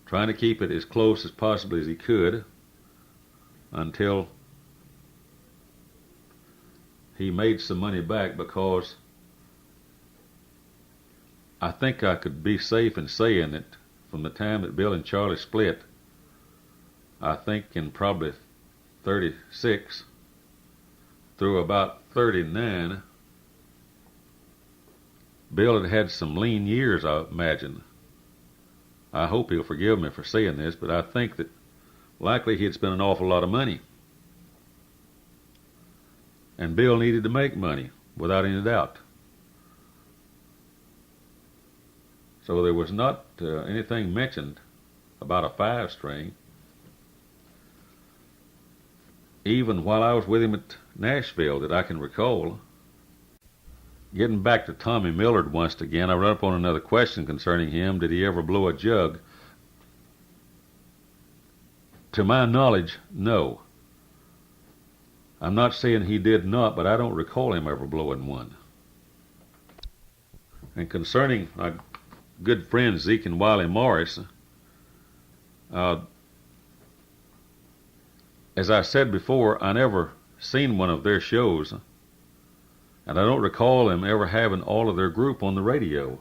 Speaker 1: Trying to keep it as close as possibly as he could until he made some money back, because I think I could be safe in saying that from the time that Bill and Charlie split, I think in probably 36 through about 39, Bill had had some lean years, I imagine. I hope he'll forgive me for saying this, but I think that likely he'd spent an awful lot of money. And Bill needed to make money, without any doubt. So there was not anything mentioned about a 5-string. Even while I was with him at Nashville, that I can recall. Getting back to Tommy Millard once again, I run up on another question concerning him. Did he ever blow a jug? To my knowledge, no. I'm not saying he did not, but I don't recall him ever blowing one. And concerning my good friends Zeke and Wiley Morris, as I said before, I never seen one of their shows. And I don't recall them ever having all of their group on the radio.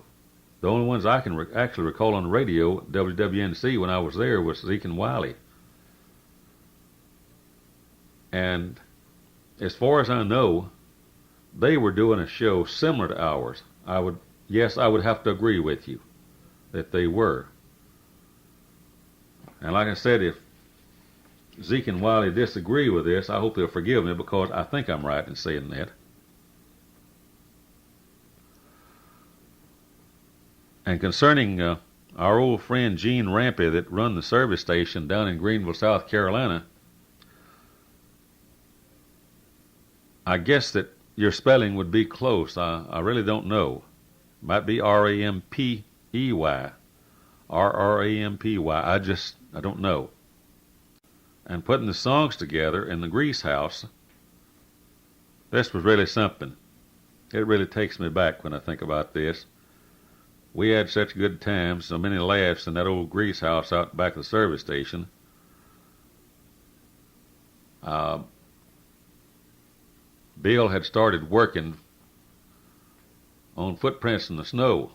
Speaker 1: The only ones I can actually recall on the radio, WWNC, when I was there, was Zeke and Wiley. And as far as I know, they were doing a show similar to ours. I would have to agree with you that they were. And like I said, if Zeke and Wiley disagree with this, I hope they'll forgive me, because I think I'm right in saying that. And concerning our old friend Gene Rampy that run the service station down in Greenville, South Carolina, I guess that your spelling would be close. I really don't know. Might be R-A-M-P-E-Y. R-R-A-M-P-Y. I don't know. And putting the songs together in the Grease House, this was really something. It really takes me back when I think about this. We had such good times, so many laughs in that old Grease House out back of the service station. uh, Bill had started working on Footprints in the Snow.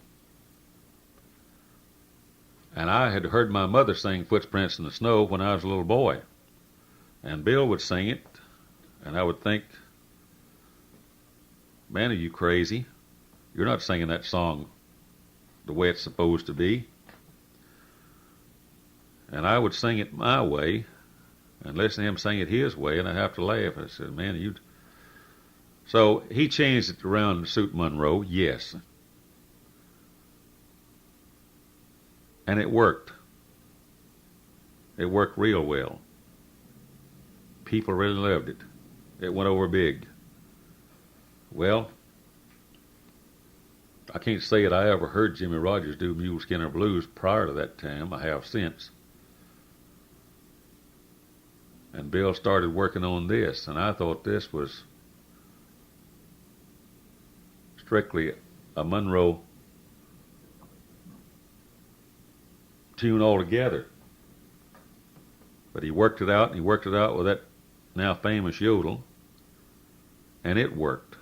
Speaker 1: And I had heard my mother sing Footprints in the Snow when I was a little boy. And Bill would sing it, and I would think, man, are you crazy? You're not singing that song the way it's supposed to be. And I would sing it my way and listen to him sing it his way, and I'd have to laugh. I said, man, you... So he changed it around to suit Monroe, yes. And it worked. It worked real well. People really loved it. It went over big. Well, I can't say that I ever heard Jimmie Rodgers do Mule Skinner Blues prior to that time. I have since. And Bill started working on this, and I thought this was strictly a Monroe tune altogether. But he worked it out, and he worked it out with that now famous yodel, and it worked.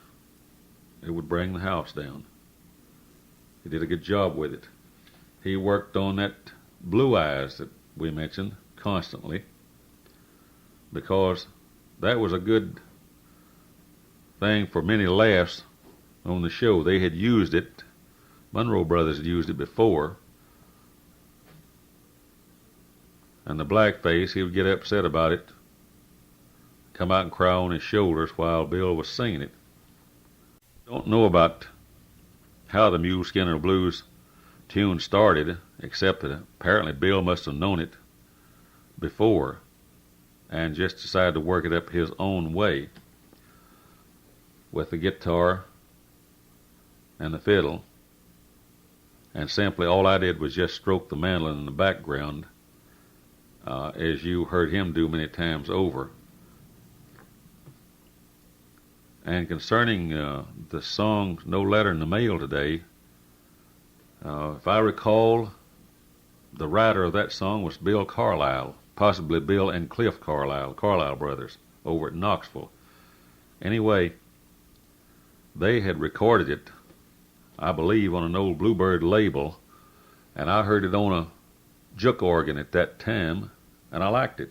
Speaker 1: It would bring the house down. He did a good job with it. He worked on that Blue Eyes that we mentioned constantly, because that was a good thing for many laughs on the show. They had used it. Monroe Brothers had used it before. And the blackface, he would get upset about it, come out and cry on his shoulders while Bill was singing it. Don't know about how the Mule Skinner Blues tune started, except that apparently Bill must have known it before and just decided to work it up his own way with the guitar and the fiddle. And simply all I did was just stroke the mandolin in the background, as you heard him do many times over. And concerning the song No Letter in the Mail Today, if I recall, the writer of that song was Bill Carlisle, possibly Bill and Cliff Carlisle, Carlisle Brothers, over at Knoxville. Anyway, they had recorded it, I believe, on an old Bluebird label, and I heard it on a juke organ at that time, and I liked it.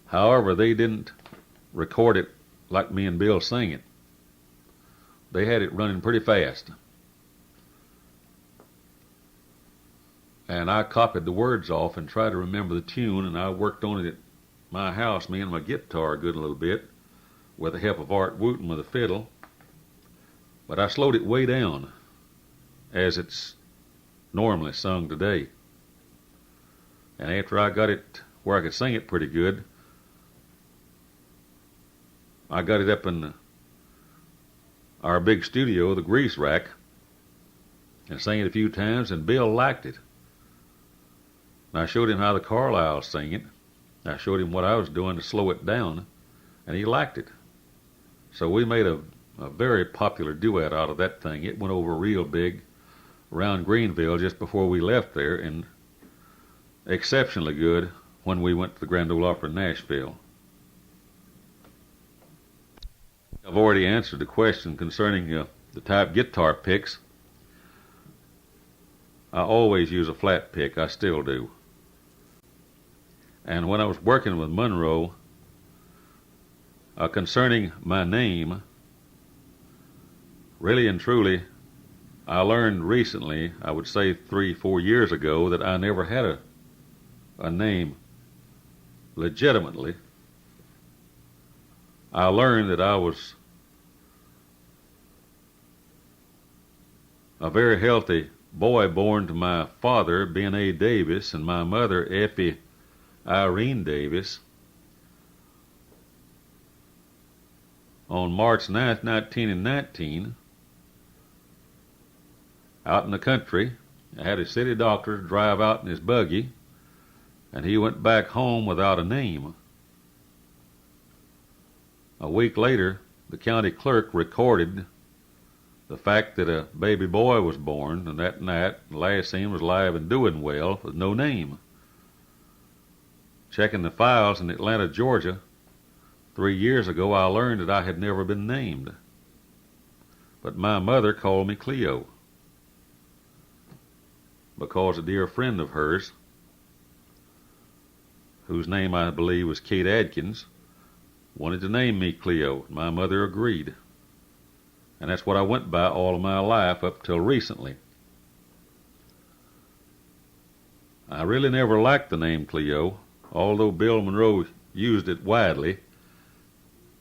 Speaker 1: However, they didn't record it like me and Bill sing it. They had it running pretty fast. And I copied the words off and tried to remember the tune, and I worked on it at my house, me and my guitar, a good little bit, with the help of Art Wooten with a fiddle. But I slowed it way down, as it's normally sung today. And after I got it where I could sing it pretty good, I got it up in our big studio, the Grease Rack, and sang it a few times, and Bill liked it. And I showed him how the Carlisles sang it. I showed him what I was doing to slow it down, and he liked it. So we made a very popular duet out of that thing. It went over real big around Greenville just before we left there, and exceptionally good when we went to the Grand Ole Opry in Nashville. I've already answered the question concerning the type guitar picks. I always use a flat pick. I still do. And when I was working with Monroe, concerning my name, really and truly, I learned recently, I would say 3-4 years ago, that I never had a name legitimately. I learned that I was a very healthy boy born to my father, Ben A. Davis, and my mother, Effie Irene Davis, on March 9th, 1919, out in the country. I had a city doctor drive out in his buggy, and he went back home without a name. A week later, the county clerk recorded the fact that a baby boy was born, and that night, the last seen was alive and doing well with no name. Checking the files in Atlanta, Georgia, 3 years ago I learned that I had never been named, but my mother called me Cleo because a dear friend of hers, whose name I believe was Kate Adkins, wanted to name me Cleo. My mother agreed, and that's what I went by all of my life up till recently. I really never liked the name Cleo, although Bill Monroe used it widely,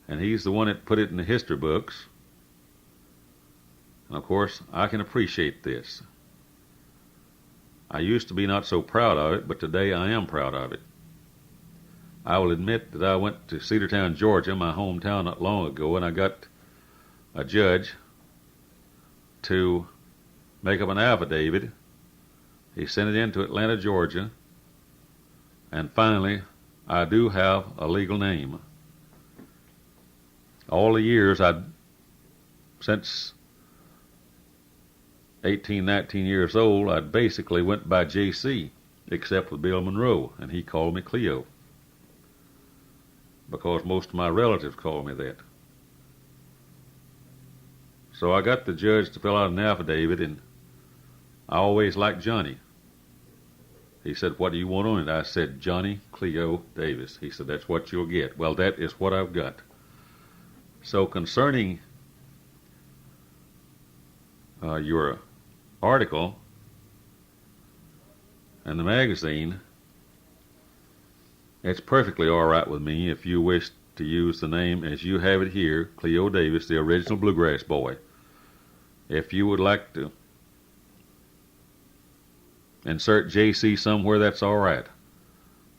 Speaker 1: and he's the one that put it in the history books. And of course, I can appreciate this. I used to be not so proud of it, but today I am proud of it. I will admit that I went to Cedartown, Georgia, my hometown, not long ago, and I got a judge to make up an affidavit. He sent it in to Atlanta, Georgia, and finally, I do have a legal name. All the years since 18, 19 years old, I basically went by JC, except with Bill Monroe, and he called me Cleo, because most of my relatives called me that. So I got the judge to fill out an affidavit, and I always liked Johnny. He said, "What do you want on it?" I said, "Johnny Cleo Davis." He said, "That's what you'll get." Well, that is what I've got. So concerning your article and the magazine, it's perfectly all right with me if you wish to use the name as you have it here, Cleo Davis, the original bluegrass boy. If you would like to insert JC somewhere, that's all right.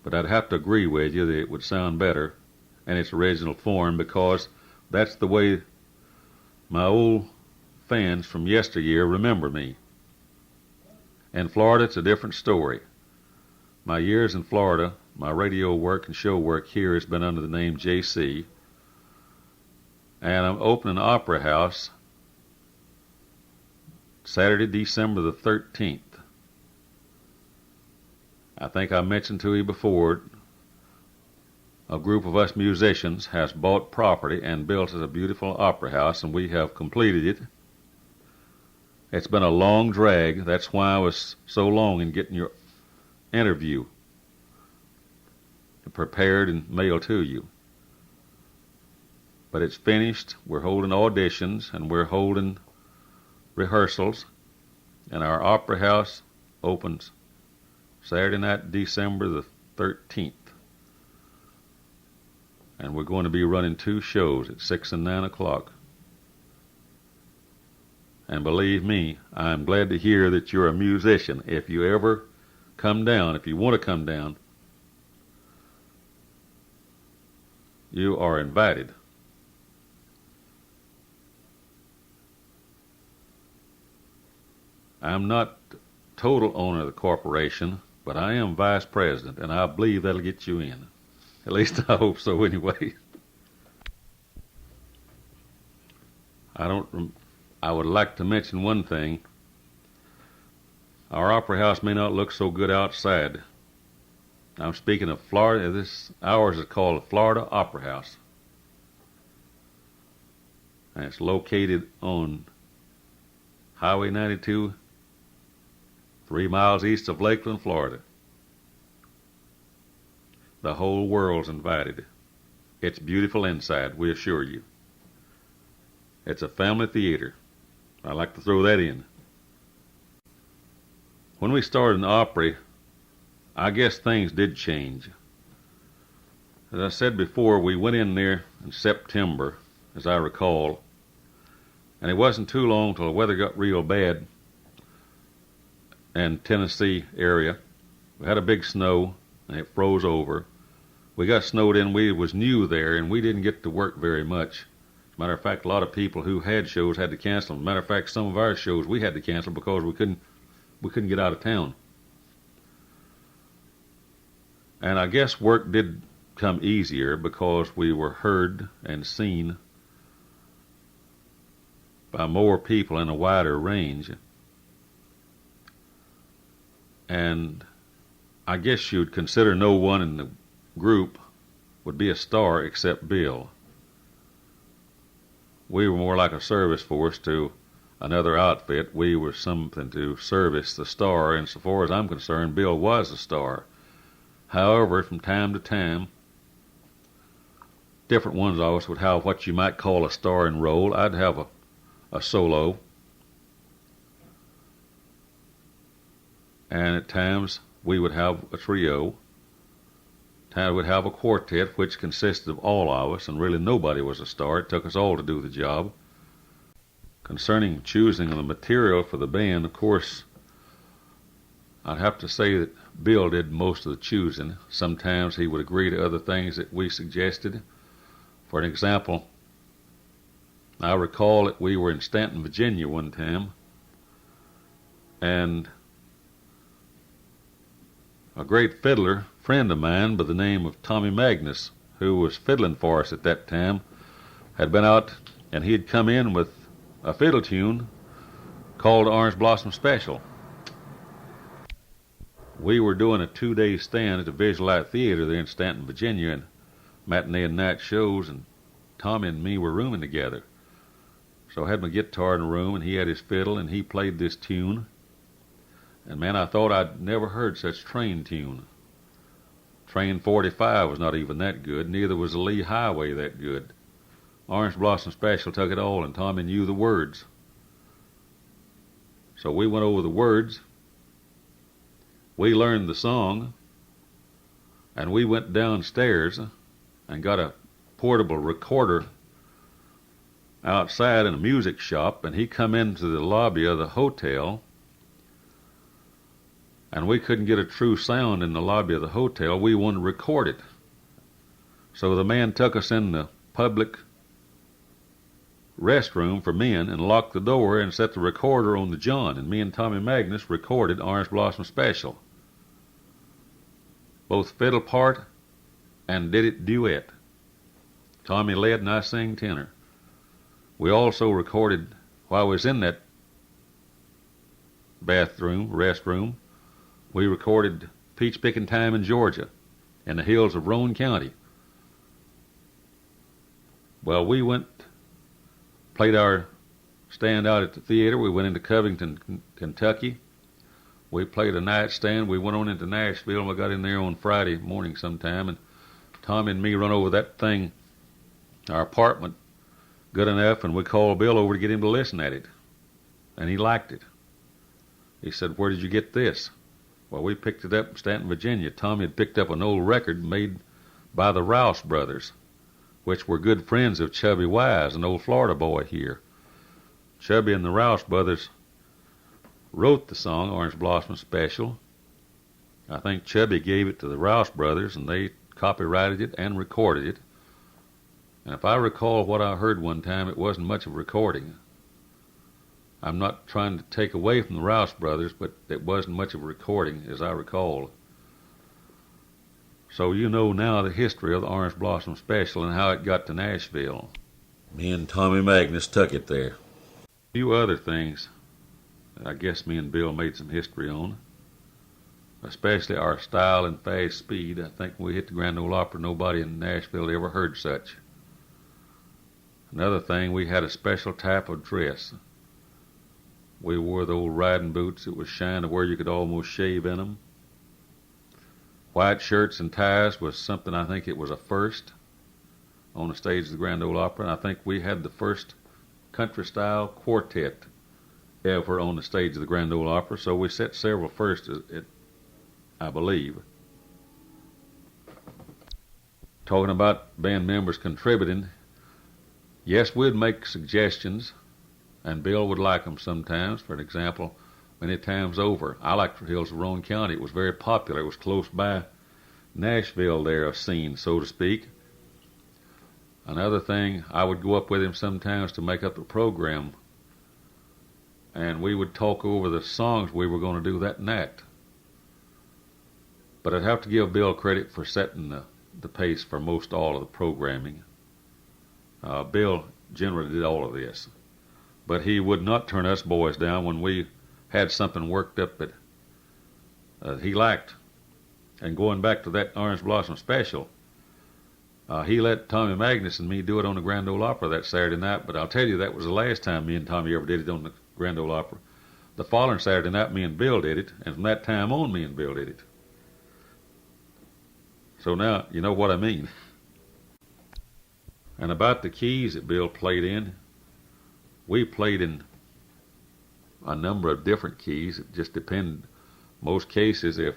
Speaker 1: But I'd have to agree with you that it would sound better in its original form, because that's the way my old fans from yesteryear remember me. In Florida, it's a different story. My years in Florida, my radio work and show work here has been under the name JC, and I'm opening Opry House Saturday, December the 13th. I think I mentioned to you before, a group of us musicians has bought property and built us a beautiful opera house, and we have completed it. It's been a long drag. That's why I was so long in getting your interview prepared and mailed to you. But it's finished. We're holding auditions and we're holding rehearsals, and our opera house opens Saturday night, December the 13th. And we're going to be running 2 shows at 6 and 9 o'clock. And believe me, I'm glad to hear that you're a musician. If you ever come down, if you want to come down, you are invited. I'm not total owner of the corporation, but I am vice president, and I believe that'll get you in. At least I hope so anyway. I would like to mention one thing. Our opera house may not look so good outside. I'm speaking of Florida. Ours is called the Florida Opera House. And it's located on Highway 92, 3 miles east of Lakeland, Florida. The whole world's invited. It's beautiful inside, we assure you. It's a family theater. I like to throw that in. When we started in Opry, I guess things did change. As I said before, we went in there in September, as I recall, and it wasn't too long till the weather got real bad in Tennessee area. We had a big snow, and it froze over. We got snowed in. We was new there, and we didn't get to work very much. As a matter of fact, a lot of people who had shows had to cancel them. As a matter of fact, some of our shows we had to cancel because we couldn't get out of town. And I guess work did come easier because we were heard and seen by more people in a wider range. And I guess you'd consider no one in the group would be a star except Bill. We were more like a service force to another outfit. We were something to service the star, and so far as I'm concerned, Bill was a star. However, from time to time, different ones of us would have what you might call a starring role. I'd have a solo, and at times we would have a trio. Times we'd have a quartet, which consisted of all of us, and really nobody was a star. It took us all to do the job. Concerning choosing the material for the band, of course, I'd have to say that Bill did most of the choosing. Sometimes he would agree to other things that we suggested. For an example, I recall that we were in Stanton, Virginia one time, and a great fiddler friend of mine by the name of Tommy Magnus, who was fiddling for us at that time, had been out, and he had come in with a fiddle tune called Orange Blossom Special. We were doing a 2-day stand at the Visualite Theater there in Stanton, Virginia, and matinee and night shows, and Tommy and me were rooming together. So I had my guitar in the room, and he had his fiddle, and he played this tune. And man, I thought I'd never heard such train tune. Train 45 was not even that good, neither was the Lee Highway that good. Orange Blossom Special took it all, and Tommy knew the words. So we went over the words, we learned the song, and we went downstairs and got a portable recorder outside in a music shop, and he come into the lobby of the hotel, and we couldn't get a true sound in the lobby of the hotel. We wanted to record it. So the man took us in the public restroom for men and locked the door and set the recorder on the john, and me and Tommy Magnus recorded Orange Blossom Special. Both fiddle part and did it duet. Tommy led and I sang tenor. We also recorded, while I was in that restroom, we recorded Peach Picking Time in Georgia, in the hills of Roane County. Well, we played our stand out at the theater. We went into Covington, Kentucky. We played a night stand. We went on into Nashville, and we got in there on Friday morning sometime, and Tommy and me run over that thing, our apartment, good enough, and we called Bill over to get him to listen at it. And he liked it. He said, "Where did you get this?" Well, we picked it up in Stanton, Virginia. Tommy had picked up an old record made by the Rouse Brothers, which were good friends of Chubby Wise, an old Florida boy here. Chubby and the Rouse Brothers wrote the song, Orange Blossom Special. I think Chubby gave it to the Rouse Brothers, and they copyrighted it and recorded it. And if I recall what I heard one time, it wasn't much of a recording. I'm not trying to take away from the Rouse Brothers, but it wasn't much of a recording, as I recall. So you know now the history of the Orange Blossom Special and how it got to Nashville. Me and Tommy Magnus took it there. A few other things I guess me and Bill made some history on, especially our style and fast speed. I think when we hit the Grand Ole Opry, nobody in Nashville ever heard such. Another thing, we had a special type of dress. We wore the old riding boots that was shined to where you could almost shave in them. White shirts and ties was something, I think it was a first on the stage of the Grand Ole Opry, and I think we had the first country-style quartet ever on the stage of the Grand Ole Opry, so we set several firsts, I believe. Talking about band members contributing, yes, we'd make suggestions, and Bill would like them sometimes. For an example, many times over, I liked the hills of Roane County. It was very popular. It was close by Nashville there, a scene, so to speak. Another thing, I would go up with him sometimes to make up a program, and we would talk over the songs we were going to do that night. But I'd have to give Bill credit for setting the pace for most all of the programming. Bill generally did all of this, but he would not turn us boys down when we had something worked up that he liked. And going back to that Orange Blossom Special, He let Tommy Magnus and me do it on the Grand Ole Opry that Saturday night, but I'll tell you, that was the last time me and Tommy ever did it on the Grand Ole Opry. The following Saturday night, me and Bill did it, and from that time on, me and Bill did it. So now, you know what I mean. And about the keys that Bill played in, we played in a number of different keys. It just depended. Most cases, if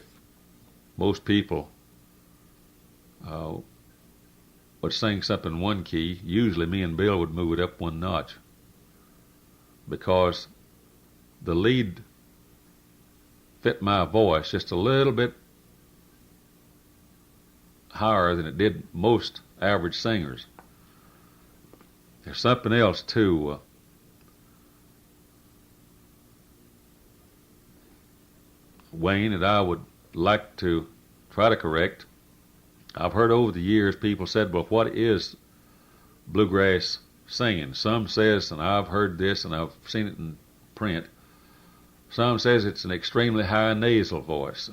Speaker 1: most people would sing something in one key, usually me and Bill would move it up one notch, because the lead fit my voice just a little bit higher than it did most average singers. There's something else too. Wayne, that I would like to try to correct. I've heard over the years people said, well, what is bluegrass singing? Some says, and I've heard this and I've seen it in print, some says it's an extremely high nasal voice.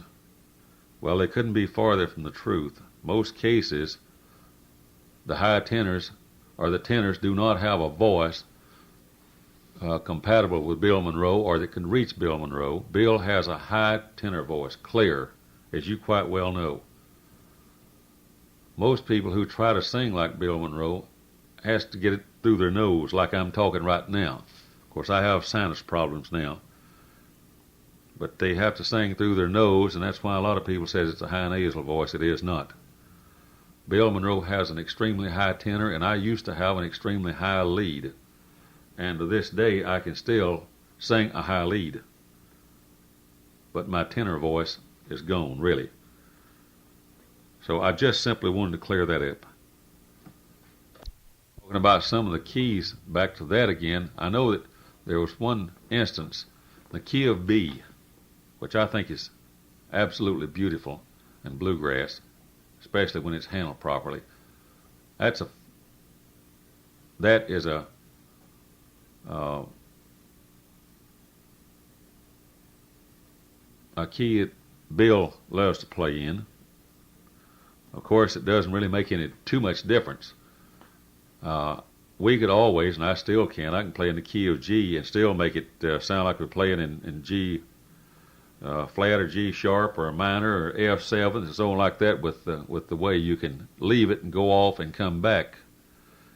Speaker 1: Well, they couldn't be farther from the truth. Most cases, the high tenors or the tenors do not have a voice compatible with Bill Monroe, or that can reach Bill Monroe. Bill has a high tenor voice, clear, as you quite well know. Most people who try to sing like Bill Monroe has to get it through their nose, like I'm talking right now. Of course, I have sinus problems now, but they have to sing through their nose, and that's why a lot of people say it's a high nasal voice. It is not. Bill Monroe has an extremely high tenor, and I used to have an extremely high lead. And to this day, I can still sing a high lead. But my tenor voice is gone, really. So I just simply wanted to clear that up. Talking about some of the keys, back to that again, I know that there was one instance, the key of B, which I think is absolutely beautiful in bluegrass, especially when it's handled properly. That is a key that Bill loves to play in. Of course, it doesn't really make any too much difference. We could always, and I still can, I can play in the key of G and still make it sound like we're playing in G flat or G sharp or a minor or F7 and so on like that, with the way you can leave it and go off and come back.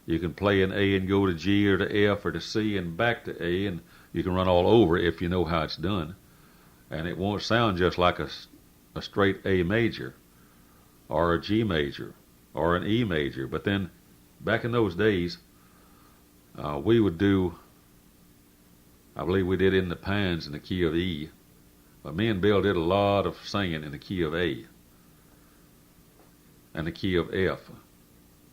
Speaker 1: You can play in A and go to G or to F or to C and back to A, and you can run all over if you know how it's done. And it won't sound just like a straight A major or a G major or an E major. But then back in those days, we would do, I believe we did In the Pines in the key of E. But me and Bill did a lot of singing in the key of A and the key of F,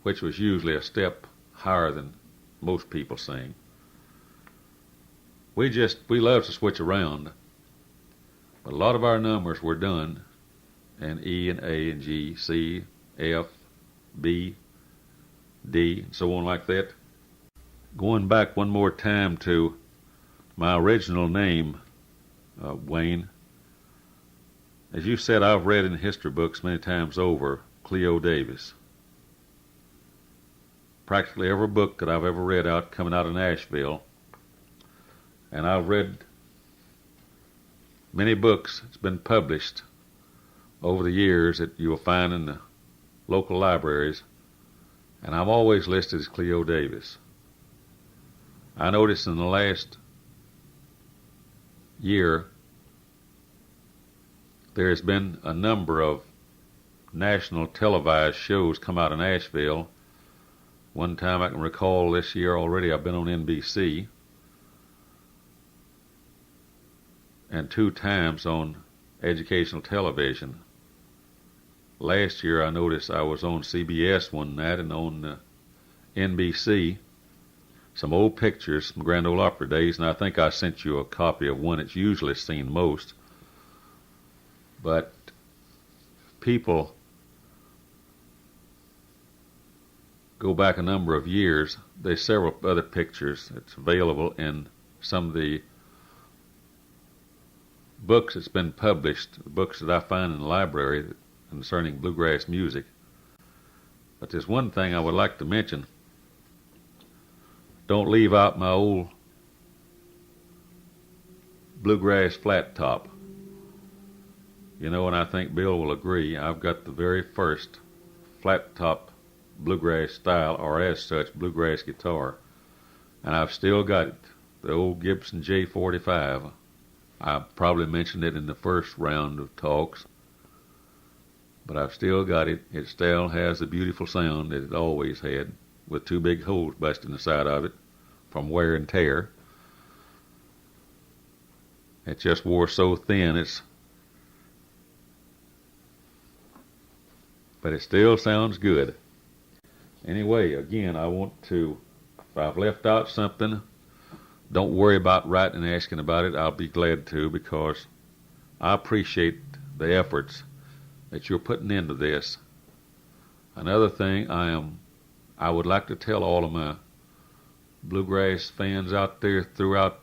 Speaker 1: which was usually a step higher than most people sing. We love to switch around, but a lot of our numbers were done in E and A and G, C, F, B, D, and so on like that. Going back one more time to my original name, Wayne, as you said, I've read in history books many times over Cleo Davis. Practically every book that I've ever read out coming out of Nashville, and I've read many books that's been published over the years that you'll find in the local libraries, and I'm always listed as Cleo Davis. I noticed in the last year there has been a number of national televised shows come out of Nashville. One time I can recall this year already I've been on NBC, and 2 times on educational television. Last year I noticed I was on CBS one night and on NBC. Some old pictures from Grand Ole Opry days, and I think I sent you a copy of one that's usually seen most. But people go back a number of years. There's several other pictures that's available in some of the books that's been published, books that I find in the library concerning bluegrass music. But there's one thing I would like to mention. Don't leave out my old bluegrass flat top. You know, and I think Bill will agree, I've got the very first flat top bluegrass style, or as such, bluegrass guitar. And I've still got it, the old Gibson J45. I probably mentioned it in the first round of talks, but I've still got it. It still has the beautiful sound that it always had, with two big holes busting the side of it from wear and tear. It just wore so thin, but it still sounds good. Anyway, again, I want to, if I've left out something, don't worry about writing and asking about it. I'll be glad to, because I appreciate the efforts that you're putting into this. Another thing I would like to tell all of my bluegrass fans out there throughout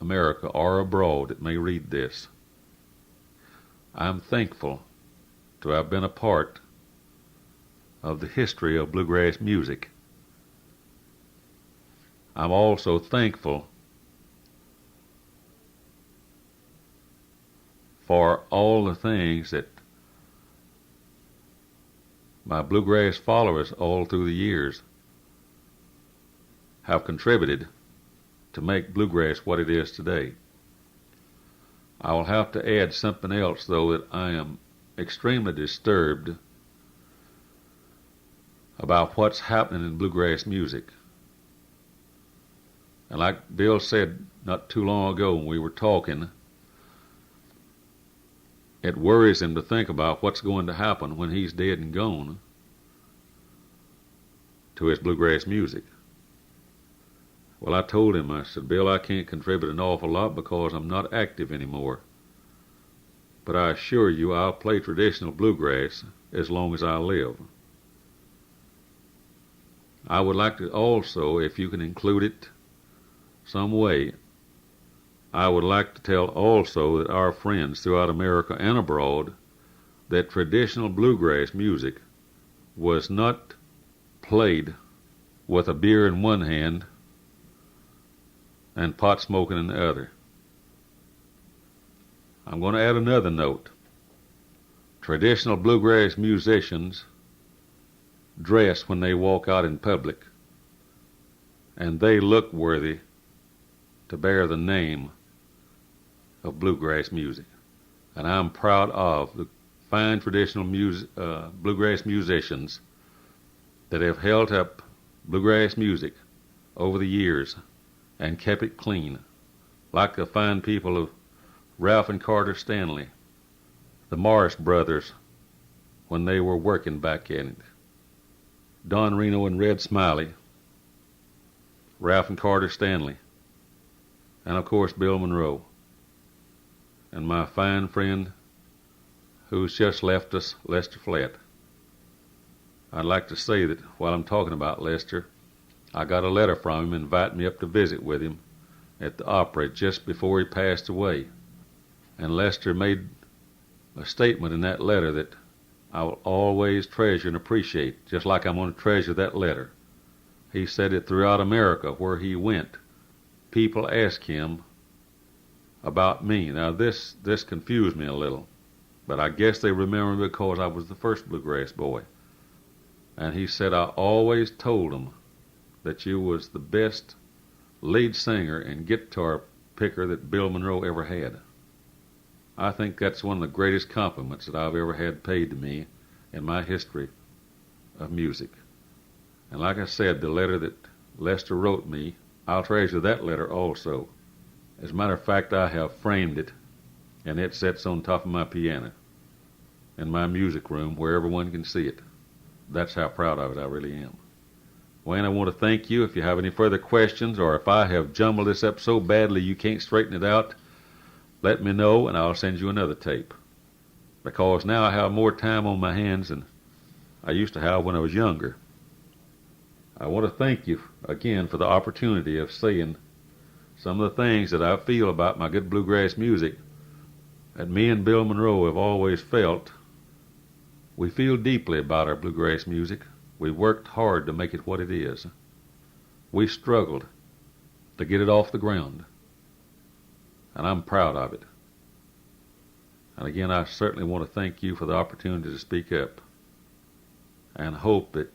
Speaker 1: America or abroad that may read this. I'm thankful to have been a part of the history of bluegrass music. I'm also thankful for all the things that my bluegrass followers all through the years have contributed to make bluegrass what it is today. I will have to add something else, though, that I am extremely disturbed about what's happening in bluegrass music. And like Bill said not too long ago when we were talking, it worries him to think about what's going to happen when he's dead and gone to his bluegrass music. Well, I told him, I said, Bill, I can't contribute an awful lot because I'm not active anymore. But I assure you I'll play traditional bluegrass as long as I live. I would like to also, if you can include it some way, I would like to tell also that our friends throughout America and abroad that traditional bluegrass music was not played with a beer in one hand and pot smoking in the other. I'm going to add another note. Traditional bluegrass musicians dress when they walk out in public, and they look worthy to bear the name of bluegrass music. And I'm proud of the fine traditional bluegrass musicians that have held up bluegrass music over the years and kept it clean, like the fine people of Ralph and Carter Stanley, the Morris brothers when they were working back in it, Don Reno and Red Smiley, Ralph and Carter Stanley, and of course Bill Monroe, and my fine friend who's just left us, Lester Flatt. I'd like to say that while I'm talking about Lester, I got a letter from him inviting me up to visit with him at the Opry just before he passed away. And Lester made a statement in that letter that I will always treasure and appreciate, just like I'm going to treasure that letter. He said that throughout America, where he went, people asked him about me. Now this confused me a little, but I guess they remember me because I was the first bluegrass boy. And he said, I always told them that you was the best lead singer and guitar picker that Bill Monroe ever had. I think that's one of the greatest compliments that I've ever had paid to me in my history of music. And like I said, the letter that Lester wrote me, I'll treasure that letter also. As a matter of fact, I have framed it, and it sits on top of my piano in my music room where everyone can see it. That's how proud of it I really am. Wayne, I want to thank you. If you have any further questions, or if I have jumbled this up so badly you can't straighten it out, let me know and I'll send you another tape. Because now I have more time on my hands than I used to have when I was younger. I want to thank you again for the opportunity of saying some of the things that I feel about my good bluegrass music that me and Bill Monroe have always felt. We feel deeply about our bluegrass music. We worked hard to make it what it is. We struggled to get it off the ground, and I'm proud of it. And again, I certainly want to thank you for the opportunity to speak up, and hope that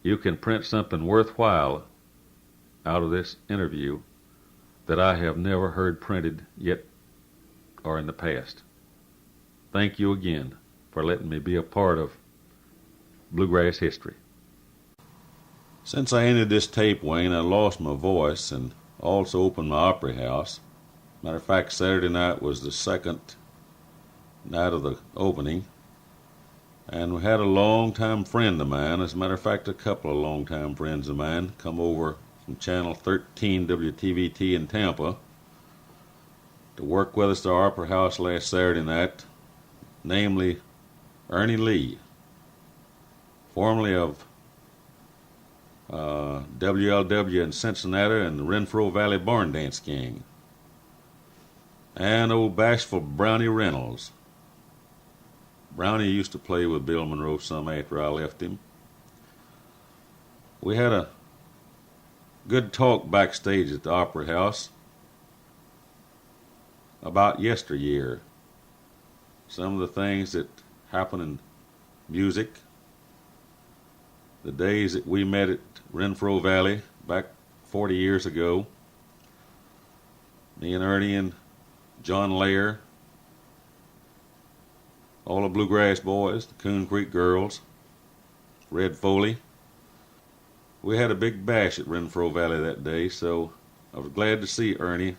Speaker 1: you can print something worthwhile out of this interview that I have never heard printed yet or in the past. Thank you again for letting me be a part of bluegrass history. Since I ended this tape, Wayne, I lost my voice and also opened my Opry House. Matter of fact, Saturday night was the second night of the opening, and we had a long-time friend of mine, as a matter of fact, a couple of long-time friends of mine, come over from Channel 13 WTVT in Tampa to work with us at our Opry House last Saturday night, namely Ernie Lee, formerly of WLW in Cincinnati and the Renfro Valley Barn Dance Gang, and old bashful Brownie Reynolds. Brownie used to play with Bill Monroe some after I left him. We had a good talk backstage at the Opry House about yesteryear, some of the things that happen in music, the days that we met at Renfro Valley back 40 years ago, me and Ernie and John Lair, all the Bluegrass Boys, the Coon Creek Girls, Red Foley. We had a big bash at Renfro Valley that day, so I was glad to see Ernie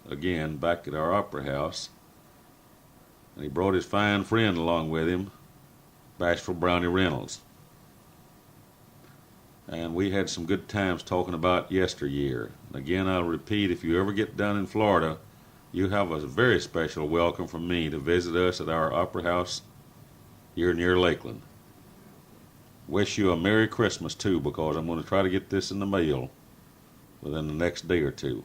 Speaker 1: again back at our Opry House. And he brought his fine friend along with him, bashful Brownie Reynolds. And we had some good times talking about yesteryear. Again, I'll repeat, if you ever get down in Florida, you have a very special welcome from me to visit us at our Opry House here near Lakeland. Wish you a Merry Christmas, too, because I'm going to try to get this in the mail within the next day or two.